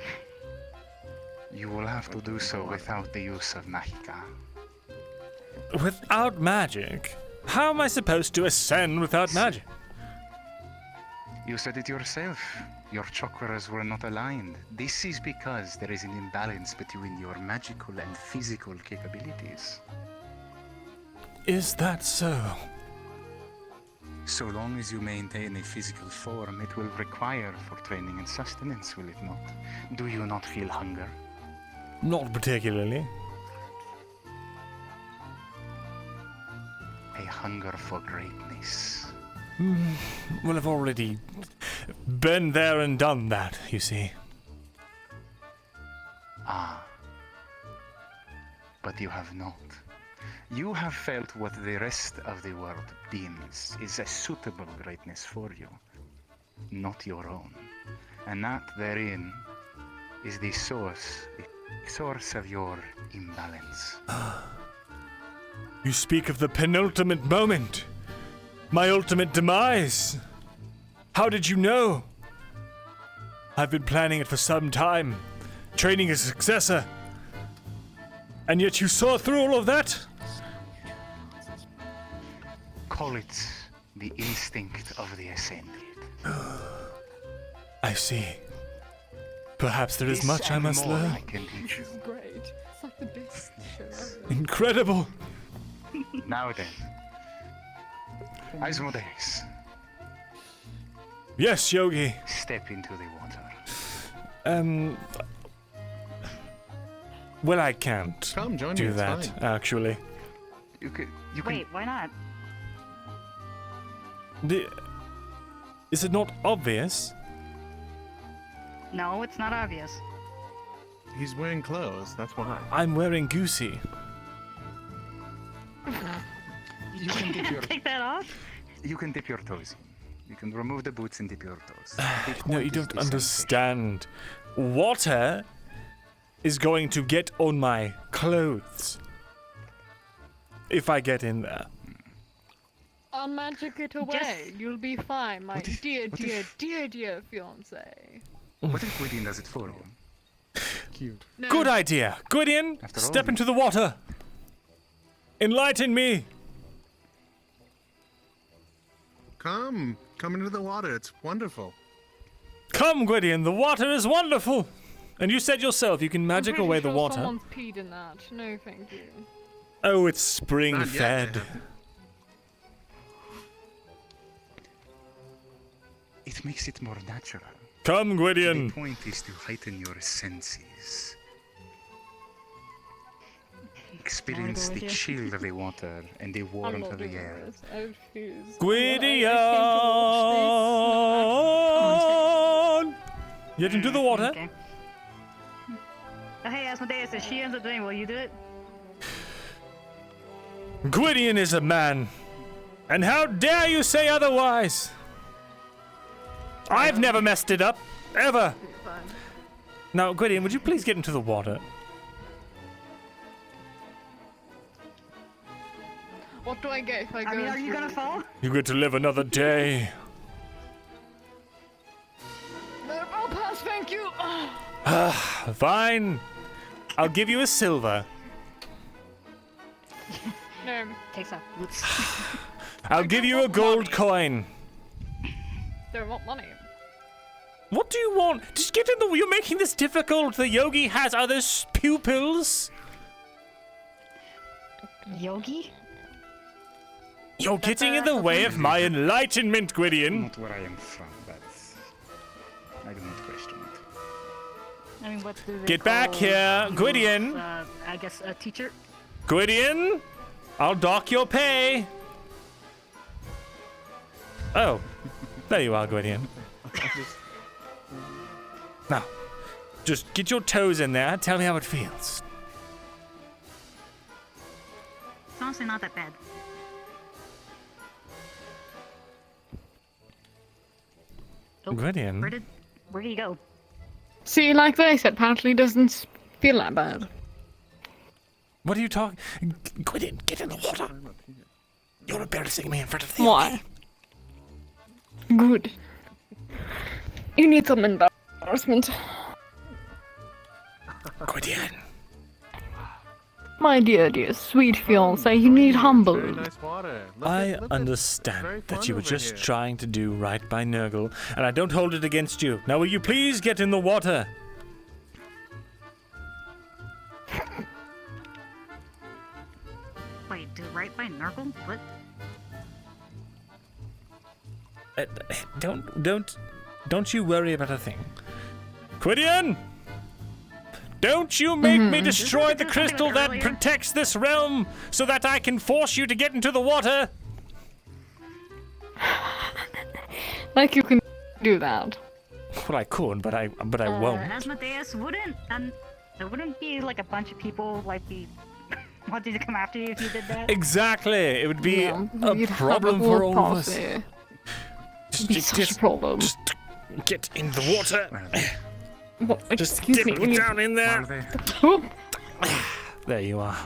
you will have to do so without the use of magica. Without magic? How am I supposed to ascend without magic? You said it yourself. Your chakras were not aligned. This is because there is an imbalance between your magical and physical capabilities. Is that so? So long as you maintain a physical form, it will require for training and sustenance, will it not? Do you not feel hunger? Not particularly. A hunger for greatness. Well, I've already been there and done that, you see. Ah. But you have not. You have felt what the rest of the world deems is a suitable greatness for you, not your own. And that therein is the source of your imbalance. You speak of the penultimate moment. My ultimate demise. How did you know? I've been planning it for some time, training a successor. And yet you saw through all of that? Call it the instinct of the ascended. I see. Perhaps there is much I must learn. I can teach you. This is great. It's like the best show ever. Incredible. Now then, Asmodeus, Yes, Yogi. step into the water. Well, I can't Come, join me, do it's that, fine. actually. You can. Wait, why not? Is it not obvious? No, it's not obvious. He's wearing clothes, that's why. I'm wearing Goosey. You can dip your. Take that off? You can dip your toes in. You can remove the boots and dip your toes. No, you don't understand. Water is going to get on my clothes if I get in there. I'll magic it away. You'll be fine, my dear fiance. What if Gwydion does it for you? Cute. No. Good idea. Gwydion, After step all- into the water. Enlighten me. Come into the water, it's wonderful. Come, Gwydion, the water is wonderful. And you said yourself you can magic I'm pretty away sure the water. Someone's peed in that. No, thank you. Oh, it's spring Not yet. fed. It makes it more natural. Come, Gwydion. The point is to heighten your senses. Experience the chill of the water and the I'm warmth not of the doing air. this. I refuse. Gwydion! Get into the water. Okay. Oh, hey, Asmodeus, if she ends up doing it, will you do it? Gwydion is a man. And how dare you say otherwise? I've never messed it up. Ever. Now, Gwydion, would you please get into the water? What do I get if I go? I mean, are you gonna fall? You get to live another day. No, I'll pass, thank you. Fine. I'll give you a silver. No. Take some. I'll give you a gold coin. Don't want money. What do you want? Just get in the... You're making this difficult. The yogi has other pupils. Yogi? You're getting in the way of my enlightenment, Gwydion. Not where I am from, but I do not question it. I mean, what do they Get back call here, who's, Gwydion. I guess a teacher? Gwydion, I'll dock your pay. Oh, there you are, Gwydion. Now, just get your toes in there. Tell me how it feels. It's honestly not that bad. Oh, Gwydion. Where did he go? See, like this, it apparently doesn't feel that bad. What are you talking? Gwydion, get in the water. You're embarrassing me in front of the Why? Good. You need some embarrassment. Gwydion. My dear, sweet fiance, you need humbled. Nice water. I understand that you were just trying to do right by Nergal, and I don't hold it against you. Now, will you please get in the water? Wait, do right by Nergal? What? Don't you worry about a thing. Gwydion! Don't you make me destroy the crystal that protects this realm so that I can force you to get into the water! Like you can do that. Well, I could, but I won't. Asmodeus, there wouldn't be like a bunch of people like be wanting to come after you if you did that? Exactly! It would be a You'd have problem a for whole all of us. party. It'd be such a problem. Just get in the water. What? Just Excuse dip me. down in there. Oh. There you are.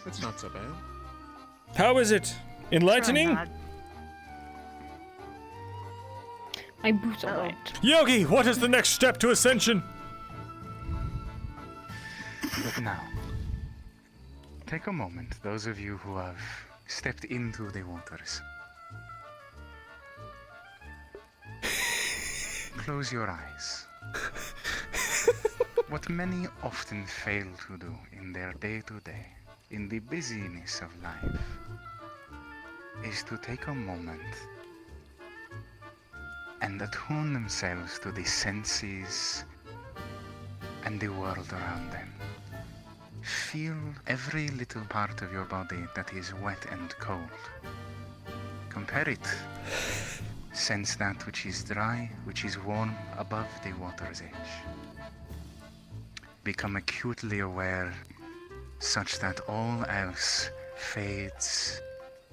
It's not so bad. How is it? Enlightening? My boots are wet. Yogi, what is the next step to ascension? But now, take a moment, those of you who have stepped into the waters. Close your eyes. What many often fail to do in their day-to-day, in the busyness of life, is to take a moment and attune themselves to the senses and the world around them. Feel every little part of your body that is wet and cold. Compare it. Sense that which is dry, which is warm above the water's edge. Become acutely aware such that all else fades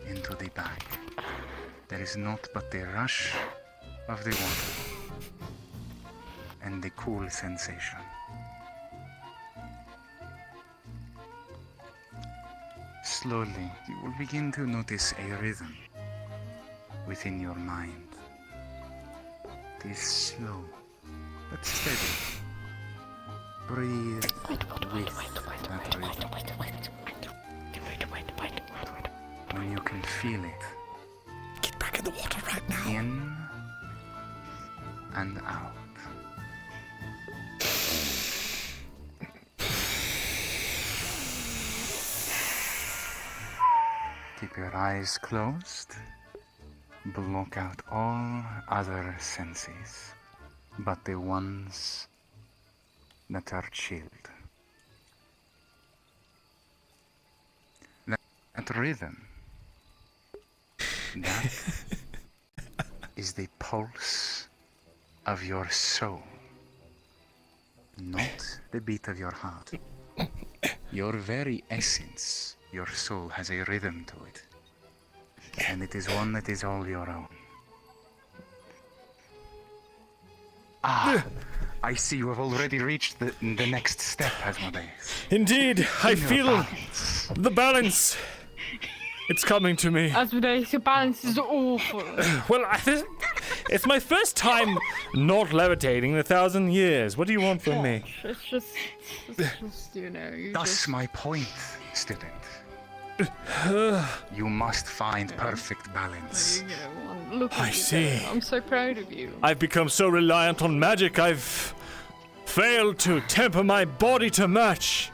into the back. There is naught but the rush of the water and the cool sensation. Slowly, you will begin to notice a rhythm within your mind. It is slow, but steady. Breathe with that rhythm. When you can feel it. Get back in the water right now. In and out. Keep your eyes closed. Block out all other senses, but the ones that are chilled. That rhythm, that is the pulse of your soul, not the beat of your heart. Your very essence, your soul has a rhythm to it. And it is one that is all your own. Ah, I see you have already reached the next step, Asmodeus. Indeed, I feel the balance. It's coming to me. Asmodeus, your balance is awful. Well, it's my first time not levitating in 1,000 years. What do you want from me? It's just you know. That's my point, student. You must find perfect balance. Look I see. I'm so proud of you. I've become so reliant on magic, I've failed to temper my body to match.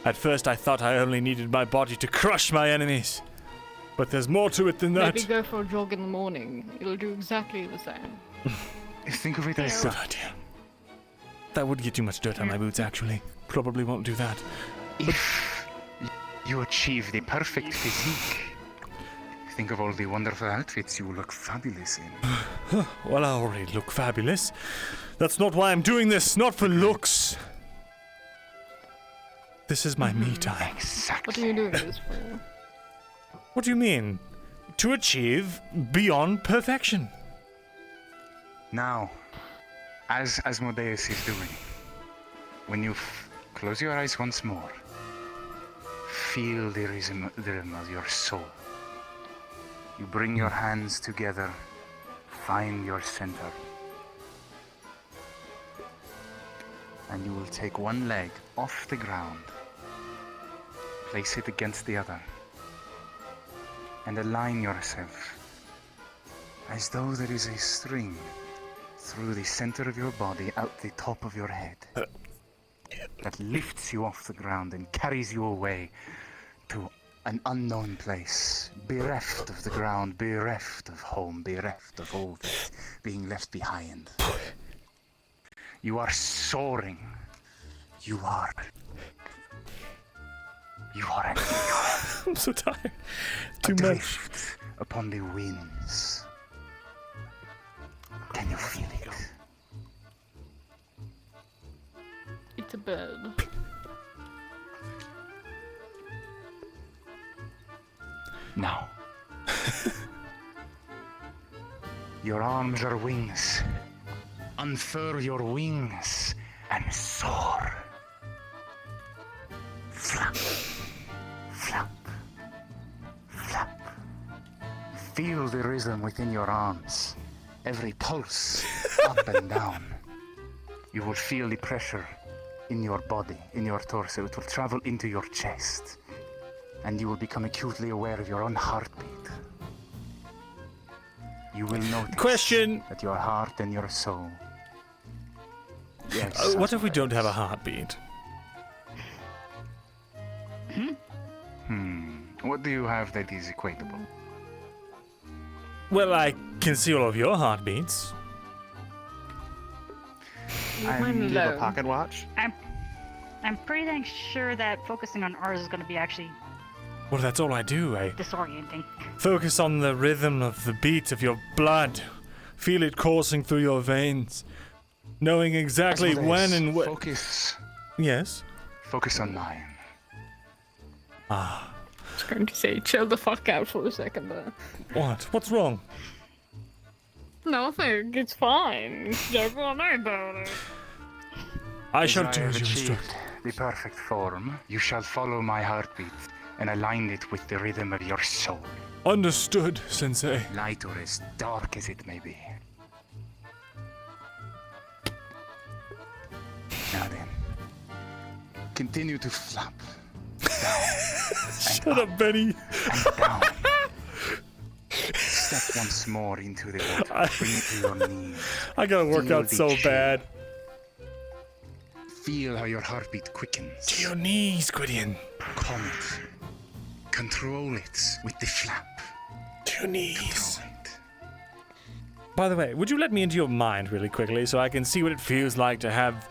At first I thought I only needed my body to crush my enemies. But there's more to it than that. Maybe go for a jog in the morning. It'll do exactly the same. Think of it as good idea. That would get too much dirt on my boots, actually. Probably won't do that. If you achieve the perfect physique, think of all the wonderful outfits you look fabulous in. Well, I already look fabulous. That's not why I'm doing this, not for looks. This is my me time. Exactly. What are you doing this for? What do you mean? To achieve beyond perfection. Now, as Asmodeus is doing, when you close your eyes once more, feel the rhythm of your soul. You bring your hands together, find your center. And you will take one leg off the ground, place it against the other, and align yourself as though there is a string through the center of your body out the top of your head that lifts you off the ground and carries you away to an unknown place, bereft of the ground, bereft of home, bereft of all that being left behind. You are soaring. You are an eagle. I'm so tired. Too Adrift upon the winds. Can you feel it? It's a bird. Now. Your arms are wings. Unfurl your wings and soar. Flap. Feel the rhythm within your arms. Every pulse, up and down. You will feel the pressure in your body, in your torso. It will travel into your chest. And you will become acutely aware of your own heartbeat. You will notice that your heart and your soul. Yes. What if we don't have a heartbeat? What do you have that is equatable? Well, I can see all of your heartbeats. Do you have a pocket watch? I'm pretty dang sure that focusing on ours is going to be actually Well, that's all I do. I disorienting. focus on the rhythm of the beat of your blood. Feel it coursing through your veins. Knowing exactly when and where. Focus. Yes? Focus on mine. Ah. I was going to say, chill the fuck out for a second there. What? What's wrong? Nothing, it's fine. Don't worry about it. I shall As do I as have you achieved instruct. the perfect form, you shall follow my heartbeat and align it with the rhythm of your soul. Understood, Sensei. Light or as dark as it may be. Now then, continue to flap. Shut up, Benny. And down. Step once more into the water. Bring it to your knees. I gotta work Feel out the so chill. bad. Feel how your heartbeat quickens. To your knees, Gwydion. Calm it. Control it with the flap. To your knees. By the way, would you let me into your mind really quickly so I can see what it feels like to have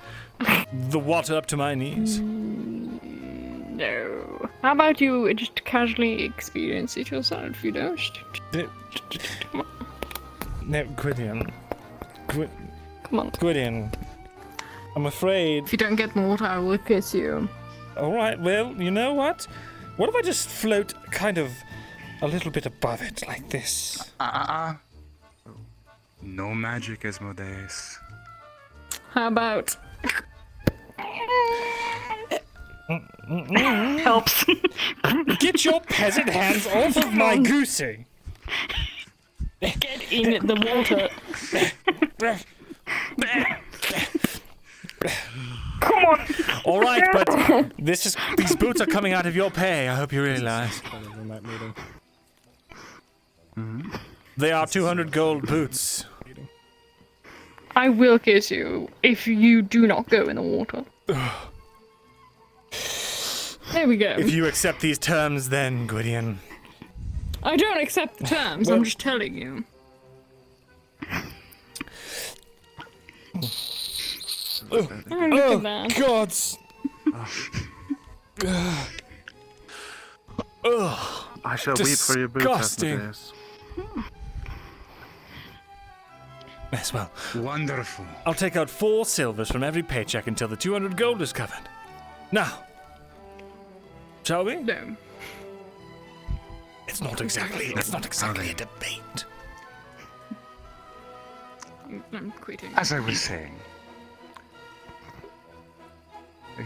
the water up to my knees? No. How about you just casually experience it yourself, you know? No, Gwydion. Come on. Gwydion. I'm afraid. If you don't get water, I will kiss you. Alright, well, you know what? What if I just float kind of a little bit above it, like this? No magic, Asmodeus. How about... Helps. Get your peasant hands off of my goosey! Get in the water. Come on! Alright, but these boots are coming out of your pay, I hope you realize. They are 200 gold boots. I will kiss you if you do not go in the water. There we go. If you accept these terms, then, Gwydion. I don't accept the terms, I'm just telling you. Oh, look at that. gods! I shall weep for your boots, Disgusting. Asmodeus. Yes, well. Wonderful. I'll take out 4 silvers from every paycheck until the 200 gold is covered. Now, shall we? No. It's not exactly a debate. I'm quitting. As I was saying,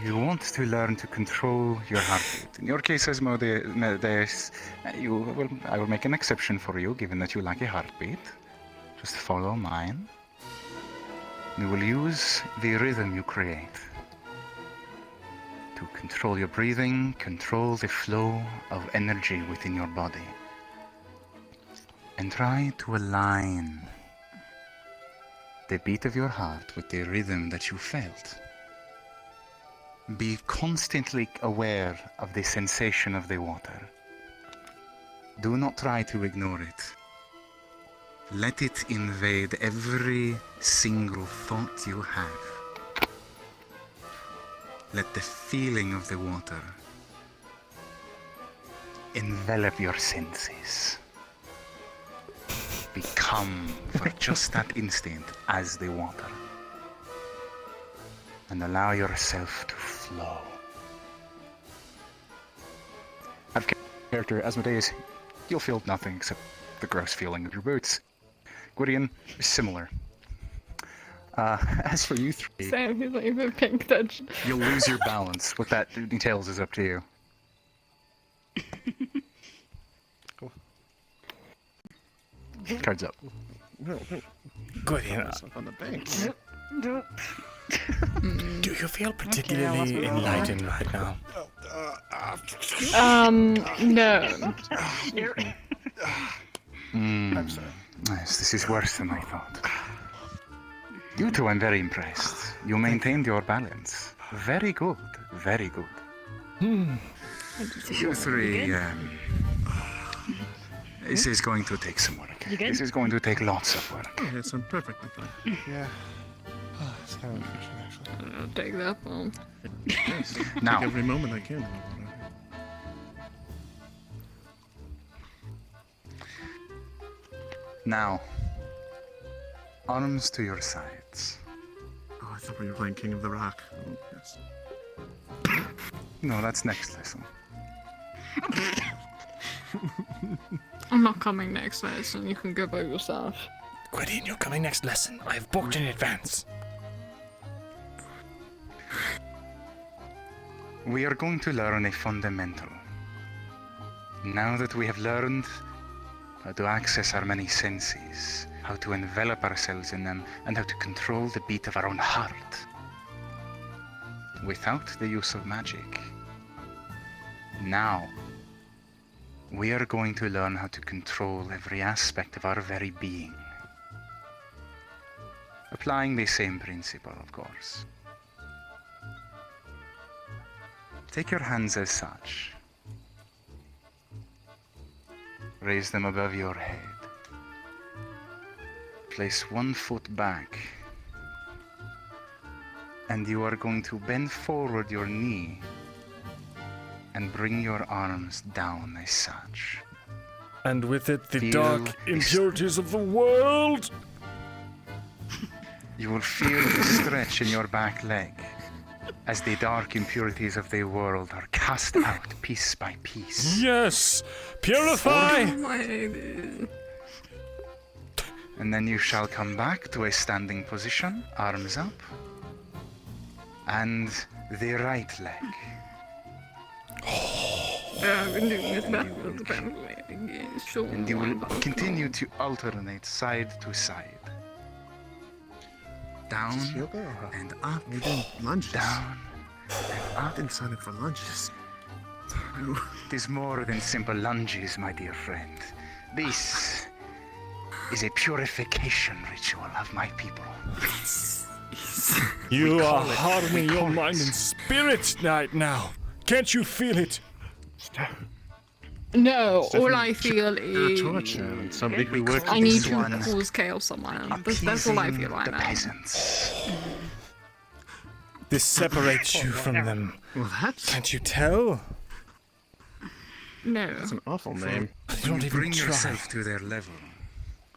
you want to learn to control your heartbeat. In your case, Asmodeus, I will make an exception for you, given that you like a heartbeat. Just follow mine. You will use the rhythm you create to control your breathing, control the flow of energy within your body, and try to align the beat of your heart with the rhythm that you felt. Be constantly aware of the sensation of the water. Do not try to ignore it. Let it invade every single thought you have. Let the feeling of the water envelop your senses. Become, for just that instant, as the water. And allow yourself to flow. Out of character, Asmodeus, you'll feel nothing except the gross feeling of your boots. Gwydion, similar. As for you three, Sam, he's not even paying attention. you'll lose your balance. What that entails is up to you. Cards up. No. Good. Yeah. On the bank. Do you feel particularly enlightened right now? No. I'm sorry. Yes, this is worse than I thought. You two, I'm very impressed. You maintained your balance. Very good. Very good. You three, this is going to take some work. This is going to take lots of work. Oh, yes, I'm perfectly fine. Yeah. Oh, it's kind of refreshing, actually. I'll take that one. Yes, Now. take every moment I can. Now, arms to your sides. Oh, I thought we were playing King of the Rock. Oh, yes. No, that's next lesson. I'm not coming next lesson. You can go by yourself. Gwydion, you're coming next lesson. I've booked in advance. We are going to learn a fundamental. Now that we have learned how to access our many senses, how to envelop ourselves in them, and how to control the beat of our own heart, without the use of magic. Now, we are going to learn how to control every aspect of our very being. Applying the same principle, of course. Take your hands as such. Raise them above your head. Place one foot back. And you are going to bend forward your knee and bring your arms down as such. And with it, the Feel dark impurities of the world. You will feel the stretch in your back leg as the dark impurities of the world are cast out piece by piece. Yes! Purify! And then you shall come back to a standing position, arms up, and the right leg. I've been doing this backwards apparently. And you will continue to alternate side to side. Down and up, We're doing lunges. down and I up. didn't sign up for lunges. It is more than simple lunges, my dear friend. This is a purification ritual of my people. You are hardening your mind and spirit right now. Can't you feel it? No, all I feel is torture and somebody who works I with need this to one. cause chaos somewhere. That's all I feel right the now. peasants. This separates you from them. Well, that's... Can't you tell? No. That's an awful name. You don't You even bring try. yourself to their level.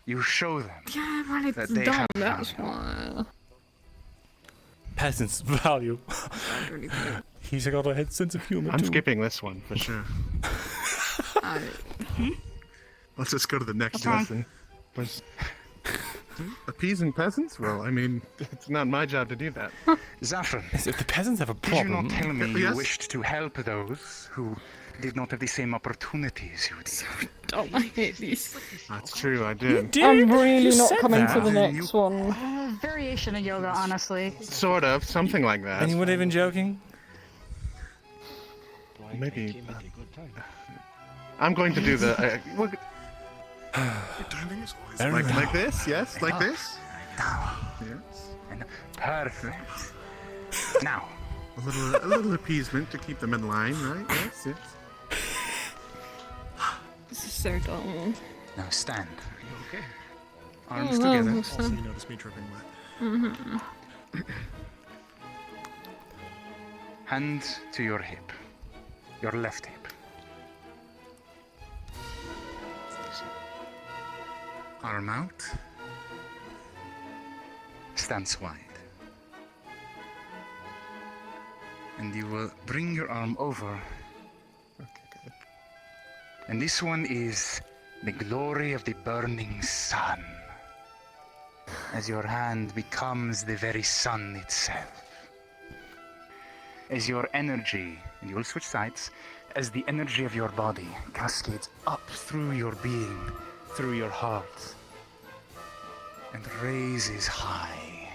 You show them Yeah, well, it's that they dumb, have that's value. why. Peasants value. He's got a head sense of humor I'm too. skipping this one for sure. Let's just go to the next lesson. Appeasing peasants? Well, I mean, it's not my job to do that. Zafran, If the peasants have a did you problem, not tell me Yes? you wished to help those who did not have the same opportunities you did? Dumb, I hate these. That's true, I did. I'm really You not said coming that. to the Then next one. Variation of yoga, honestly. Sort of, something like that. and you weren't even joking? Maybe. I'm going to do the. Like this? Yes? Like this? Yes. And perfect. Now, A little appeasement to keep them in line, right? Yes, yes. This is so dumb. now stand. Okay. Arms Oh, together. what's that? You notice me dripping wet. Mm-hmm. Hand to your hip. Your left hip. Arm out. Stance wide. And you will bring your arm over. Okay, good. And this one is the glory of the burning sun. As your hand becomes the very sun itself. As your energy, and you will switch sides, as the energy of your body cascades up through your being, through your heart, and raises high.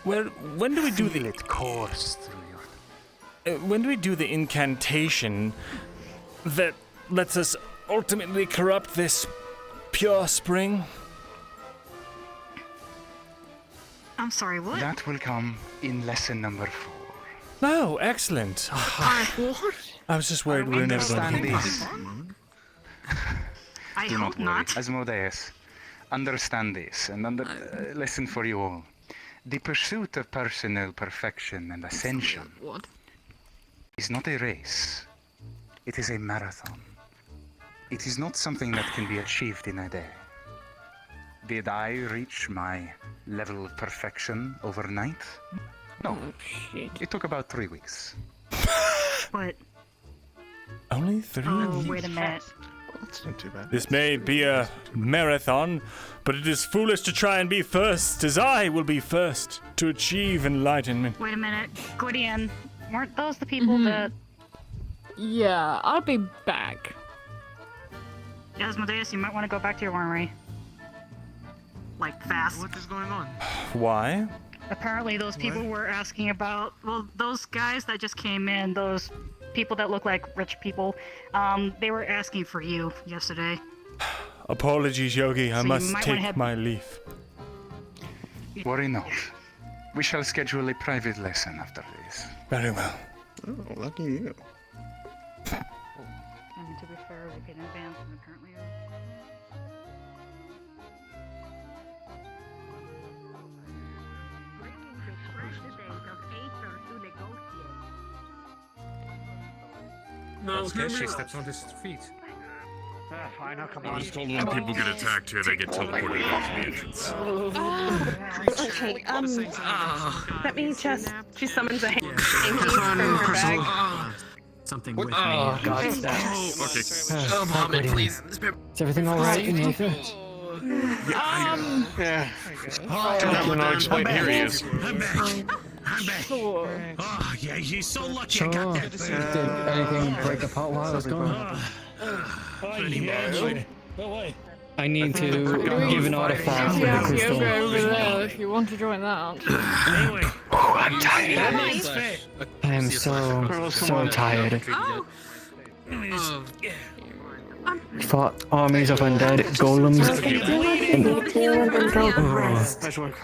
When do we do Feel it course through your... when do we do the incantation that lets us ultimately corrupt this pure spring? I'm sorry, what? That will come in lesson number 4. No, excellent. What? I was just worried we were never going to Understand this. I Do hope not worry. not. Asmodeus, understand this, and lesson for you all. The pursuit of personal perfection and ascension is not a race. It is a marathon. It is not something that can be achieved in a day. Did I reach my level of perfection overnight? No. It took about 3 weeks. But only 3 weeks? wait a minute. That's not too bad. This may be a marathon, but it is foolish to try and be first, as I will be first to achieve enlightenment. Wait a minute. Gwydion, weren't those the people that... Yeah, I'll be back. Asmodeus, you might want to go back to your armory. Like, fast. What is going on? Why? Apparently those people were asking about, well, those guys that just came in, those people that look like rich people, they were asking for you yesterday. Apologies, Yogi. I So you must might wanna take head- my leave. Worry not. We shall schedule a private lesson after this. Very well. Oh, lucky you. I mean, to be fair, we paid in advance, and apparently... No, she steps on his feet. Fine, I'll come I on. was told when people get attacked here, they get teleported back to the entrance. Okay, let me just. She summons a hand Come from on, her Crystal. bag. Something with me. Oh, God, okay. Mohammed, please. Is everything alright in Aether? Yeah. I'll explain. Here he is. I'm back. Sure. Oh, yeah, you're so lucky Sure. I got that. Did anything break apart while I was gone? I need to give an artifact for the Yeah, crystal. yoga over there if you want to join that. Anyway. Oh, I'm tired. I am so tired. Fought armies of undead golems. Nice work.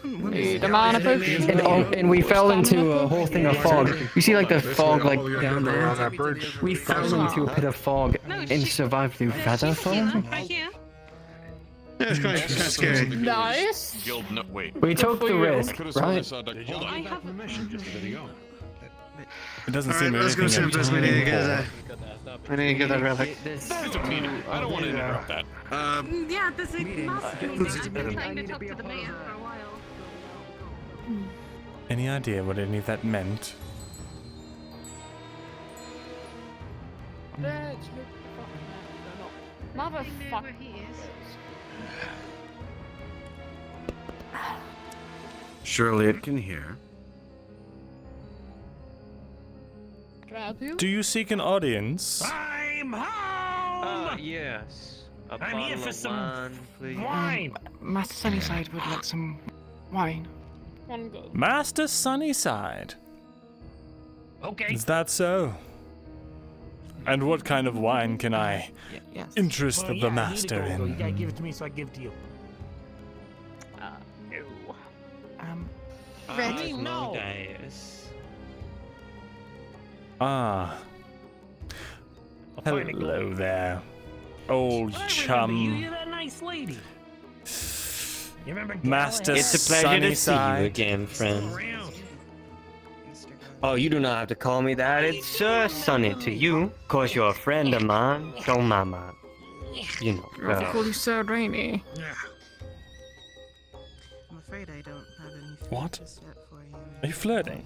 Need a mana potion. And we fell into a whole thing of fog. You see like the fog like down there? We fell into a pit of fog and survived through feather fall. Right here. Yeah, it's kind of scary. Nice. Guild, no, wait. We took the risk, right? Hold on. I have It doesn't All seem right, let's go see if there's we need to get anything. that. We need to get that relic. It's a meeting. I don't want to interrupt that. Yeah, this is not something I've been trying to talk to the mayor for a while. Any idea what any of that meant? Motherfucker. Surely it can hear. Can I help you? Do you seek an audience? I'm home! Yes. A I'm here bottle for of some wine, please. wine. Master Sunnyside would like some wine. One good. Master Sunnyside. Okay. Is that so? And what kind of wine can I interest Well, the yeah, master I need to go. You gotta in? give it to me, so I give it to you. No. Ready? No. Asmodeus. Ah. find a Hello there, old chum. You're that nice lady. You remember Master It's a pleasure to see you Sunnyside. again, friend. Oh, you do not have to call me that. It's Sir Sunny to you. Of course, you're a friend of mine. Don't mind my, you know. I call you Sir Rainy. I'm afraid I don't have any What? just yet for you. Are you flirting?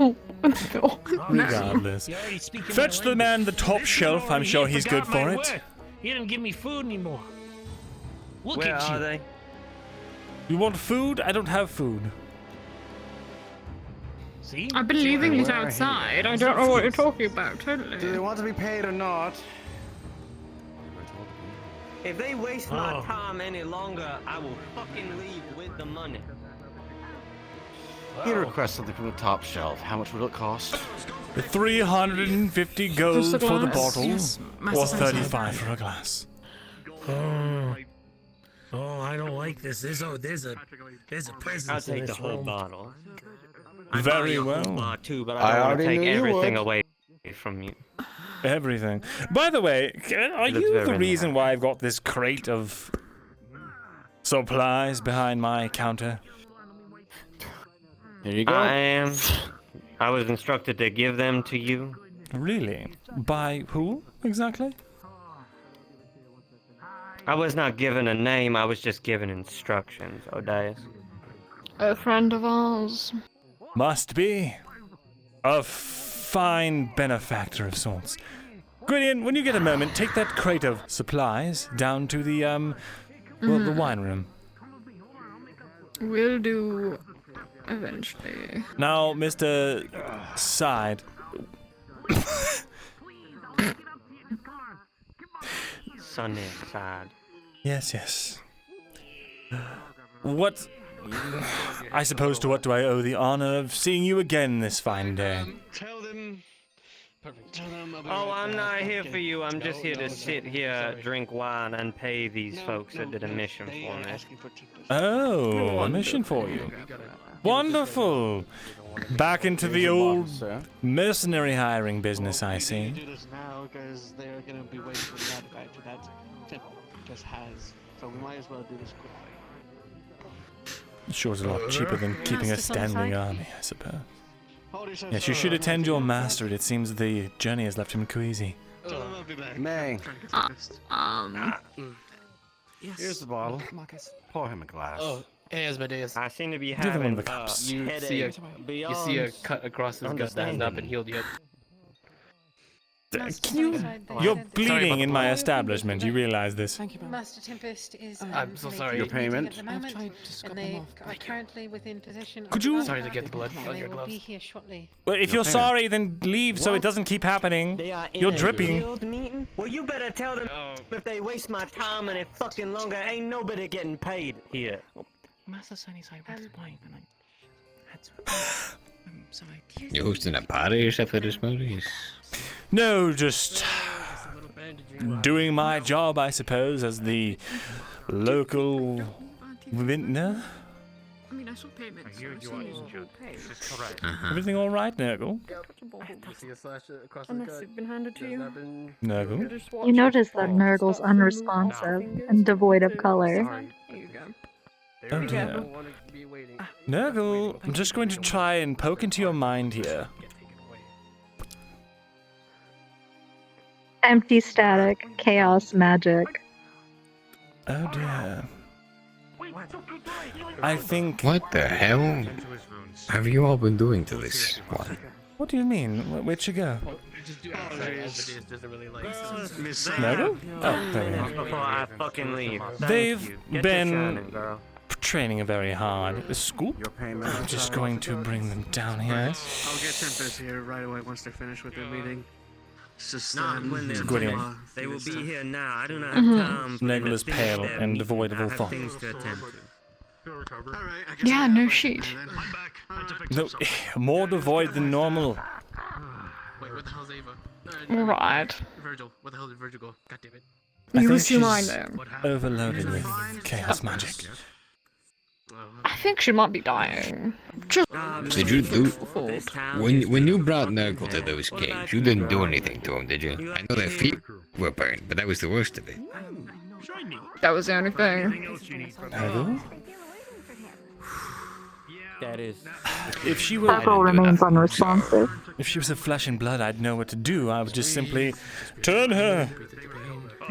Oh, Regardless. You already speak in Fetch my the man the language. top This shelf. Lord, I'm sure you he's forgot good for my it. word. You didn't give me food anymore. Look Where at you. are they? You want food? I don't have food. See? I've been leaving it Where are outside. I don't know what you're talking about, totally. Do they want to be paid or not? If they waste my time any longer, I will fucking leave with the money. He requests something from the top shelf. How much will it cost? 350 gold Just a for the glass? bottle, Yes, or massive 35 for a glass. Oh, I don't like this. There's a presence I'll in take the this whole room. bottle. Very I'd buy well. a whole bar too, but I I don't want already to take knew you everything would. away from you. Everything. By the way, are It looks you the very reason why I've got this crate of supplies behind my counter? Here you go. I am. I was instructed to give them to you. Really? By who exactly? I was not given a name, I was just given instructions, Odias. A friend of ours. Must be. A fine benefactor of sorts. Gwydion, when you get a moment, take that crate of supplies down to the, the wine room. Will do eventually. Now, Mr. Side. Sunny side. Yes. What... I suppose to what do I owe the honor of seeing you again this fine day? Tell them. Perfect. Tell them I'll be Oh, right I'm back. not here Okay. for you. I'm just here to sit here, sorry. drink wine, and pay these folks that did a mission they for are me. asking for tickets. Oh, a mission for you. Wonderful. Back into the old mercenary hiring business, I We see. need to do this now because they're going to be waiting for the artifact that temple just has. So we might as well do this quickly. Sure, it's a lot cheaper than keeping a Master's on the standing side. army, I suppose. Hold yourself Yes, you should attend your master. It seems the journey has left him queasy. Tell them I'll be back. May. Yes. Here's the bottle. Marcus. Pour him a glass. Oh, hey, Asmodeus. I seem to be Give him one having of the cups. You see a beyond cut across his gut that has not been healed yet. Can you... You're bleeding in my establishment. You realize this? Thank you, Master Tempest is. I'm so sorry. Your payment? At the I've moment, tried to scrub and them they off. are currently within possession. Could of you- the Sorry to artifact, get the blood and on they your will be gloves. here shortly. Well, if you're sorry, then leave so it doesn't keep happening. They are in You're a dripping. guild meeting? Well, you better tell them if they waste my time any fucking longer, ain't nobody getting paid here. Master Sunny side was blind and I had to. I'm sorry. You're hosting a party or something this morning? No, just doing my job, I suppose, as the local vintner. I mean, I saw payments. Here you are injured. This is correct. Everything all right, Nergal? Unless it's been handed to you. Nergal? You notice that Nergal's unresponsive and devoid of color. Here you go. Oh dear. Nergal, I'm just going to try and poke into your mind here. Empty static, chaos magic. Oh dear. I think... What the hell have you all been doing to this one? What do you mean? Where'd she go? Nergal? Oh, there we are. Before I fucking leave. They've Thank you. Get to been shining, girl. training very hard. The scoop? I'm just going to bring them down here. I'll get Tempest here right away once they're finished with their meeting. It's just Not when they're Gwydion. They will be here now. I do not have time. for Nergal them is to finish pale their and meeting. devoid of I all have thought. things to attend to. Yeah, no shit. No, more devoid than normal. Wait, where the hell's Ava? Alright. Virgil. Where the hell did Virgil go? God damn it. I You think assume I she's know. overloaded with chaos magic. I think she might be dying. Just Did you do... When you brought Nergal to those caves, you didn't do anything to him, did you? I know their feet were burned, but that was the worst of it. that was the only thing. Nergal? That is. If she were... Nergal remains unresponsive. If she was of flesh and blood, I'd know what to do. I would just simply turn her.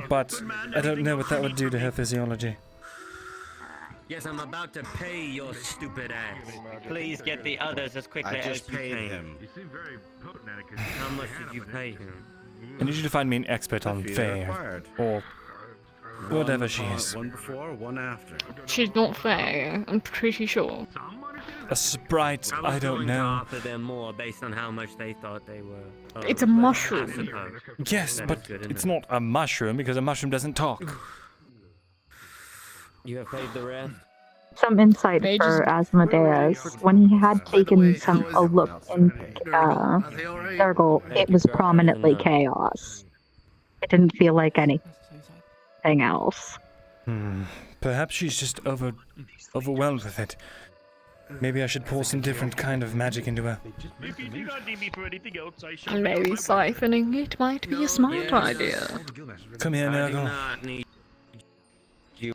But I don't know what that would do to her physiology. Yes, I'm about to pay your stupid ass. Please get the others as quickly as you can. You seem very potent, Atticus. How much did you pay him? I need you to find me an expert on fae, or whatever she is. One before, one after. She's not fair, I'm pretty sure. A sprite, I don't know. Offer them more based on how much they thought they were. It's a but I mushroom. suppose Yes, that but is good it's enough. not a mushroom because a mushroom doesn't talk. You have paid the rest? Some insight for Asmodeus. When he had taken a look in Nergal, it was prominently chaos. It didn't feel like anything else. Perhaps she's just overwhelmed with it. Maybe I should pour some different kind of magic into her. And maybe siphoning it might be a smart idea. Come here, I do Nergal. not need you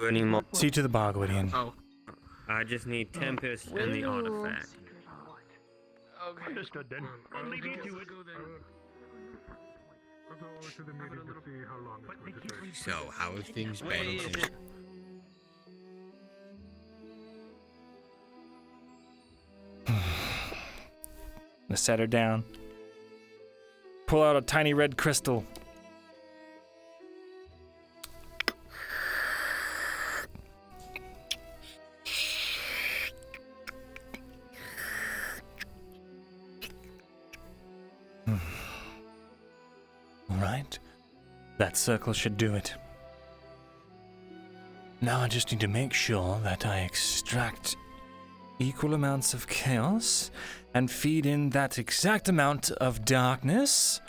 anymore. See to the bar, Gwydion. Oh. I just need Tempest and the artifact. Okay. Understood then. I'll leave you to it. So, how have things been since... I set her down. Pull out a tiny red crystal. Alright. That circle should do it. Now I just need to make sure that I extract equal amounts of chaos and feed in that exact amount of darkness,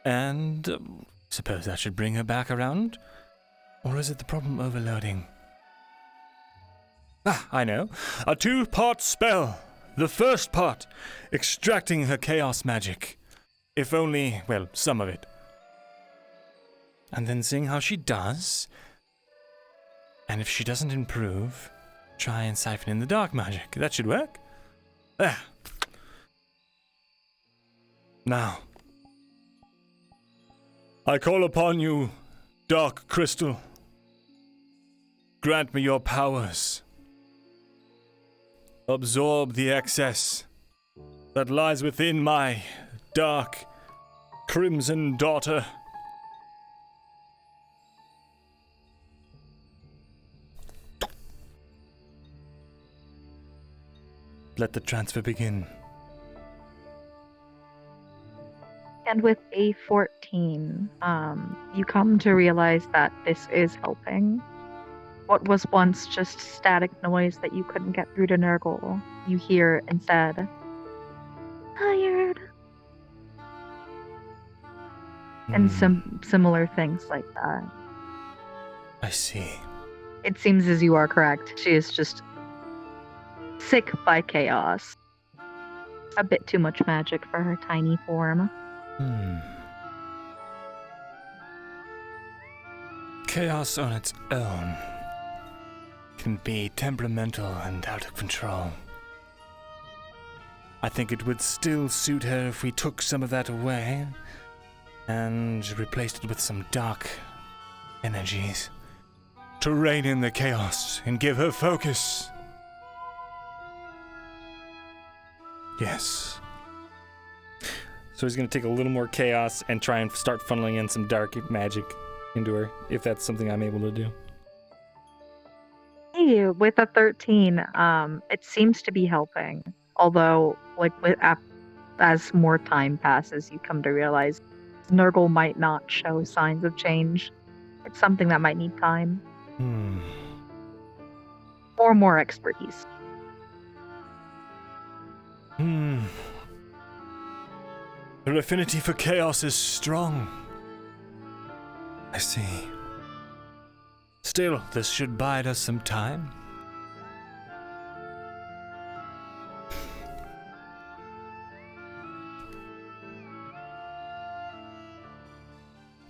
and suppose that should bring her back around? Or is it the problem overloading? Ah, I know. A 2-part spell. The first part, extracting her chaos magic. If only, well, some of it. And then seeing how she does. And if she doesn't improve, try and siphon in the dark magic. That should work. There. Now, I call upon you, Dark Crystal. Grant me your powers. Absorb the excess that lies within my dark crimson daughter. Let the transfer begin. And with a 14, you come to realize that this is helping. What was once just static noise that you couldn't get through to Nergal, you hear instead, tired. And similar things like that. I see. It seems as you are correct. She is just sick by chaos. A bit too much magic for her tiny form. Chaos on its own can be temperamental and out of control. I think it would still suit her if we took some of that away and replaced it with some dark energies to rein in the chaos and give her focus. Yes. So he's going to take a little more chaos and try and start funneling in some dark magic into her, if that's something I'm able to do. Hey, with a 13, it seems to be helping. Although, as more time passes, you come to realize Nergal might not show signs of change. It's something that might need time. Or more expertise. Her affinity for chaos is strong. I see. Still, this should bide us some time.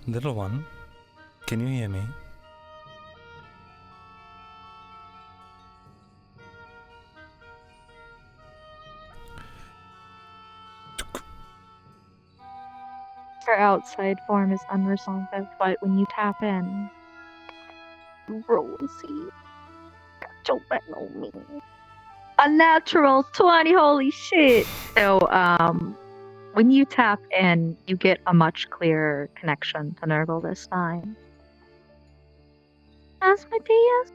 Little one, can you hear me? Her outside form is unresponsive, but when you tap in, you roll and see. Don't bet on me. A natural 20, holy shit! So, when you tap in, you get a much clearer connection to Nergal this time. Asmodeus?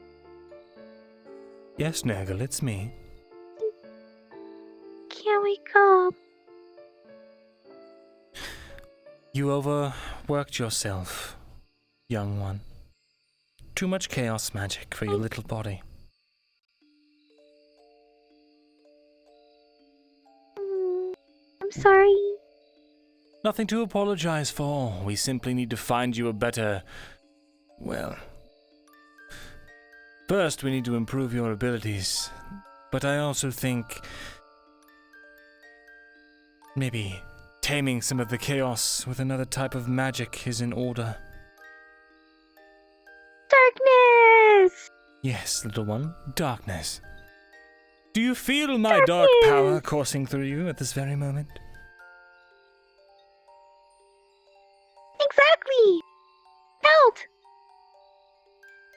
Yes, Nergal, it's me. Can we come? You overworked yourself, young one. too much chaos magic for your little body. I'm sorry. Nothing to apologize for. We simply need to find you a better... well... First, we need to improve your abilities. But I also think... maybe taming some of the chaos with another type of magic is in order. Darkness! Yes, little one. Darkness. Do you feel my dark power coursing through you at this very moment? Exactly! Felt!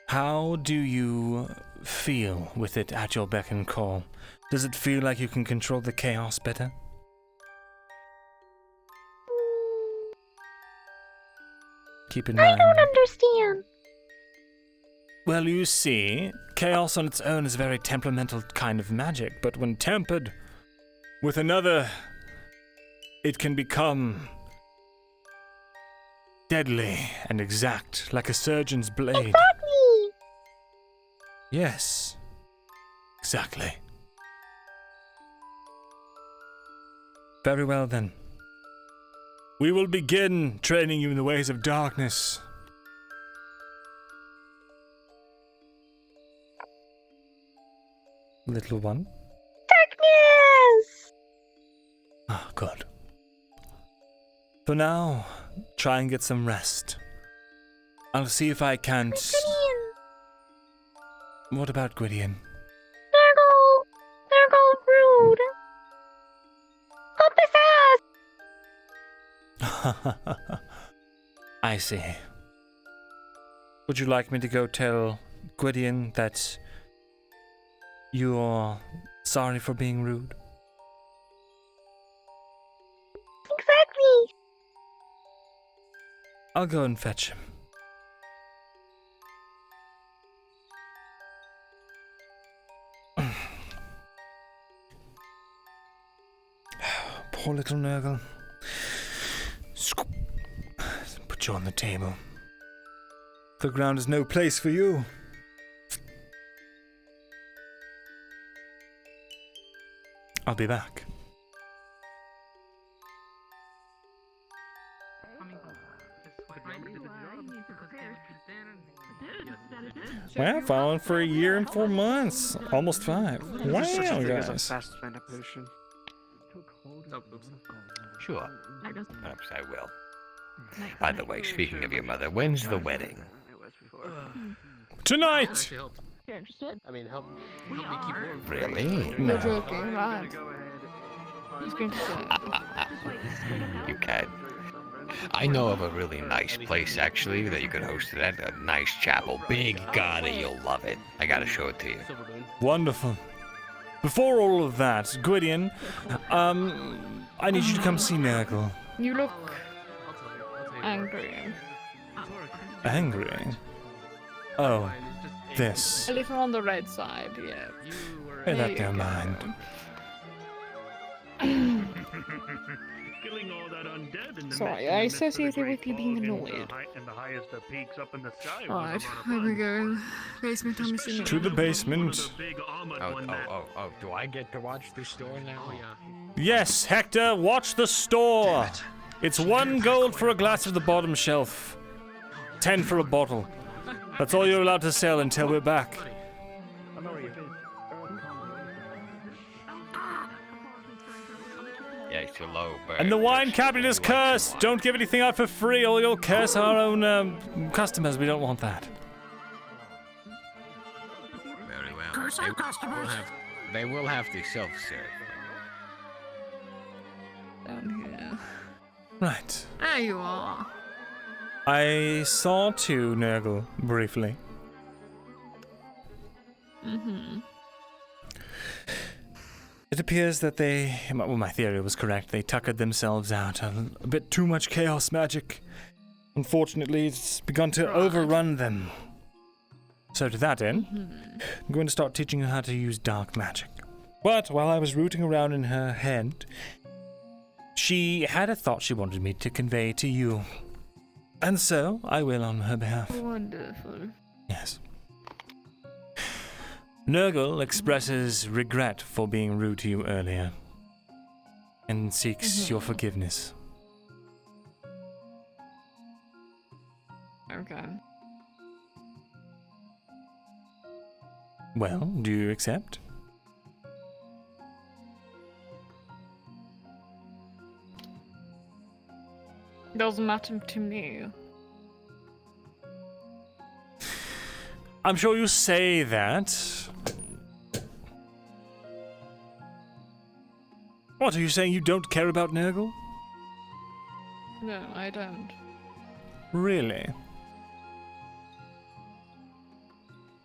How do you feel with it at your beck and call? Does it feel like you can control the chaos better? Keep in mind. I don't understand. Well, you see, chaos on its own is a very temperamental kind of magic, but when tempered with another, it can become deadly and exact, like a surgeon's blade. Exactly! Yes, exactly. Very well then. We will begin training you in the ways of darkness. Little one? Darkness! Ah, good. For now, try and get some rest. I'll see if I can't... Gwydion! What about Gwydion? Nergal rude. Up his ass! I see. Would you like me to go tell Gwydion that you're sorry for being rude? Exactly! I'll go and fetch him. Poor little Nergal. Put you on the table. The ground is no place for you. I'll be back. Well, following for a year and 4 months. Almost 5. Wow, guys. Sure. Perhaps I will. By the way, speaking of your mother, when's the wedding? Tonight! You're interested? I mean, help me keep warm. Really? You're joking, right? He's going to say. You can. I know of a really nice place, actually, that you could host it at. A nice chapel. Big gaudy, you'll love it. I gotta show it to you. Wonderful. Before all of that, Gwydion, I need you to come see Nergal. You look angry. Angry? Oh, this. A little on the red side, yeah. Bear that down mind. Killing all that undead in the Sorry, I associated with you being annoyed. And the highest of peaks up in the sky. Alright, where we going? Basement, I'm assuming. To the basement. Oh, do I get to watch the store now? Oh, yeah. Yes, Hector, watch the store. It's 1 gold for a glass of the bottom shelf. 10 for a bottle. That's all you're allowed to sell until we're back. Yeah, it's too low, but... And the wine cabinet is cursed. Don't give anything out for free or you'll curse our own customers. We don't want that. Very well. Curse our customers. They will have to self-serve. Down here. Right. There you are. I saw to Nergal briefly. Mm-hmm. It appears that they, well, my theory was correct. They tuckered themselves out. A bit too much chaos magic. Unfortunately, it's begun to overrun them. So to that end, I'm going to start teaching her how to use dark magic. But while I was rooting around in her head, she had a thought she wanted me to convey to you. And so, I will on her behalf. Wonderful. Yes. Nergal expresses regret for being rude to you earlier and seeks your forgiveness. Okay. Well, do you accept? Doesn't matter to me. I'm sure you say that. What, are you saying you don't care about Nergal? No, I don't. Really?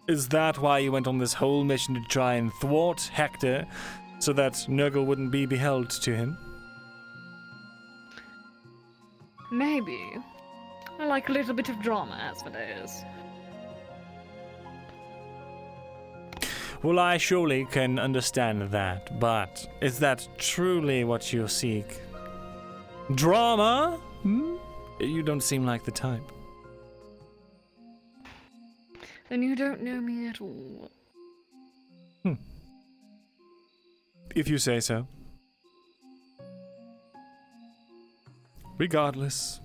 Is that why you went on this whole mission to try and thwart Hector so that Nergal wouldn't be beheld to him? Maybe. I like a little bit of drama, Asmodeus. Well, I surely can understand that, but is that truly what you seek? Drama? You don't seem like the type. Then you don't know me at all. If you say so. Regardless.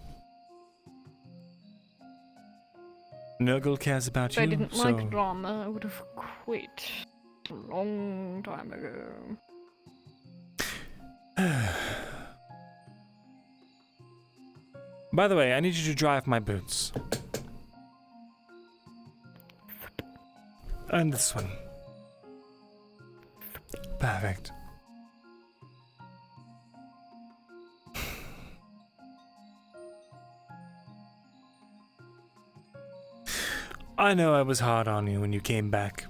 Nergal cares about If you, I didn't so... like drama, I would have quit a long time ago. By the way, I need you to dry off my boots. And this one. Perfect. I know I was hard on you when you came back.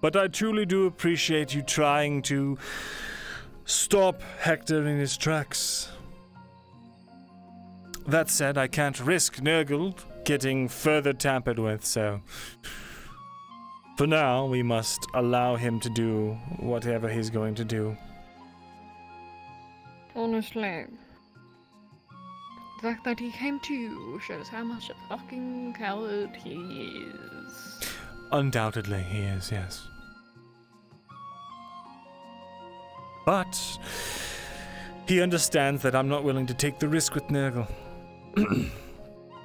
But I truly do appreciate you trying to stop Hector in his tracks. That said, I can't risk Nergal getting further tampered with, so... For now, we must allow him to do whatever he's going to do. Honestly, the fact that he came to you shows how much a fucking coward he is. Undoubtedly, he is, yes. But he understands that I'm not willing to take the risk with Nergal.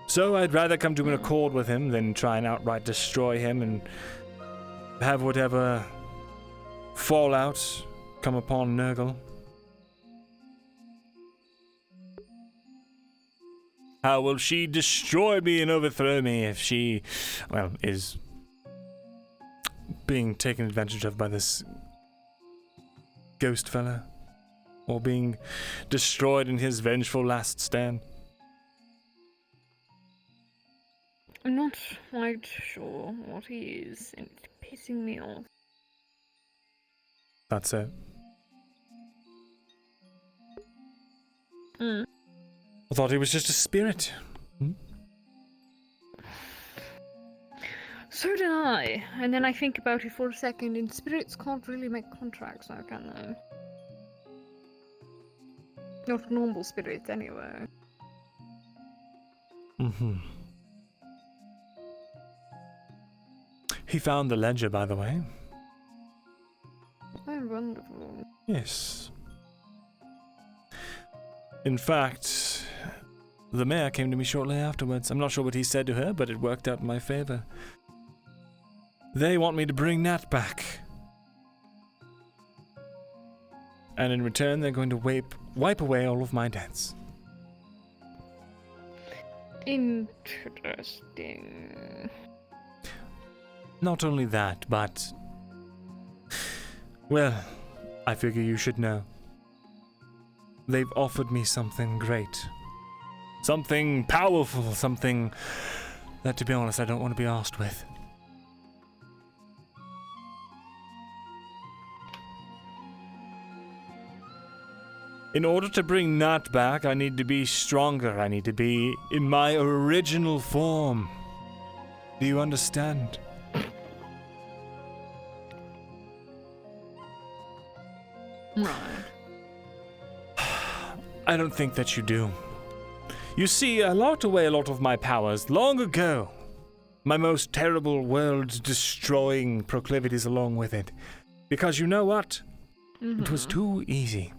So I'd rather come to an accord with him than try and outright destroy him and have whatever fallout come upon Nergal. How will she destroy me and overthrow me if she, well, is being taken advantage of by this ghost fella? Or being destroyed in his vengeful last stand? I'm not quite sure what he is, and it's pissing me off. That's it. I thought he was just a spirit. So did I, and then I think about it for a second, and spirits can't really make contracts now, can they? Not normal spirits, anyway. He found the ledger, by the way. Oh, wonderful. Yes. In fact, the mayor came to me shortly afterwards. I'm not sure what he said to her, but it worked out in my favor. They want me to bring Nat back. And in return, they're going to wipe away all of my debts. Interesting. Not only that, but... Well, I figure you should know. They've offered me something great. Something powerful, something that, to be honest, I don't want to be asked with. In order to bring Nat back, I need to be stronger. I need to be in my original form. Do you understand? Right. I don't think that you do. You see, I locked away a lot of my powers long ago. my most terrible, world-destroying proclivities along with it. Because you know what? It was too easy.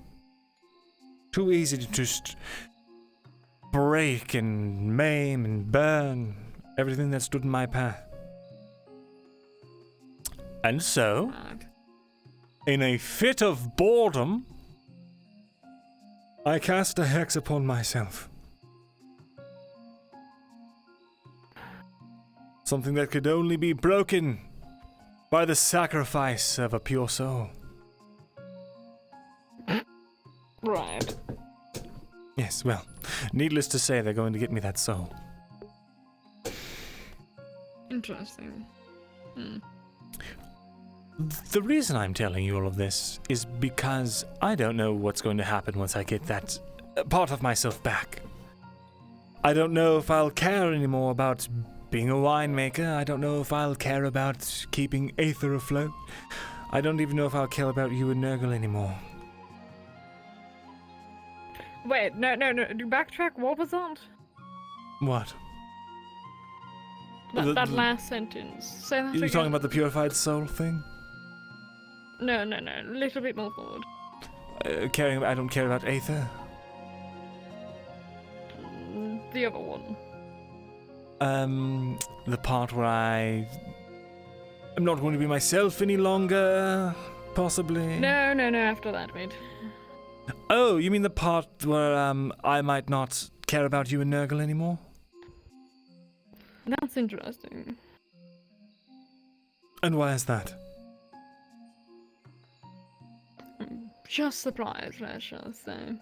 Too easy to just break and maim and burn everything that stood in my path. And so, in a fit of boredom, I cast a hex upon myself. Something that could only be broken by the sacrifice of a pure soul. Right. Yes, well, needless to say, they're going to get me that soul. Interesting. The reason I'm telling you all of this is because I don't know what's going to happen once I get that part of myself back. I don't know if I'll care anymore about being a winemaker. I don't know if I'll care about keeping Aether afloat. I don't even know if I'll care about you and Nergal anymore. Wait, no, backtrack, what was that? What? That last sentence. Say that Are you again. talking about the purified soul thing? No, a little bit more forward. I don't care about Aether. The other one. The part where I'm not going to be myself any longer, possibly. No, after that, wait. Oh, you mean the part where I might not care about you and Nergal anymore? That's interesting. And why is that? Just surprised, I shall say.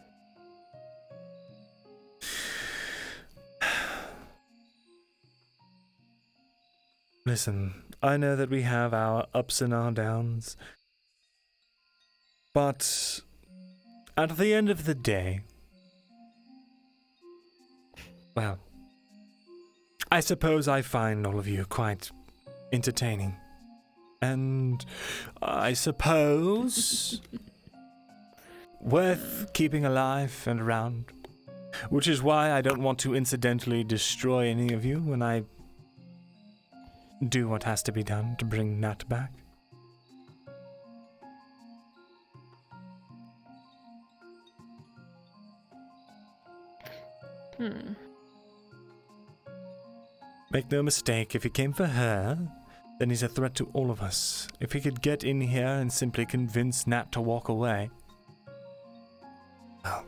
Listen, I know that we have our ups and our downs, but at the end of the day, well, I suppose I find all of you quite entertaining. And I suppose worth keeping alive and around. Which is why I don't want to incidentally destroy any of you when I do what has to be done to bring Nat back. Make no mistake, if he came for her, then he's a threat to all of us. If he could get in here and simply convince Nat to walk away, well,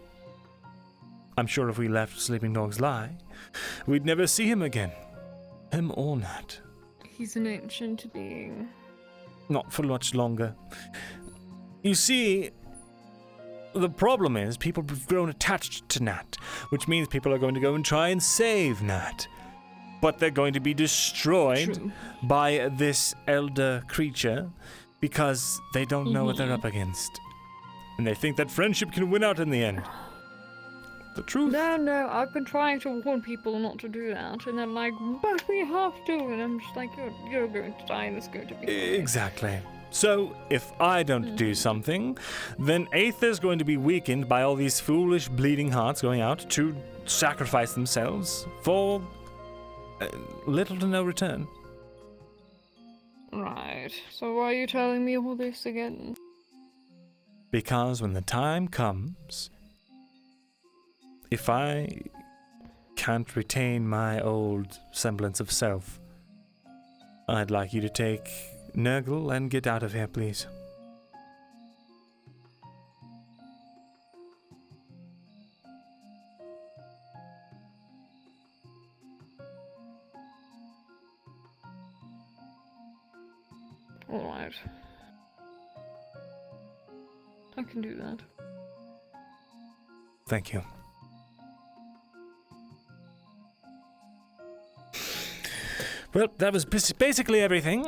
I'm sure if we left Sleeping Dogs Lie, we'd never see him again. Him or Nat. He's an ancient being. Not for much longer. You see, the problem is people have grown attached to Nat, which means people are going to go and try and save Nat. But they're going to be destroyed by this elder creature because they don't know what they're up against. And they think that friendship can win out in the end. The truth. No, I've been trying to warn people not to do that, and they're like, but we have to, and I'm just like, you're going to die, and it's going to be fine. Exactly. So, if I don't do something, then Aether's going to be weakened by all these foolish bleeding hearts going out to sacrifice themselves for little to no return. Right. So why are you telling me all this again? Because when the time comes, if I can't retain my old semblance of self, I'd like you to take Nergal and get out of here, please. Alright. I can do that. Thank you. Well, that was basically everything.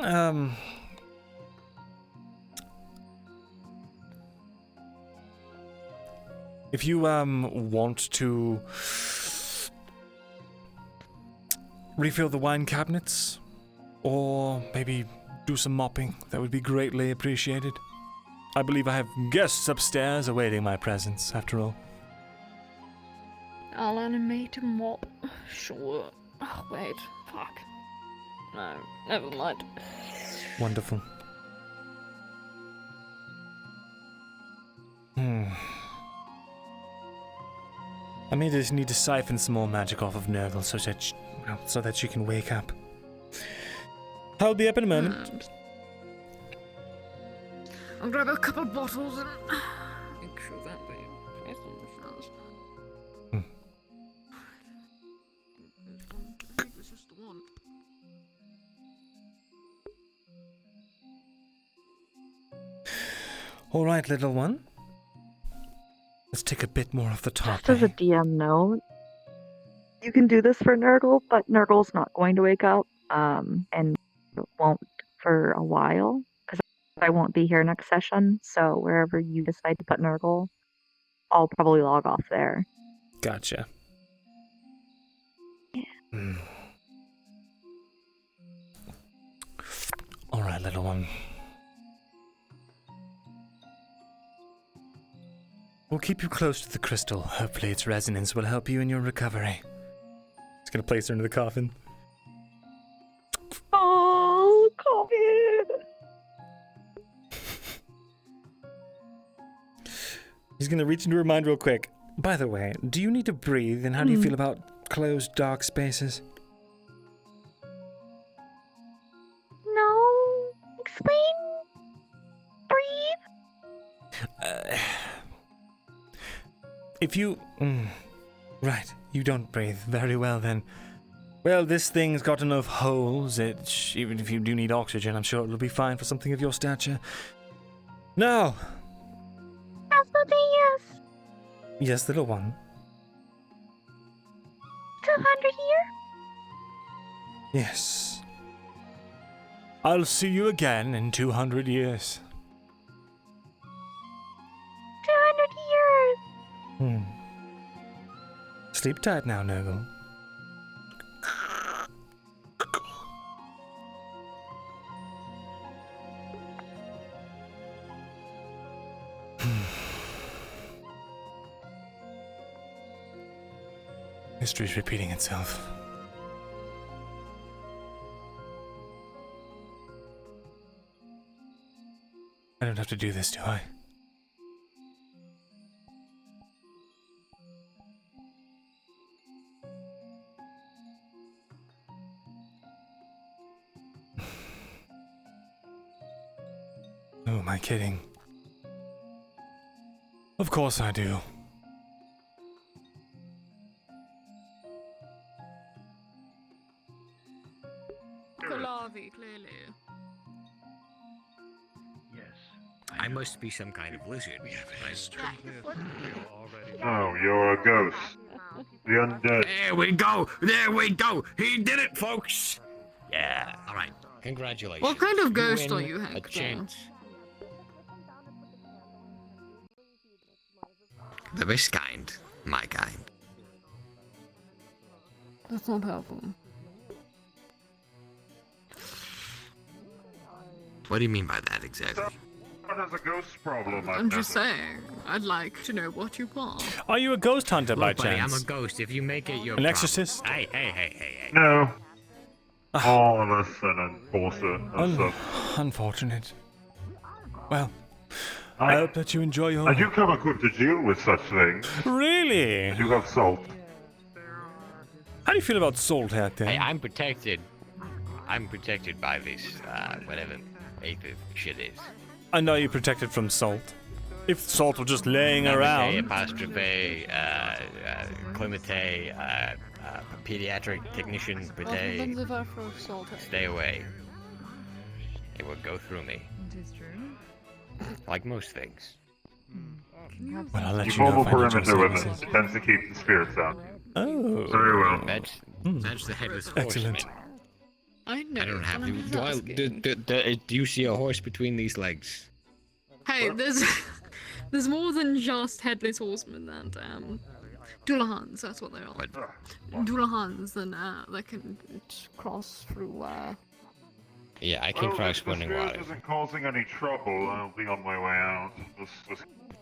If you want to refill the wine cabinets, or maybe do some mopping, that would be greatly appreciated. I believe I have guests upstairs awaiting my presence, after all. I'll animate a mop. Sure. Oh, wait. Fuck. No, never mind. Wonderful. I may just need to siphon some more magic off of Nergal so that she can wake up. I'll be up in a moment. I'll grab a couple bottles and make sure that they taste on the front. It's just the one. All right, little one. Let's take a bit more off the top. Just as a DM note, you can do this for Nergal, but Nergal's not going to wake up, and won't for a while, because I won't be here next session, so wherever you decide to put Nergal, I'll probably log off there. Gotcha. Yeah. All right, little one. We'll keep you close to the crystal. Hopefully its resonance will help you in your recovery. It's gonna place her into the coffin. Oh, coffin! He's gonna reach into her mind real quick. By the way, do you need to breathe, and how do you feel about closed, dark spaces? No. Explain. Breathe. If you... right, you don't breathe. Very well, then. Well, this thing's got enough holes that even if you do need oxygen, I'm sure it'll be fine for something of your stature. Now! Asmodeus. Yes, little one. 200 here? Yes. I'll see you again in 200 years. 200 years. Sleep tight now, Nergal. History's repeating itself. I don't have to do this, do I? Oh, am I kidding? Of course I do. Kalavi, clearly. Yes. I must be some kind of lizard. We have Oh, you're a ghost. The undead. There we go! There we go! He did it, folks! Yeah. Alright. Congratulations. What kind of ghost win are you, a Hector? chance. The best kind. My kind. That's not helpful. What do you mean by that exactly? What has a ghost problem? I'm just saying, I'd like to know what you are. Are you a ghost hunter by Look, buddy, chance? I'm a ghost. If you make it, you're An exorcist? Hey. No. Harmless and enforcer and stuff. Unfortunate. Well, I hope that you enjoy your... I do come equipped to deal with such things. Really? I do have salt. How do you feel about salt, Hector? Hey, I'm protected. I'm protected by this, whatever Aether shit is. I know you're protected from salt. If salt were just laying around... Apostrophe, climate, pediatric technician, pate. Stay away. It will go through me. Like most things. Well, I'll let You you form know a if I need your perimeter with it. services. It tends to keep the spirits out. Oh. Very well. That's the headless horseman. Excellent. I know. I don't have I'm to. asking. Do you see a horse between these legs? Hey, there's more than just headless horsemen and Dullahans. That's what they are. What? Dullahans, and they can cross through. Yeah, I can cross running If water. the spirit isn't causing any trouble, I'll be on my way out.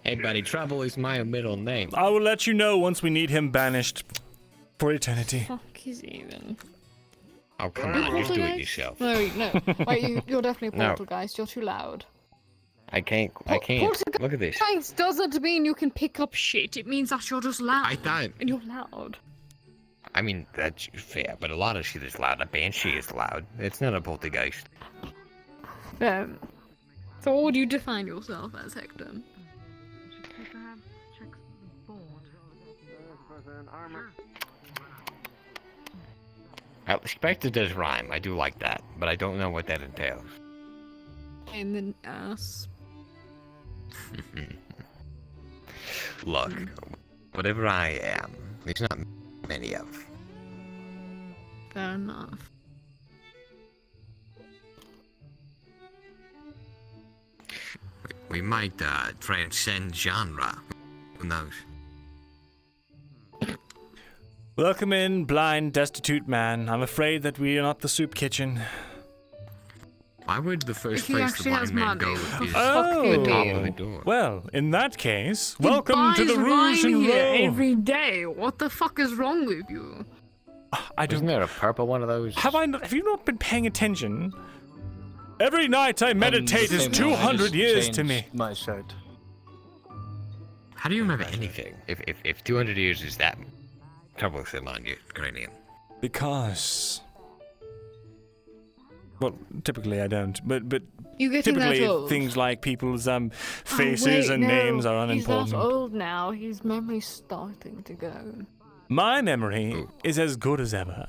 Hey, buddy, Trouble is my middle name. I will let you know once we need him banished for eternity. Fuck is even. Oh, come on, just do it yourself. No, wait, you're definitely a No. poltergeist. You're too loud. I can't. Look at this. Poltergeist doesn't mean you can pick up shit. It means that you're just loud. I thought. And you're loud. I mean, that's fair, but a lot of shit is loud. A banshee is loud. It's not a poltergeist. So what would you define yourself as, Hector? I expect it does rhyme. I do like that, but I don't know what that entails. In the ass. Look, whatever I am, there's not many of. Fair enough. We might transcend genre. Who knows? Welcome in, blind, destitute man. I'm afraid that we are not the soup kitchen. Why would the first He place the actually has blind man go money. is What the the fuck do you top do? of the door? Well, in that case, He welcome to buys the Rouge wine and here Roll. every day. What the fuck is wrong with you? Isn't there a purple one of those? Have you not been paying attention? Every night I meditate is 200 years to me. My shirt. How do you remember anything? If 200 years is that troublesome on your cranium? Because... Well, typically I don't, but You getting that typically old? things like people's faces Oh, wait, and no, names are He's unimportant. that old now. His memory's starting to go. My memory is as good as ever.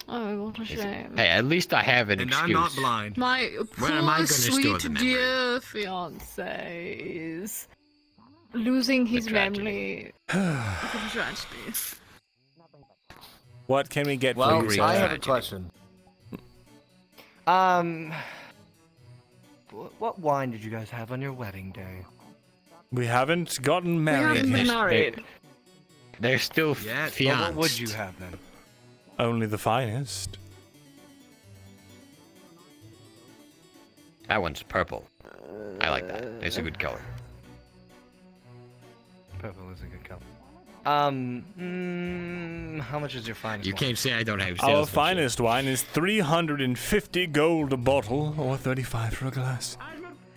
Oh, what a shame. Hey, at least I have an And excuse. I'm not blind. My Where am I poor, gonna store sweet, the memory? dear fiance is losing his memory. What a tragedy. What can we get Well, for you, I sir? have a question. What wine did you guys have on your wedding day? We haven't gotten married. haven't been married. They're still Well, fianced. what would you have then? Only the finest. That one's purple. I like that. It's a good color. Purple is a good color. How much is your finest? You can't say I don't have Our salesmanship. finest wine is 350 gold a bottle, or 35 for a glass.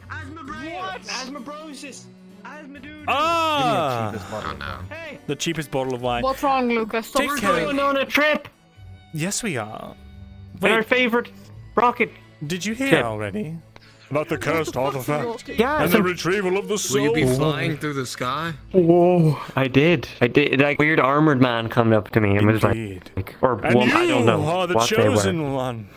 What? Asmobrosis! Asmodude! Ah! Oh no. The cheapest bottle of wine. What's wrong, Lucas? Stop Take we're care. going on a trip. Yes, we are. Our favorite rocket. Did you hear ship. already? About the cursed artifact Yeah, and the retrieval of the soul. Will you be flying through the sky? Whoa! I did. Like weird armored man coming up to me and was like, or And woman, you I don't know are the what they were. chosen one.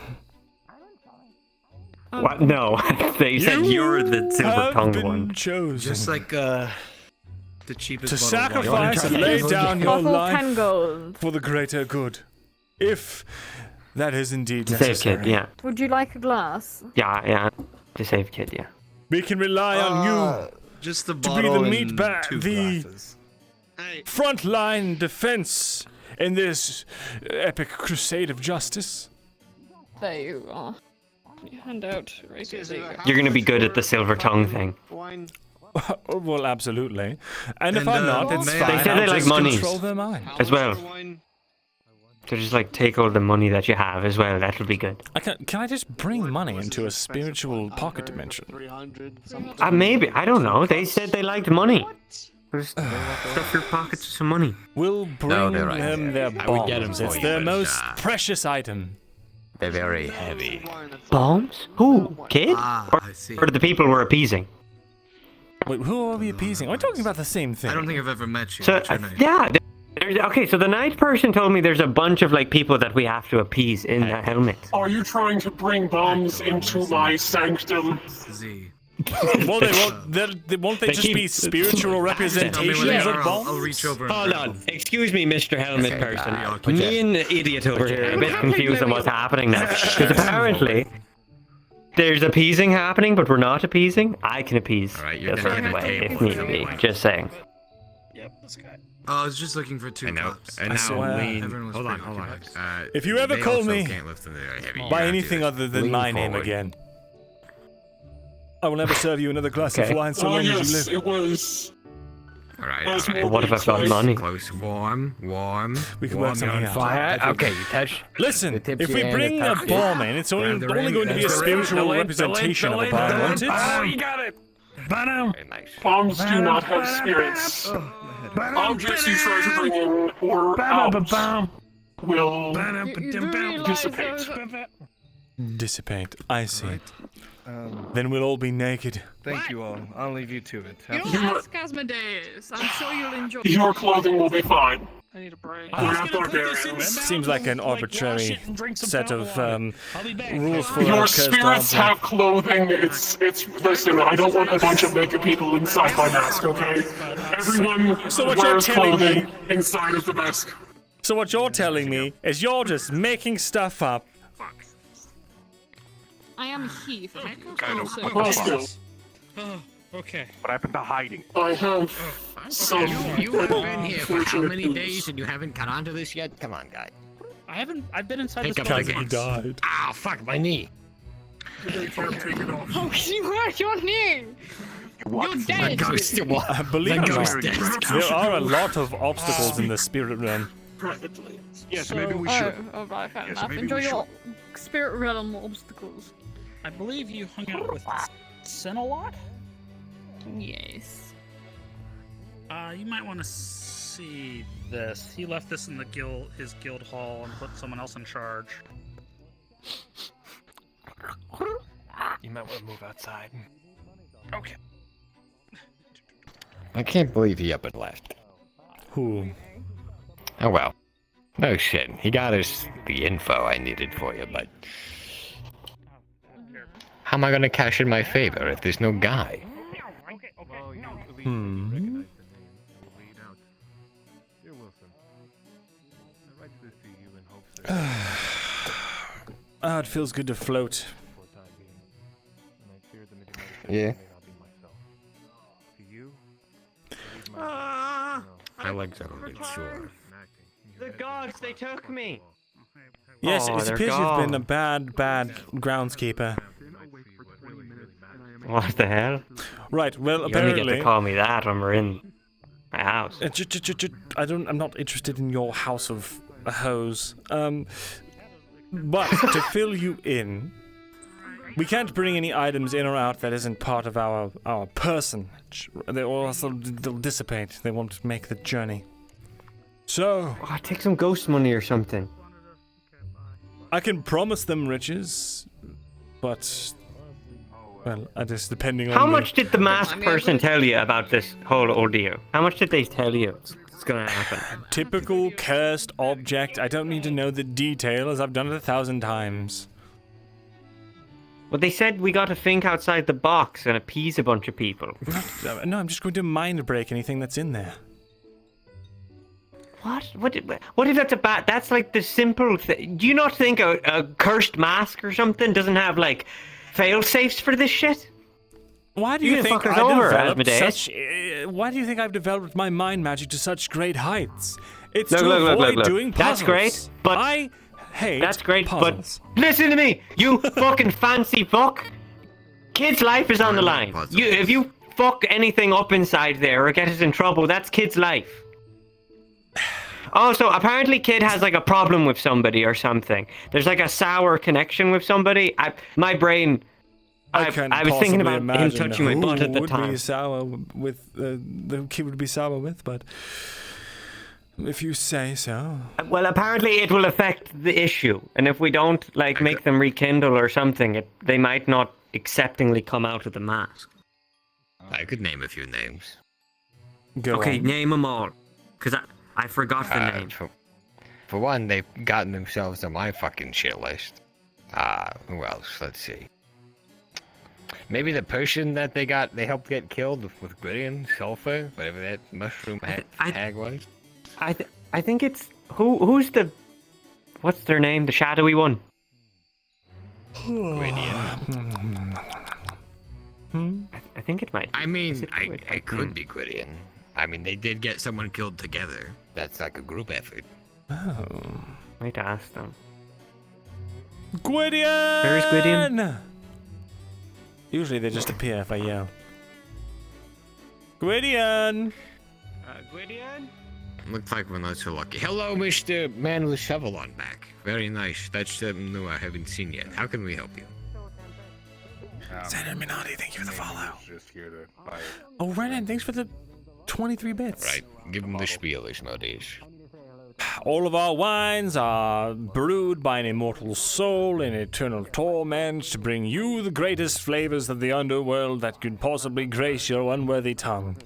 What? No, they said you're the silver have tongued been one. chosen. Just like the cheapest To bottle of wine. sacrifice and lay down your Bottle life 10 gold. for the greater good. If that is indeed Save necessary. kid, yeah, Would you like a glass? yeah. To save kid, yeah. We can rely on you Just the to bottle be the and meat bag, two the glasses. frontline defense in this epic crusade of justice. There you are. You hand out right here. There you go. You're gonna be good at the silver tongue thing. Well, absolutely. And if And, I'm not, it's they fine. said I'll they like just monies. control their mind. As well. So just like take all the money that you have as well. That'll be good. Can I just bring money into a spiritual pocket dimension? 300 something. Maybe I don't know. They said they liked money. Just stuff your pockets with some money. We'll bring No, they're right. them their I would get 'em bombs. for It's you, their but, most precious item. They're very heavy. Bombs? Who? Kid? Or I see. the people we're appeasing? Wait, who are we appeasing? Are we talking about the same thing? I don't think I've ever met you. So What's your name? yeah. Okay, so the night person told me there's a bunch of like people that we have to appease in the helmet. Are you trying to bring bombs into my sanctum? Z. Well, won't they They just keep- be spiritual Tell me where representations they of are. I'll bombs? reach over and Hold grab on. them. Excuse me, Mr. Helmet Okay, person. put Me your- and the idiot over here are a bit confused on what's happening now. Because apparently there's appeasing happening, but we're not appeasing. I can appease Alright, you're a gonna certain get a way table if for need the be. wine. Just saying. Oh, I was just looking for two I know. cups. And I now swear. lean. Everyone was Hold on, pretty hold on. occupied. If you ever they call also me can't lift them very heavy. You by have to anything other than lean my name forward. again, I will never serve you another glass Okay. of wine so long as you yes, live. it was. Alright. But what if I've got money? Close, warm. We can work something out. Fire. Okay, you touch. Listen, if we bring a bomb in, it's only going to be a spiritual representation of a bomb, won't it? Oh, you got it. Bombs do not have spirits. Objects you try to bring in or out will dissipate. Dissipate. I see. Then we'll all be naked. Thank you all. I'll leave you to it. You'll ask Asmodeus. I'm sure you'll enjoy it. Your clothing will be fine. I need a break. We're not barbarians. Seems like an arbitrary set of rules for Your cursed spirits object. have clothing. It's. Listen, I don't want a bunch of naked people inside my mask. Okay, everyone wears clothing inside of the mask. So what you're telling me is you're just making stuff up. I am Heath. Oh, okay. What happened to hiding? I have some. You have been here for how many days and you haven't got onto this yet? Come on, guy. I've been inside this Pick up building. the died. Ah, fuck my knee. Oh, you hurt your knee. You're dead. Believe it or not, there are a lot of obstacles in the spirit realm. Yes, maybe we should. Oh, right, fair enough. Enjoy your spirit realm obstacles. I believe you hung out with Sin a lot? Yes. You might want to see this. He left this in the his guild hall and put someone else in charge. You might want to move outside. Okay. I can't believe he up and left. Who? Oh well. No shit. He got us the info I needed for you, but how am I gonna cash in my favor if there's no guy? It feels good to float. Yeah. My legs are a bit sore. The gods, they took me. Yes, Oh, it's a they're pity you've been a gone. bad groundskeeper. What the hell? Right, well, You apparently... only get to call me that when we're in my house. I'm not interested in your house of a hose. But to fill you in, we can't bring any items in or out that isn't part of our person. They'll dissipate. They won't make the journey. So... take some ghost money or something. I can promise them riches, but... Well, just depending on... How much did the masked person tell you about this whole ordeal? How much did they tell you it's gonna happen? Typical cursed object. I don't need to know the detail, as I've done it 1,000 times. Well, they said we got to think outside the box and appease a bunch of people. No, I'm just going to mind break anything that's in there. What? What if that's a bad... That's like the simple thing. Do you not think a cursed mask or something doesn't have, like, fail-safes for this shit? Why do you think fuck us I've over, developed Asmodeus? such... why do you think I've developed my mind magic to such great heights? It's Look, to look, avoid look. doing puzzles. That's great, but... I hate That's great, puzzles. but... Listen to me, you fucking fancy fuck! Kid's life is on the line. If you fuck anything up inside there or get us in trouble, that's Kid's life. Also, apparently Kid has like a problem with somebody or something. There's like a sour connection with somebody. My brain... I was thinking about him touching my butt at the time. Be sour with, the kid would be sour with, but... If you say so. Well, apparently it will affect the issue. And if we don't, like, make them rekindle or something, they might not acceptingly come out of the mask. I could name a few names. Okay, name them all. Because I forgot the name. For one, they've gotten themselves on my fucking shit list. Who else? Let's see. Maybe the person that they helped get killed with Gwydion, Sulfur, whatever that mushroom hag was. I think it's... Who's the... What's their name? The shadowy one? Gwydion. I think it might be. I mean, I could be Gwydion. I mean, they did get someone killed together. That's like a group effort. Oh. Might ask them. Gwydion! Where is Gwydion? Usually they just appear if I yell. Gwydion! Looks like we're not so lucky. Hello, Mr. Man with Shovel on back. Very nice. That's something new I haven't seen yet. How can we help you? Senator Minotti, thank you for the follow. Just here to buy it. Oh, Renan, thanks for the 23 bits. Right. Give him the spiel, Asmodeus. All of our wines are brewed by an immortal soul in eternal torment to bring you the greatest flavors of the underworld that could possibly grace your unworthy tongue.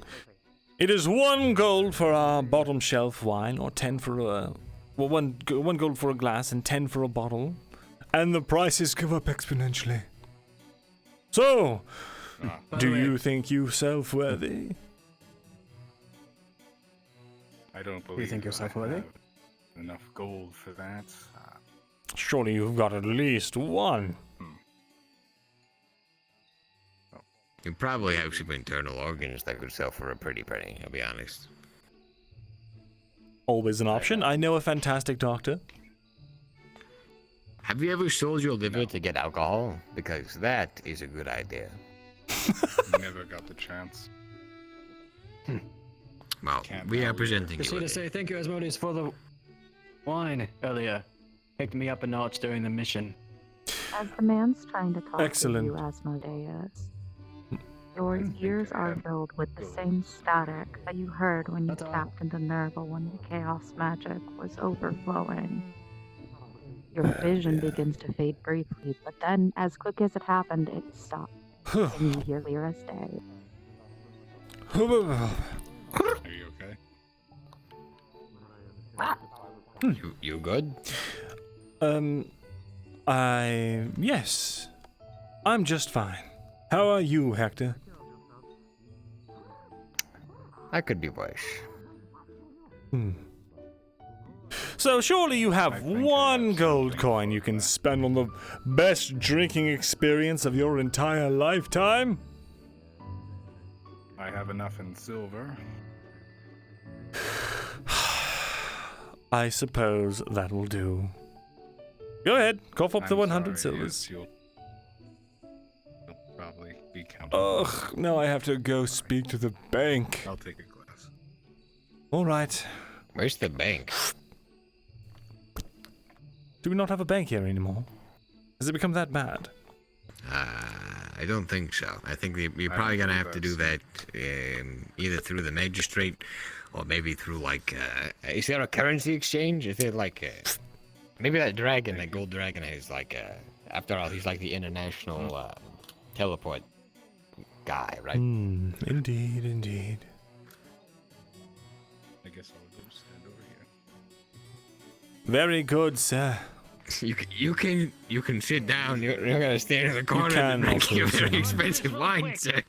It is 1 gold for our bottom shelf wine, or 10 for a... Well, 1 gold for a glass and 10 for a bottle. And the prices go up exponentially. So, do you think you self-worthy? I don't believe you think you're self-worthy? Enough gold for that. Surely you've got at least 1. You probably have some internal organs that could sell for a pretty penny, I'll be honest. Always an option. I know a fantastic doctor. Have you ever sold your liver to get alcohol? Because that is a good idea. Never got the chance. Well, we are presenting Just you here to with say thank you, Asmodeus, for the wine earlier. Picked me up a notch during the mission. As the man's trying to talk Excellent. to you, Asmodeus, your ears are filled with the same static that you heard when you tapped into Nergal when the chaos magic was overflowing. Your vision begins to fade briefly, but then, as quick as it happened, it stopped. And you hear Lyra say, Are you okay? You good? Yes. I'm just fine. How are you, Hector? I could be worse. So surely you have 1 gold coin you can spend on the best drinking experience of your entire lifetime? I have enough in silver. I suppose that will do. Go ahead, cough up the 100 sorry, silvers. yes, you'll probably be counting. Ugh, now I have to go speak to the bank. I'll take a glass. All right. Where's the bank? Do we not have a bank here anymore? Has it become that bad? I don't think so. I think we're probably gonna have to do that either through the magistrate or maybe through like. Is there a currency exchange? Is there like maybe that dragon, that gold dragon, is like after all, he's like the international teleport guy, right? Indeed, indeed. I guess I'll go stand over here. Very good, sir. You can sit down. You're gonna stand in the corner and drink your very expensive wine, sir.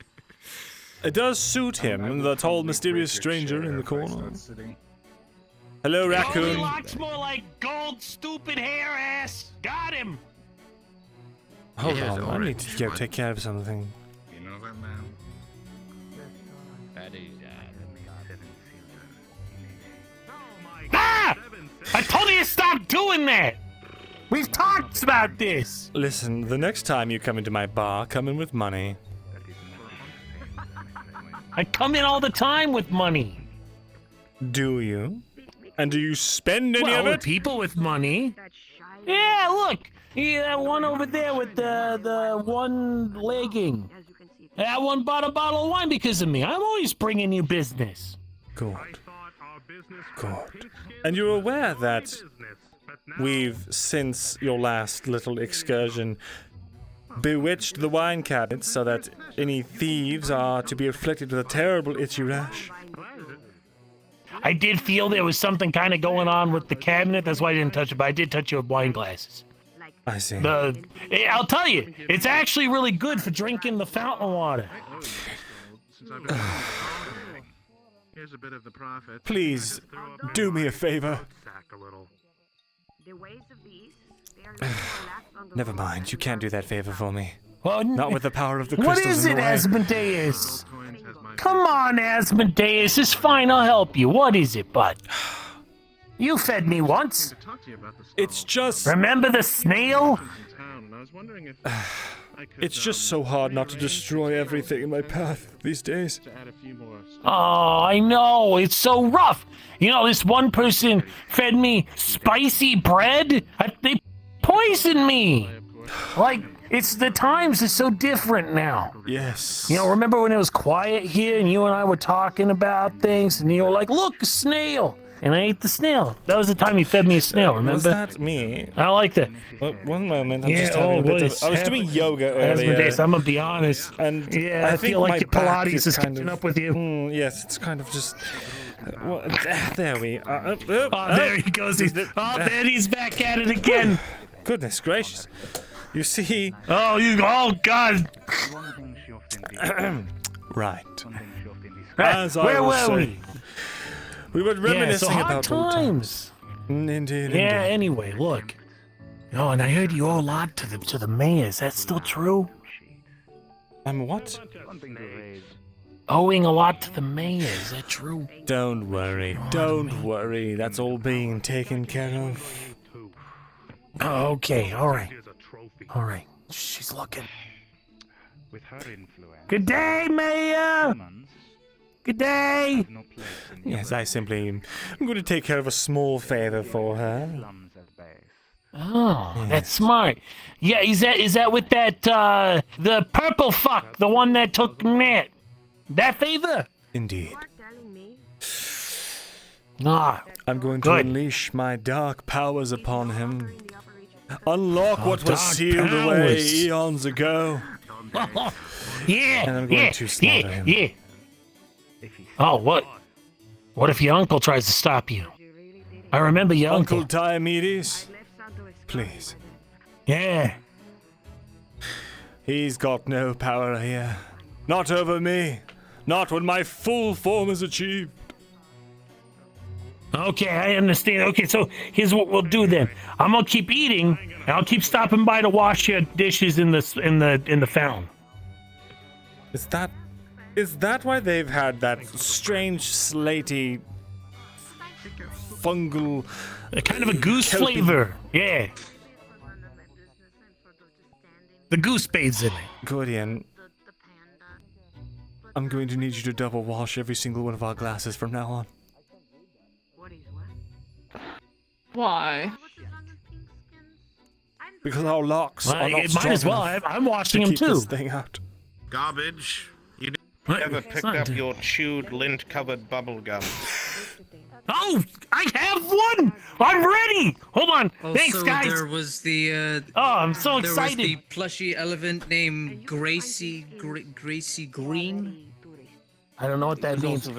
It does suit him, the tall, mysterious stranger in the corner. Hello, raccoon. Looks more like gold, stupid hair ass. Got him. Hold on, I need to go take care of something. You know that man? That is. Ah! I told you to stop doing that. We've talked about this. Listen, the next time you come into my bar, come in with money. I come in all the time with money. Do you? And do you spend any of it? People with money. Yeah, look. That one over there with the one legging. That one bought a bottle of wine because of me. I'm always bringing you business. Good. Good. And you're aware that we've, since your last little excursion, bewitched the wine cabinets so that any thieves are to be afflicted with a terrible itchy rash. I did feel there was something kind of going on with the cabinet. That's why I didn't touch it, but I did touch your wine glasses. I see. I'll tell you, it's actually really good for drinking the fountain water. Here's a bit of the profit. Please, do me a favor. Never mind, you can't do that favor for me. Well, not with the power of the crystals. What is it, Asmodeus? Come on, Asmodeus. It's fine. I'll help you. What is it, bud? You fed me once. It's just... Remember the snail? It's just so hard not to destroy everything in my path these days. To add a few more Oh, I know. It's so rough. You know, this one person fed me spicy bread. They poisoned me. Like, the times are so different now. Yes. You know, remember when it was quiet here and you and I were talking about things and you were like, look, a snail. And I ate the snail. That was the time you fed me a snail, remember? Was that me? I like that. One moment, I'm just having a bit of... I was doing yoga earlier. Asmodeus, I'm gonna be honest. And yeah, I feel like your Pilates is catching up with you. Yes, it's kind of just... Well, there we are. There he goes. There he's back at it again. Goodness gracious. You see... Oh, God. Right. As I was saying, we were reminiscing about times. Indeed. Yeah. Anyway, look. Oh, and I heard you owe a lot to the mayor. Is that still true? I'm what? Owing a lot to the mayor. Is that true? Don't worry. Don't worry. That's all being taken care of. Oh, okay. All right. All right. She's looking. Good day, Mayor. Good day. Yes, I'm going to take care of a small favor for her. Oh, yes. That's smart. Yeah, is that with that the purple fuck, the one that took Matt? That favor? Indeed. I'm going to unleash my dark powers upon him. Unlock what was sealed away eons ago. Yeah. And I'm going to slaughter him. Yeah. Oh, what? What if your uncle tries to stop you? I remember your Uncle Diomedes? Please. Yeah. He's got no power here. Not over me. Not when my full form is achieved. Okay, I understand. Okay, so here's what we'll do then. I'm gonna keep eating, and I'll keep stopping by to wash your dishes in the fountain. Is that why they've had that strange slaty fungal kind of a goose flavor? Yeah. The goose bait's in it. Gordian, I'm going to need you to double wash every single one of our glasses from now on. Why? Because our locks are not strong might as well. enough I'm washing to them keep too. this thing out. Garbage. You never picked up your chewed lint-covered bubble gum. Oh, I have one! I'm ready! Hold on. Thanks, guys. There was the I'm so excited. There was the plushy elephant named Gracie Green. I don't know what that means.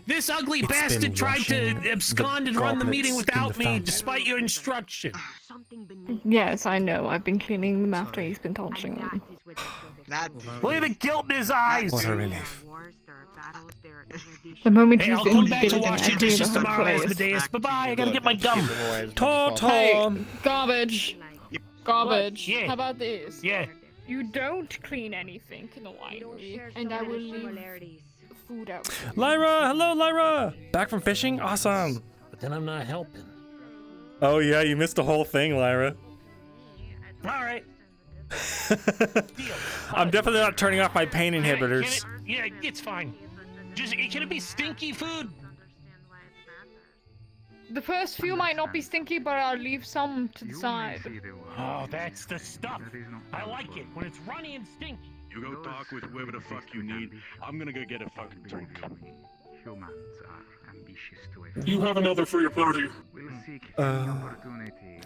This ugly bastard tried to abscond and run the meeting without me, despite your instruction. Yes, I know. I've been cleaning them after he's been touching them. Look at the guilt in his eyes. What a relief. The moment Hey, he's I'll been come back to getting wash your an dishes idea of tomorrow, place. Asmodeus. Bye-bye. I gotta get my gum. Hey, garbage. Garbage. Yeah. How about this? Yeah. You don't clean anything in the winery, and I will leave food out. Lyra! Hello, Lyra! Back from fishing? Awesome. But then I'm not helping. Oh yeah, you missed the whole thing, Lyra. All right. I'm definitely not turning off my pain inhibitors. Yeah, it's fine. Can it be stinky food? The first few might not be stinky, but I'll leave some to the side. Oh, that's the stuff. I like it when it's runny and stinky. You go talk with whoever the fuck you need. I'm gonna go get a fucking drink. Humans are ambitious to You have another for your party. We'll seek any opportunity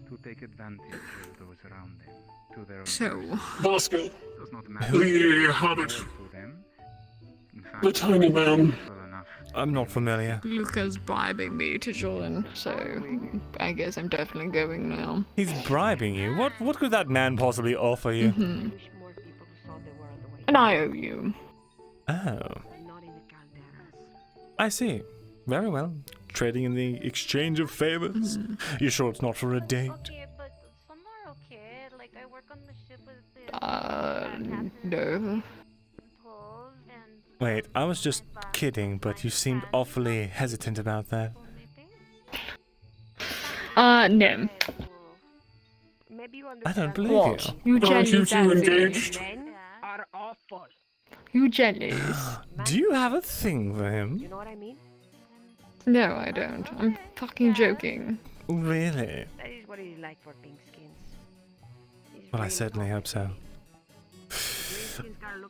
to take advantage of those around them to their own So, Bosco, does not matter the hobbit, to them. In fact, the tiny man. I'm not familiar. Luca's bribing me to join, so I guess I'm definitely going now. He's bribing you? What could that man possibly offer you? Mm-hmm. And I owe you. Oh. I see. Very well. Trading in the exchange of favors? You sure it's not for a date? No. Wait, I was just kidding, but you seemed awfully hesitant about that. No. I don't believe What? you. You Aren't you two engaged? You jealous? Do you have a thing for him? You know what I mean? No, I don't. I'm fucking joking. Really? That is what he's like for pink skins. Well, I certainly hope so.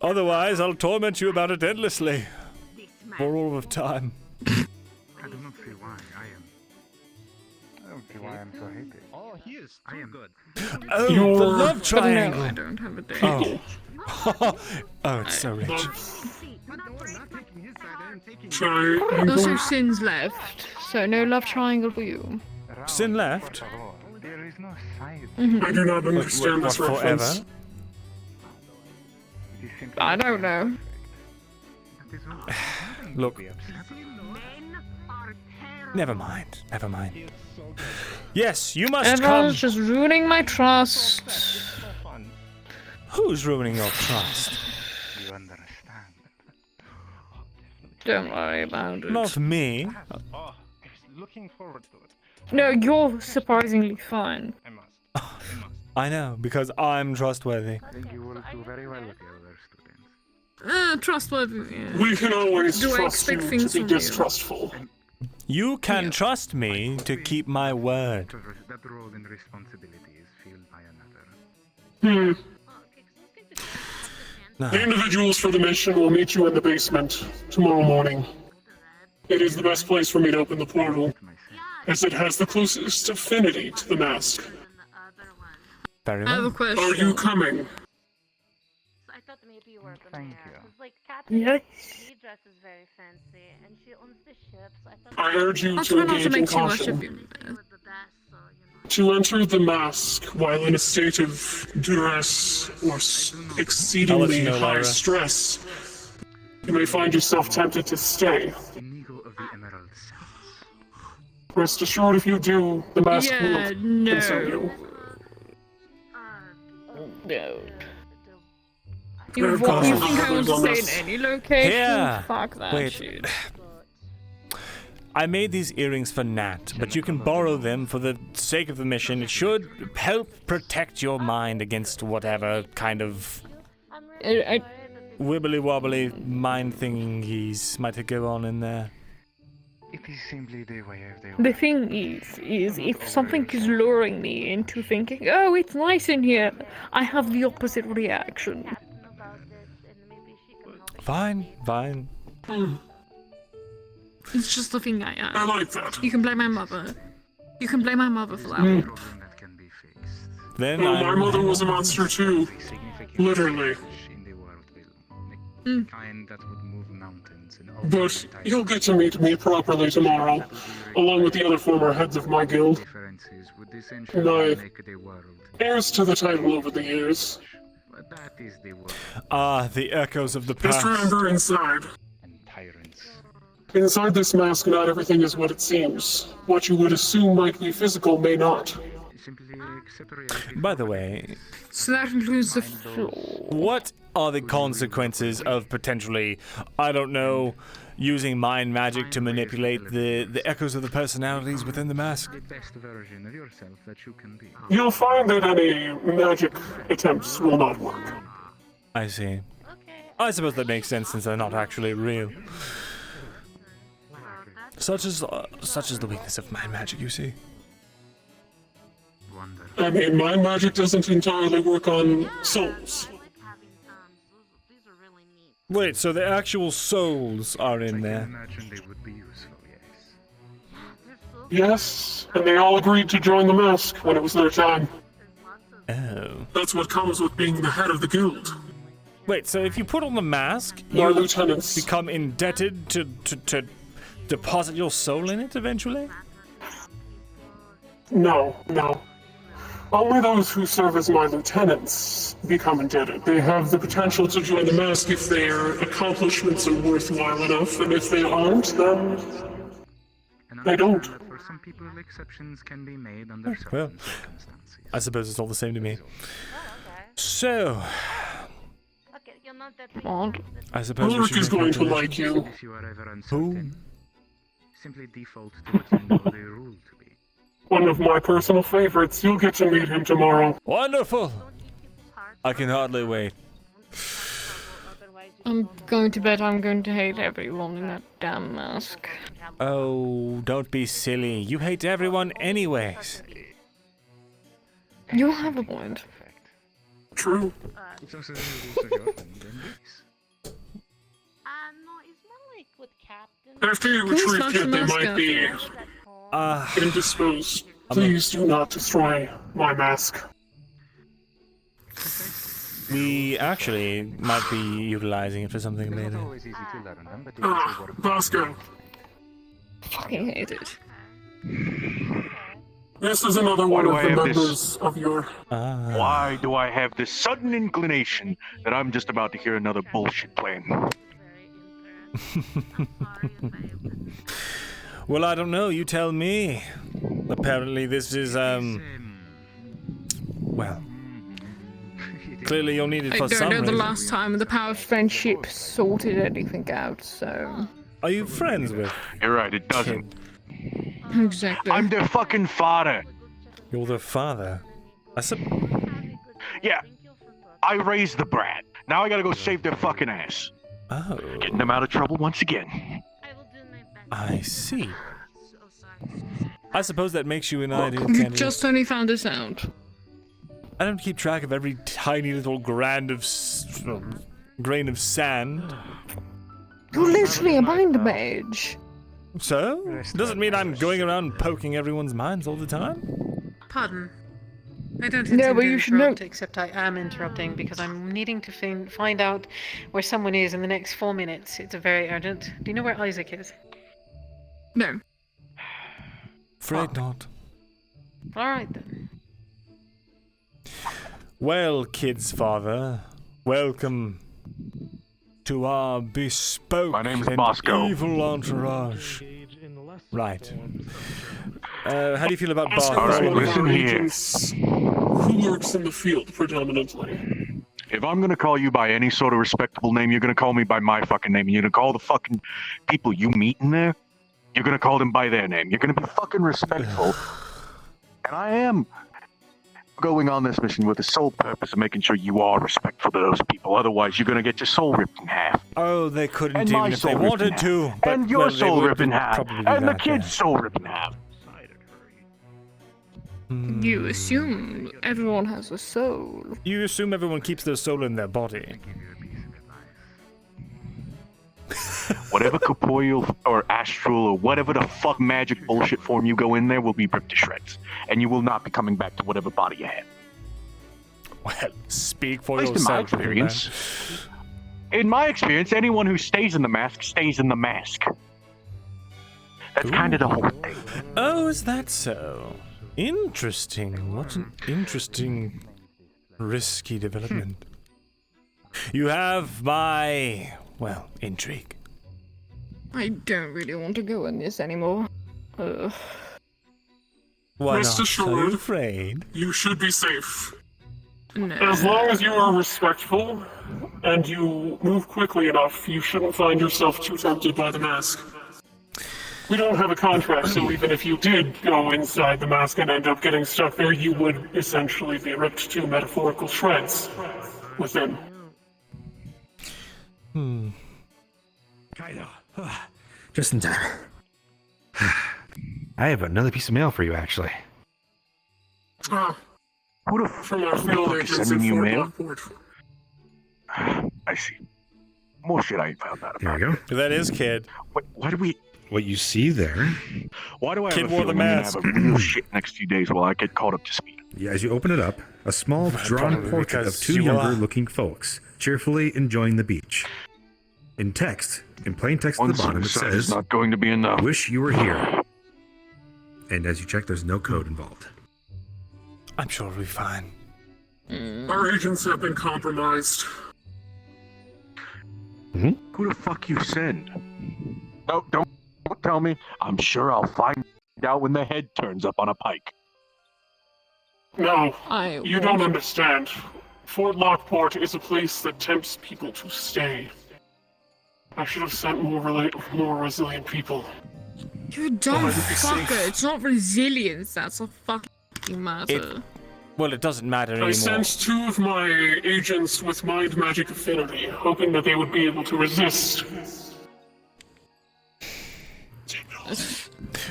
Otherwise, I'll torment you about it endlessly. For all of time. I do not see why I don't see why I'm so happy. Oh, he is too good. Oh, the love triangle! No, I don't have a date. Oh. Oh, it's so rich. Also, Sin's left, so no love triangle for you. Sin left? There is no side. I do not understand this reference. I don't know. Look. Never mind. Never mind. Yes, you must come. Everyone's just ruining my trust. Who's ruining your trust? You understand. Don't worry about it. Not me. Oh, looking forward to it. No, you're surprisingly fine. I must. I know, because I'm trustworthy. I think you will do very well with the other students. Trustworthy. Yeah. We can always Do I trust you expect to things be from you? distrustful. You can trust me to keep my word. That role and responsibility is filled by another. No. The individuals for the mission will meet you in the basement tomorrow morning. It is the best place for me to open the portal, as it has the closest affinity to the mask. Very I have a well. question. Are you coming? I thought maybe you were gonna Thank ask. you. 'Cause, like, Captain, Yes. she dresses very fancy, and she owns the ship, so I thought I urge you I'll to try not to engage in make too much caution. of you. she was the best, so, you know. To enter the mask while in a state of duress or exceedingly know, high Lyra. stress, you may find yourself tempted to stay. Inigo of the Emeralds. Rest assured, if you do, the mask Yeah, will consume you. No. There You have gone think some I want others to on stay this. in any location? Yeah. Fuck that Wait. shit. I made these earrings for Nat, but you can borrow them for the sake of the mission. It should help protect your mind against whatever kind of wibbly wobbly mind thingies might go on in there. It is simply the way of the The thing is if something is luring me into thinking, oh, it's nice in here, I have the opposite reaction. Fine, fine. It's just the thing I am. I like that. You can blame my mother. You can blame my mother for that. problem that can be fixed. Then Well, my I'm... mother was a monster too. Literally. In the world will. The kind that would move mountains and all But you'll get to meet me properly tomorrow, along with the other former heads of my guild. differences would And essentially I make the world. heirs to the title over the years. But that is the world. Ah, the echoes of the Just past. remember inside. And tyrants. Inside this mask, not everything is what it seems. What you would assume might be physical may not. Simply separate. By the way, So that includes the floor. what are the consequences of potentially, I don't know, using mind magic to manipulate the echoes of the personalities within the mask? The best version of yourself that you can be. You'll find that any magic attempts will not work. I see. I suppose that makes sense since they're not actually real. Such is the weakness of mind magic, you see. I mean, my magic doesn't entirely work on souls. Wait, so the actual souls are in there? Imagine they would be useful, yes. Yes, and they all agreed to join the mask when it was their time. Oh. That's what comes with being the head of the guild. Wait, so if you put on the mask, My you lieutenants. become indebted to deposit your soul in it eventually? No. Only those who serve as my lieutenants become indebted. They have the potential to join the mask if their accomplishments are worthwhile enough, and if they aren't, then they don't. For some people, exceptions can be made under certain Well, circumstances. I suppose it's all the same to me. So, I suppose we Ulrich should is make going to our like you. If you are ever Who? uncertain, simply default to what you know the rule to be. One of my personal favorites. You'll get to meet him tomorrow. Wonderful! I can hardly wait. I'm going to bet I'm going to hate everyone in that damn mask. Oh, don't be silly. You hate everyone anyways. You have a point. True. No, it's more like with Captain. After you retrieve it, they might be indisposed. Please do not destroy my mask. We actually might be utilizing it for something later. Bosco. Fucking hate it. This is another one of the members of your... Why do I have this sudden inclination that I'm just about to hear another bullshit plan? Well, I don't know. You tell me. Apparently this is, well... Clearly you'll need it for some I don't know reason. the last time the power of friendship sorted anything out, so... Are you friends with... You're right, it doesn't. Exactly. I'm their fucking father. You're their father? Yeah. I raised the brat. Now I gotta go save their fucking ass. Oh. Getting them out of trouble once again. I see. I suppose that makes you an ideal You candidate. just only found this out. I don't keep track of every tiny little grain of sand. You're literally a mind mage. So? Doesn't mean I'm going around poking everyone's minds all the time. Pardon. I don't intend but to you should interrupt, know- except I am interrupting because I'm needing to find out where someone is in the next 4 minutes. It's very urgent. Do you know where Isaac is? No. Afraid not. Alright then. Well, kids' father, welcome to our bespoke My name's and Bosco. evil entourage. Right. How do you feel about Bosco Bosco? is one of listen our here. agents who works in the field predominantly. If I'm gonna call you by any sort of respectable name, you're gonna call me by my fucking name. You're gonna call the fucking people you meet in there, you're gonna call them by their name. You're gonna be fucking respectful. And I am going on this mission with the sole purpose of making sure you are respectful to those people. Otherwise, you're gonna get your soul ripped in half. Oh, they couldn't And even my if they soul ripped in wanted half. to. But, And your well, they soul would ripped in half. probably do And the that, kid's yeah. soul ripped in half. You assume everyone has a soul. You assume everyone keeps their soul in their body. Whatever corporeal or astral or whatever the fuck magic bullshit form you go in there will be ripped to shreds. And you will not be coming back to whatever body you had. Well, speak for At least in my yourself, little experience. In my experience, anyone who stays in the mask stays in the mask. That's kind of the whole thing. Oh, is that so? Interesting. What an interesting, risky development. You have my, well, intrigue. I don't really want to go in this anymore. Ugh. Why Rest not? Are you assured, afraid? you should be safe. No. As long as you are respectful and you move quickly enough, you shouldn't find yourself too tempted by the mask. We don't have a contract, so even if you did go inside the mask and end up getting stuck there, you would essentially be ripped to metaphorical shreds within. Kaido, just in time. I have another piece of mail for you, actually. Who the From our fuck field is agents in sending you Fort mail? Lockport. I see. More shit I ain't found out There about. you go. That is Kid. Why do we... What you see there, Why do I Kid have a wore the feeling I'm gonna mask. have a real shit next few days while I get caught up to speed? yeah, as you open it up, a small drawn Probably portrait of because two you are. younger-looking folks cheerfully enjoying the beach. In text, in plain text at One the bottom, it suicide says, is not going to be enough. "Wish you were here." And as you check, there's no code involved. I'm sure we'll be fine. Our agents have been compromised. Who the fuck you send? No, don't tell me. I'm sure I'll find out when the head turns up on a pike. No, I you don't understand. Fort Lockport is a place that tempts people to stay. I should have sent more resilient people. You're a dumb Why would we fucker. say- It's not resilience that's a fucking matter. Well, it doesn't matter anymore. I sent 2 of my agents with mind magic affinity, hoping that they would be able to resist.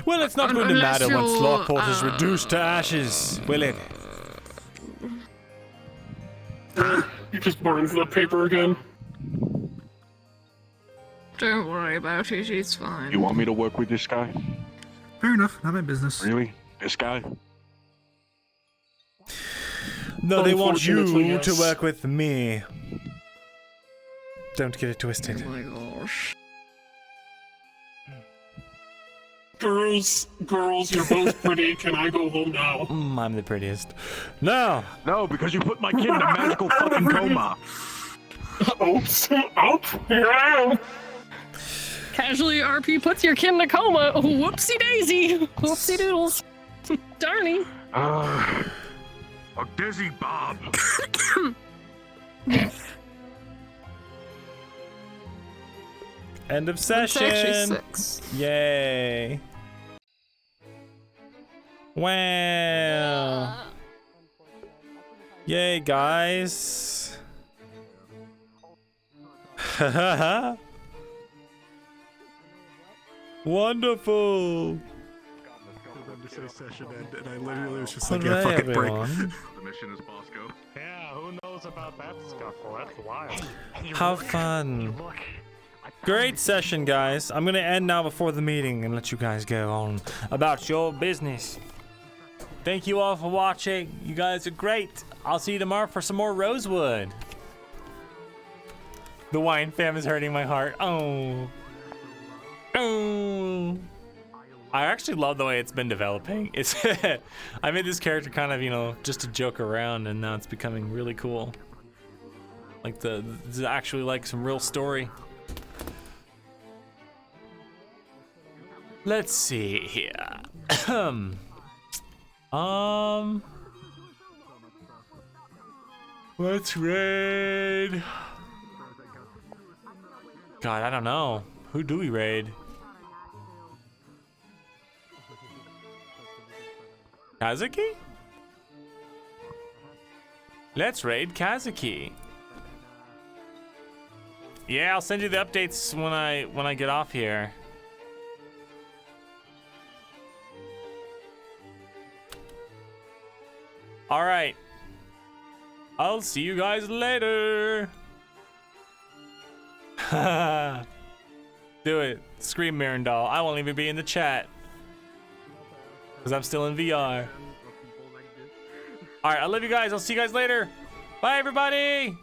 Well, it's not going to matter once Lockport is reduced to ashes, will it? You just burned the paper again. Don't worry about it, it's fine. You want me to work with this guy? Fair enough, not my business. Really? This guy? No, they want you Unfortunately, yes. to work with me. Don't get it twisted. Oh my gosh. Girls, you're both pretty. Can I go home now? I'm the prettiest. No! No, because you put my kid in a magical fucking coma. Oops, here I am. Casually, RP puts your kid in a coma. Whoopsie daisy. Whoopsie doodles. Darny. A dizzy Bob. End of session. It's actually 6. Yay. Wow. Yay, guys. Wonderful. Session and I literally was just like, yeah, fuck it, break. The mission is Bosco. Yeah, who knows about that scuffle? That's wild. How fun. Great session, guys. I'm gonna end now before the meeting and let you guys go on about your business. Thank you all for watching. You guys are great. I'll see you tomorrow for some more Rosewood. The wine fam is hurting my heart. Oh. Oh. I actually love the way it's been developing. It's I made this character kind of, you know, just to joke around, and now it's becoming really cool. Like there's actually like some real story. Let's see here. Let's raid. God, I don't know. Who do we raid? Kazuki? Let's raid Kazuki. Yeah, I'll send you the updates when I get off here. All right. I'll see you guys later. Do it. Scream, Mirandol. I won't even be in the chat. Because I'm still in VR. All right, I love you guys. I'll see you guys later. Bye, everybody.